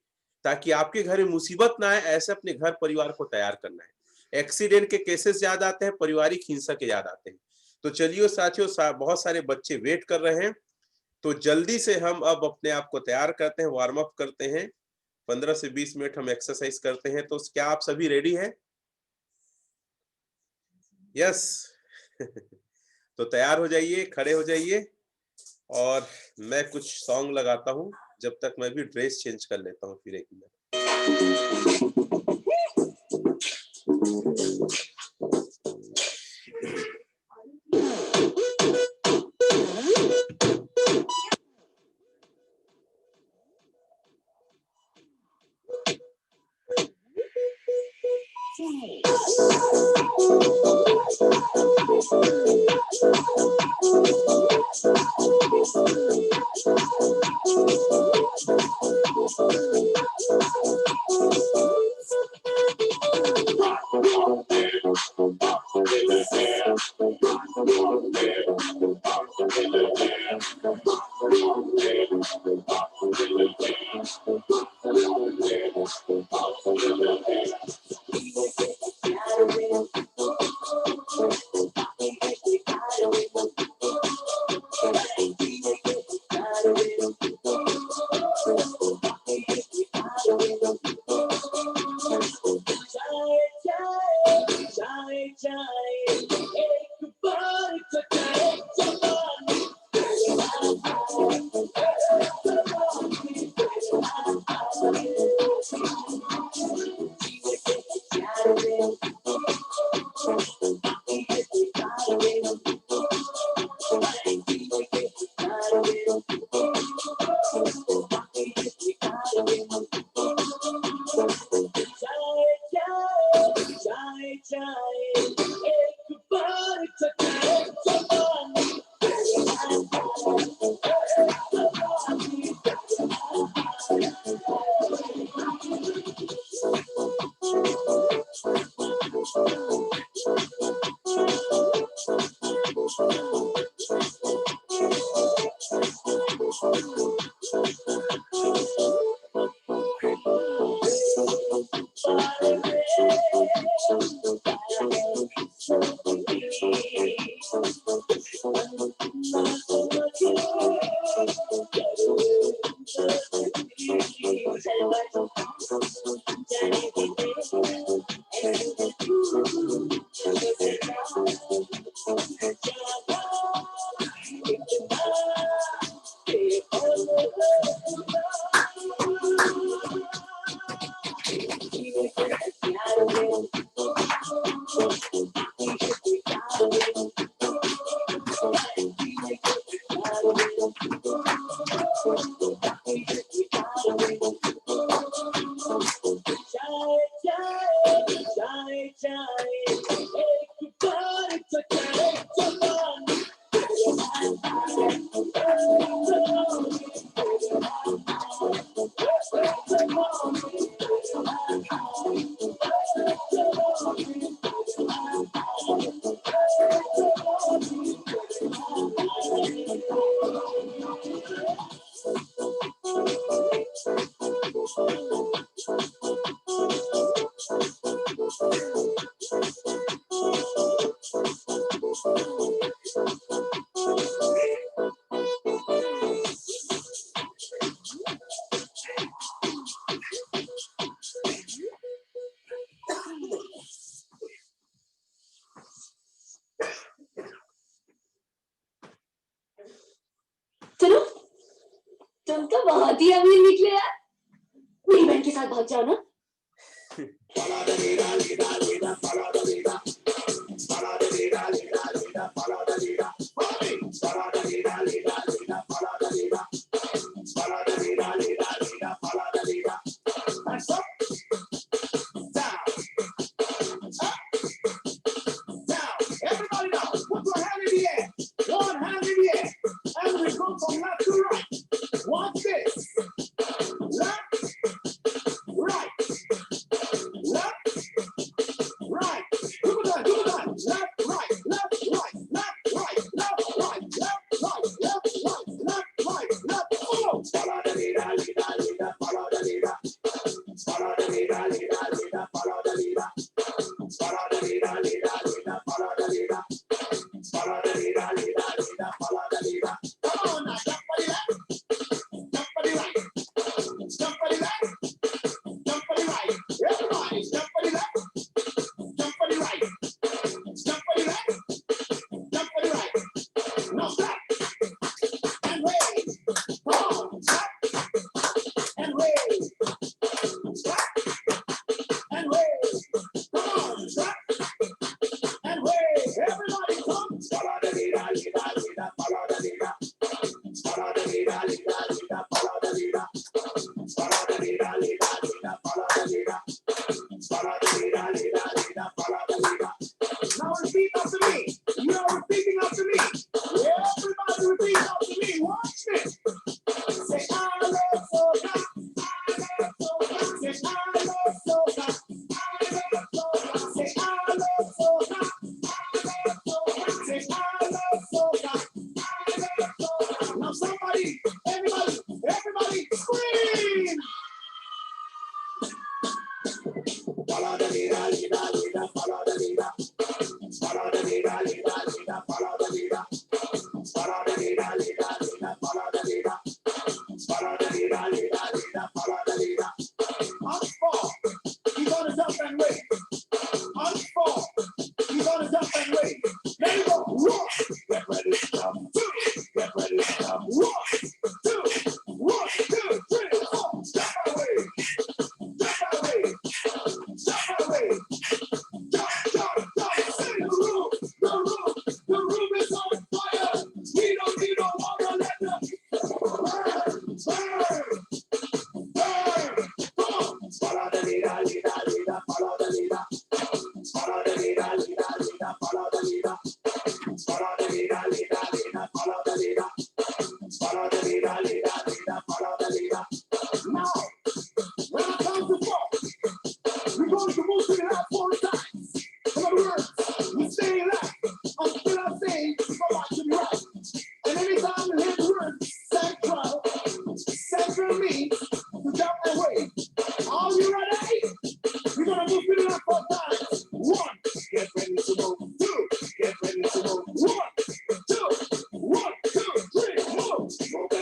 ताकि आपके घर में मुसीबत ना आए। ऐसे अपने घर परिवार को तैयार करना है। एक्सीडेंट के केसेस याद आते हैं, पारिवारिक हिंसा के याद आते हैं। तो चलिए साथियों, बहुत सारे बच्चे वेट कर रहे हैं, तो जल्दी से हम अब अपने आप को तैयार करते हैं, वार्म अप करते हैं। 15 से 20 मिनट हम एक्सरसाइज करते हैं। तो क्या आप सभी रेडी हैं? यस तो तैयार हो जाइए, खड़े हो जाइए, और मैं कुछ सॉन्ग लगाता हूँ, जब तक मैं भी ड्रेस चेंज कर लेता हूँ फिर 1 मिनट। चलो, तुम तो बहुत ही अमीर निकले यार। मेरी बहन के साथ भाग जाओ ना। Everybody now, put your hand in the air. One hand in the air. And we go from left to right. Watch this. Left, right. Left, right. Do it. Left, right, left, right, left, right, left, right, left, right, left, right, left, right, left. Follow. Follow the leader, follow the leader. Follow the leader, follow the leader. Follow the leader, follow the leader. Follow the leader, follow the leader. Come on now, jump for the left, jump for the right, jump for the left, jump for the right. Everybody, jump for the left, jump for the right, jump for the left, jump for the right. Now stop and wave. Come on, stop and wave. Stop and wave. Come on, stop and wave. Everybody come. Follow the leader, follow the leader. Follow the leader, follow the leader. Follow the leader, follow the leader. Follow the leader, follow the leader. Now repeat after me. You are repeating after me. Everybody repeat after me. Watch this. Say I love soca. I love soca. Say I love soca. I love soca. Say I love soca. I love soca. Say I love soca. I love soca. Now somebody, everybody scream. Follow the leader, follow the leader. Follow the leader, follow the leader. Follow the leader, follow the leader. Follow the leader, follow the leader. On four, you're gonna jump and wave. On four, you're gonna jump and wave. There you go. 1, get ready, jump. 2, get ready, jump. 1, 2, 1, 2, 3, 4. Jump and wave. Jump and wave. Jump and wave. Jump. Sing the room is on fire. We don't need no water, let the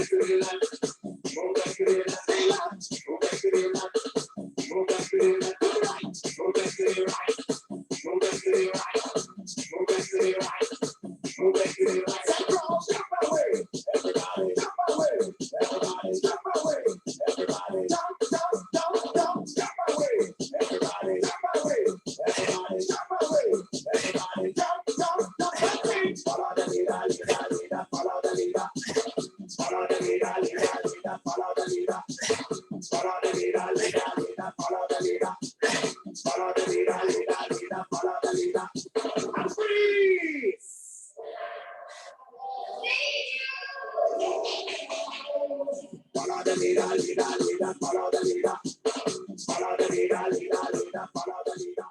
back to the left. Move back to the left. Stay left. Move back to the left. Move back to the left. To the right. Move back to the right. Move back to the right. Move back to the right. Move back to the right. Jump away. Everybody jump away. Everybody jump away. Everybody jump, jump, jump, jump, jump away. Everybody jump away. Everybody jump away. Everybody jump, jump, jump. Follow the leader, leader, leader. Follow the leader. Follow the leader, leader, leader. Follow the leader. Follow the leader, leader, leader. Follow the leader. Follow the leader, leader, leader. Follow the leader. And freeze. Follow the leader, leader, leader. Follow the leader. Follow the leader, leader, leader. Follow the leader.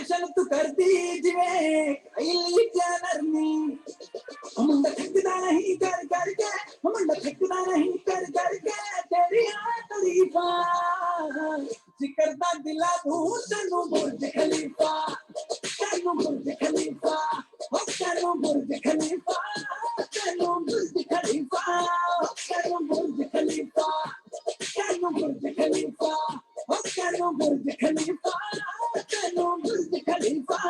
Fashion तू कर दी जिवे कई क्या नरमी मुंडा थकदा नहीं कर करके मुंडा थकदा नहीं कर करके तेरी तारीफा जिक्र दा दिला तू तन्नू बुर्ज खलीफा तन्नू बुर्ज खलीफा ओ तन्नू बुर्ज खलीफा तन्नू बुर्ज खलीफा तन्नू बुर्ज खलीफा तन्नू बुर्ज खलीफा ओ तन्नू बुर्ज खलीफा तन्नू बुर्ज खलीफा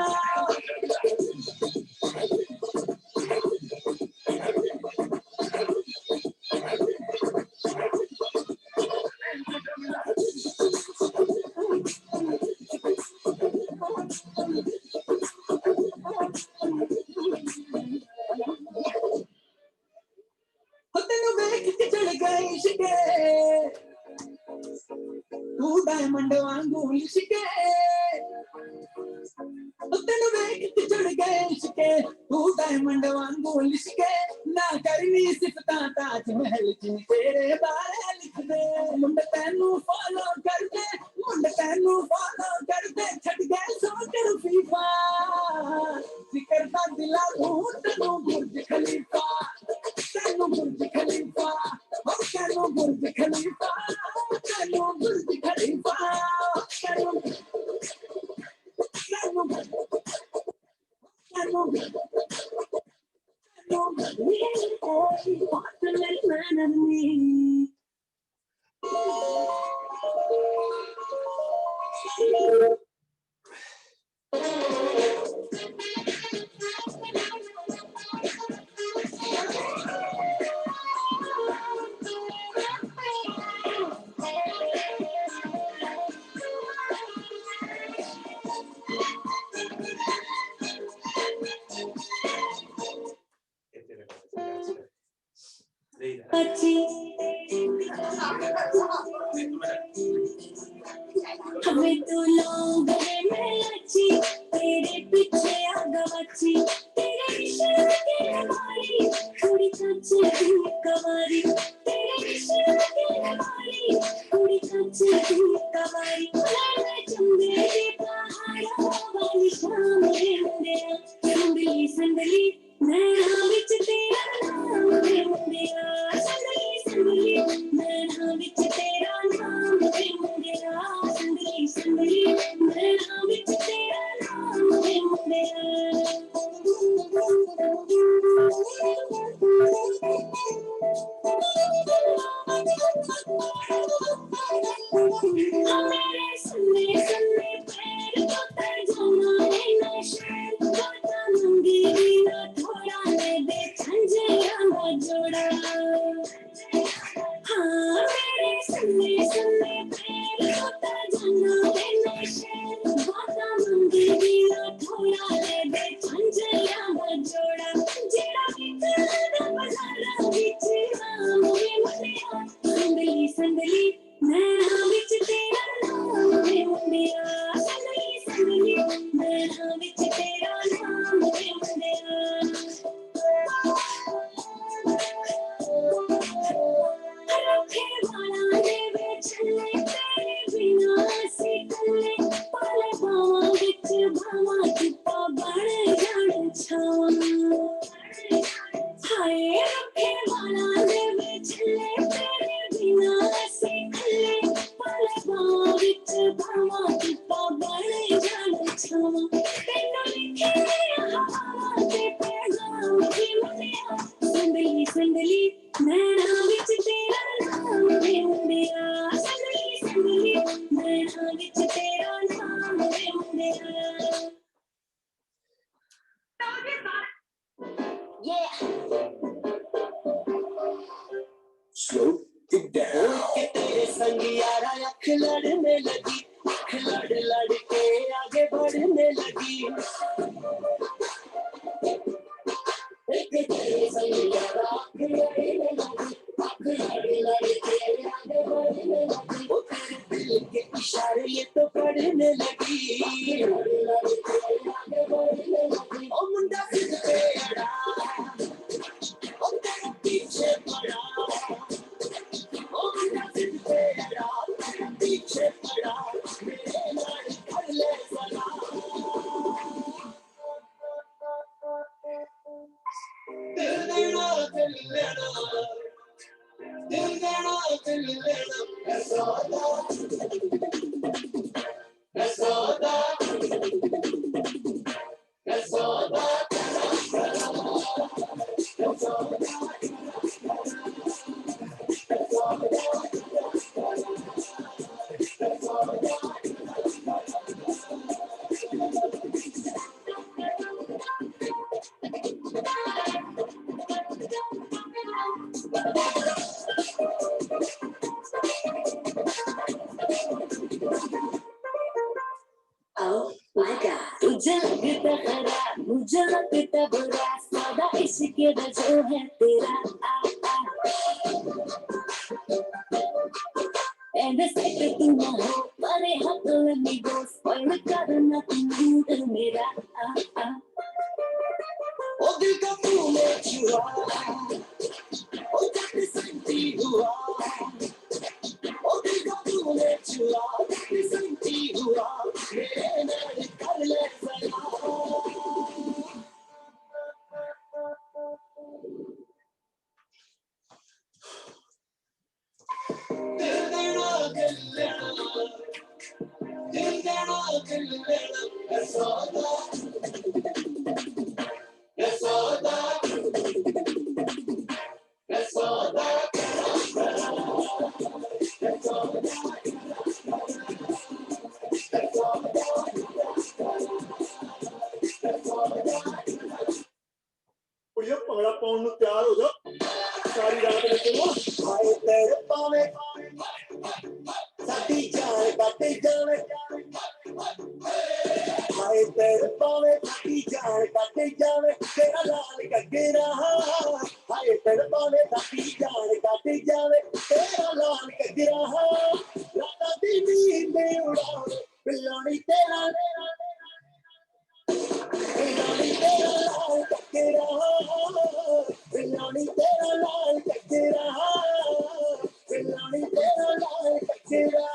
तू डायमंड वांगू लिशके तेनु वेख के चढ़ गए इश्के तू डायमंड वांगू लिशके ना करनी सिफता ताजमहल की तेरे बारे लिख दे मुंड तेनु फॉलो कर दे मुंड तेनु फॉलो कर दे छट गए सोकर फीफा जिक्र दा दिला ढूंढ तेनु बुर्ज खलीफा तेनु बुर्ज खलीफा ओ तेनु बुर्ज खलीफा तेनु बुर्ज खलीफा तेनु हमें तो लोग में अच्छी तेरे पीछे आगवाची तेरे इशारे के हमारी थोड़ी चाची कवारी तेरे इशारे के हमारी थोड़ी चाची कवारी लाल चंदे के पहाड़ों वाली शाम रे मुंडिया संदली संदली नैना विच तेरा नाम रे मुंडिया संदली संदली नैना विच तेरा नाम रे मुंडिया संदली संदली नैना विच तेरा नाम रे मुंडिया मेरे सुनने सुनने पैर को तर जाना है नशे बाता मंगी ना थोड़ा ले दे झंझिया ना जोड़ा हाँ मेरे सुनने सुनने पैर को तर जाना है नशे बाता मंगी ना थोड़ा ले दे झंझिया ना जोड़ा जेड़ा बिचड़ा बजारा बिच नाम रे मुंडिया संदली संदली नैना विच तेरा नाम रे मुंडिया संदली संदली नैना विच तेरा नाम रे मुंडिया रखे वाला दे वे छले तेरे बिना सी कले पाले बावा विच भावा चित्ता बण जाण छावा हाय रखे वाला दे वे छले तेरे बिना सी कले पाले बावा विच भावा चित्ता बण जाण छावा तेनु लिखे हवा ते पैगाम की मुंडिया संदली संदली नैना विच तेरा नाम रे मुंडिया संदली संदली नैना विच तेरा नाम रे मुंडिया Yeah. Slow it down. तेरे संग यारा अख लड़ने लगी अख लड़ लड़ के आगे बढ़ने लगी तेरे संग यारा अख लड़ने लगी अख लड़ लड़ के आगे बढ़ने लगी वो तेरे दिल के इशारे ये तो पढ़ने लगी लड़ लड़ के आगे बढ़ने लगी ओ मुंडा फिर पे अड़ा ओ तेरे पीछे पड़ा ओ मुंडा फिर पे अड़ा तेरे पीछे पड़ा मेरे लाल कर ले सला मुझे लगता खरा मुझे लगता बुरा सदा इश्क का जो है तेरा And the secret to my hope, but it has to let me go. Spoil it, got nothing to do with that. Oh, dil ka tu mein chua, oh, jab santi hua. Oh, dil ka tu mein chua, jab santi hua. Mere naal kar le zara. ਕੁੜੀਓ bhangra ਪਾਉਣ ਨੂੰ ਤਿਆਰ ਹੋ ਜਾ ਸਾਰੀ ਰਾਤ ਨੱਚੋ ਹਾਏ ਤੇਰੇ ਪਾਵੇ ਸਾਡੀ ਜਾਨ ਕੱਟੇ ਜਾਵੇ ਹਾਏ ਤੇਰੇ ਪਾਵੇ ਸਾਡੀ ਜਾਨ ਕੱਟੇ ਜਾਵੇ ਤੇਰਾ ਲਾਲ ਗੱਗਰਾ ਹਾਏ ਤੇਰੇ ਪਾਵੇ ਸਾਡੀ ਜਾਨ ਕੱਟੇ ਜਾਵੇ ਤੇਰਾ ਲਾਲ ਗੱਗਰਾ ਰਾਤਾਂ ਦੀ ਨੀਂਦ ਉਡਾਵੇ ਬਿਲਾਣੀ ਤੇਰਾ बिलानी तेरा लाल ककेरा बिलानी तेरा लाल ककेरा बिलानी तेरा लाल ककेरा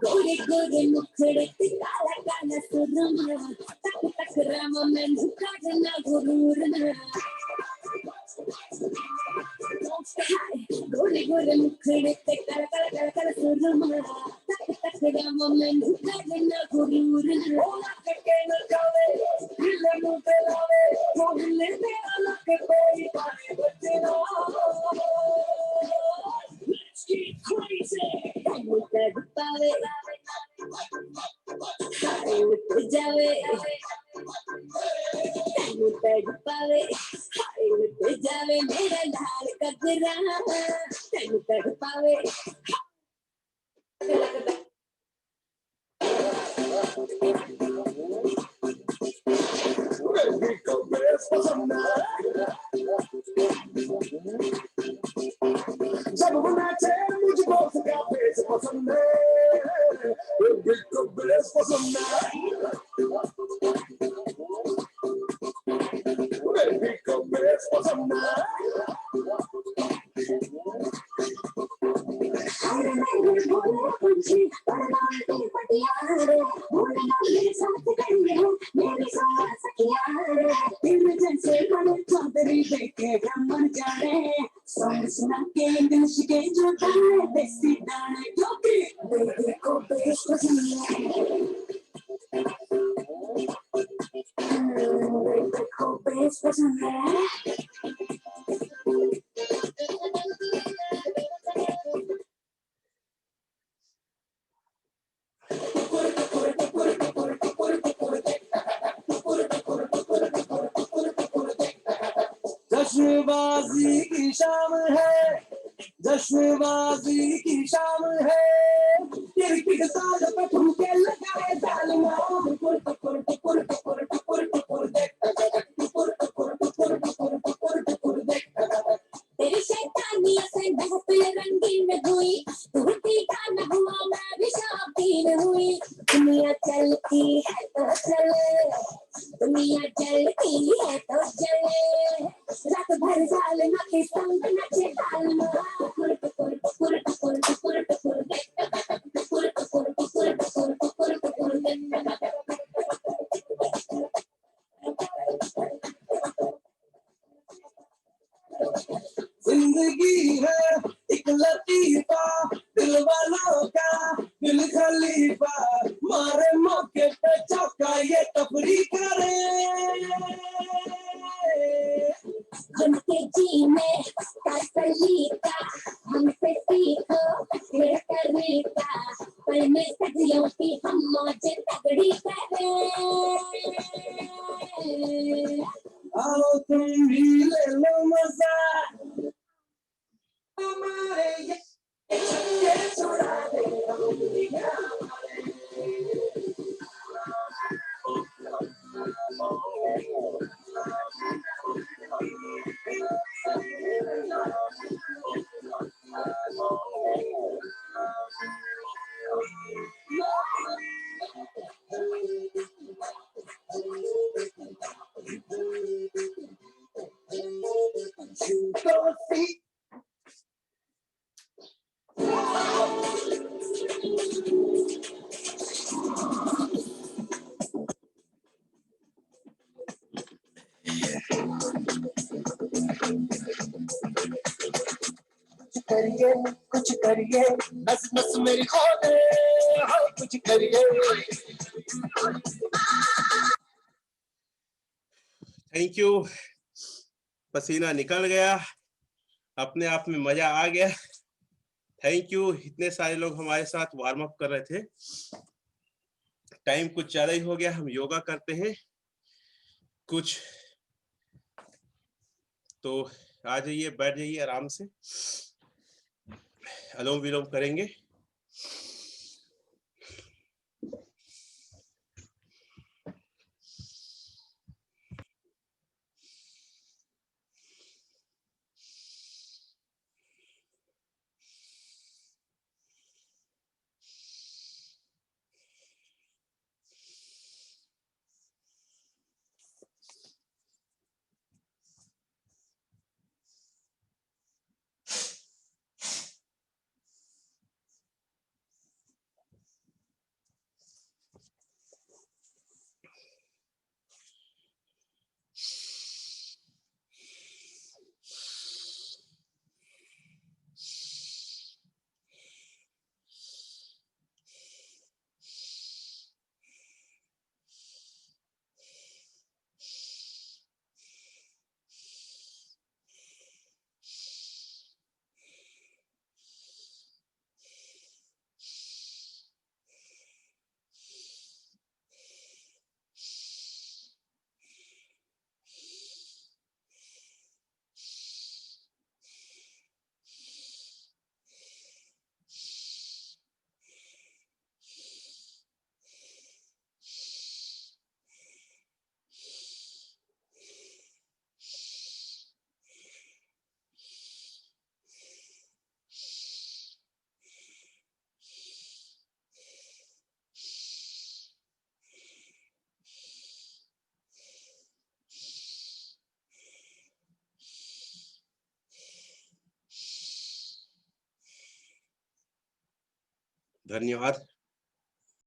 गोरे गोरे मुखड़े ते काला काला सुरमा तक तक राम में झुकाना गुरूरना गोरे गोरे मुखड़े ते काला काला काला सुरमा तक तक राम में झुकाना गुरूरना के न जावे दिल नु पे लावे मोहल्ले में अलग कोई पाए बचना Let's get crazy. With the power, with the Java, with the power, with the Java, mera laal kagra, with the power. Baby, come best for some night. जब नाचे मुझको सका बेस पसंद है बेबी को बेस पसंद है बेबी को बेस पसंद है अरे मेरे बोले कुछ परवाने पटियारे बोले ना मेरे साथ करिए मेरे साथ सखियारे तेरे जैसे बड़े चौधरी देखे ब्राह्मण जाने सॉन्ग सुना के इंग्लिश के जो गाने देसी गाने जो कि बेबी को बेस पसंद है बेबी को बेस पसंद है जश्नबाजी की शाम है जश्नबाजी की शाम है क्रिकेट ताज पे ठुमके लगाए ताल मार टुकुर टुकुर टुकुर टुकुर टुकुर टुकुर देख टुकुर टुकुर टुकुर टुकुर टुकुर टुकुर देख तेरी शैतानियत से महफिल रंगीन हुई तू दीवाना हुआ मैं भी शौकीन हुई दुनिया चलती है तो चले दुनिया चलती है तो चले रात भर जाल ना के संग नचे ताल टुकुर टुकुर टुकुर टुकुर टुकुर टुकुर टुकुर टुकुर टुकुर टुकुर टुकुर टुकुर जिंदगी है एक लतीफा दिल वालों का दिल खलीफा मारे मौके पे चौका ये तफरी करे हमसे जीने का सलीका हमसे सीखो ये तरीका पर में सदियों की हम मौज तगड़ी करें आओ तुम भी ले लो मजा हमारे ये छक्के छुड़ा दे You don't see करिए कुछ करिए नस नस मेरी खोले हाँ कुछ करिए थैंक यू। पसीना निकल गया, अपने आप में मजा आ गया। Thank you. इतने सारे लोग हमारे साथ वार्म अप कर रहे थे। टाइम कुछ ज्यादा ही हो गया, हम योगा करते हैं कुछ। तो आ जाइए, बैठ जाइए आराम से, अनुलोम विलोम करेंगे। धन्यवाद।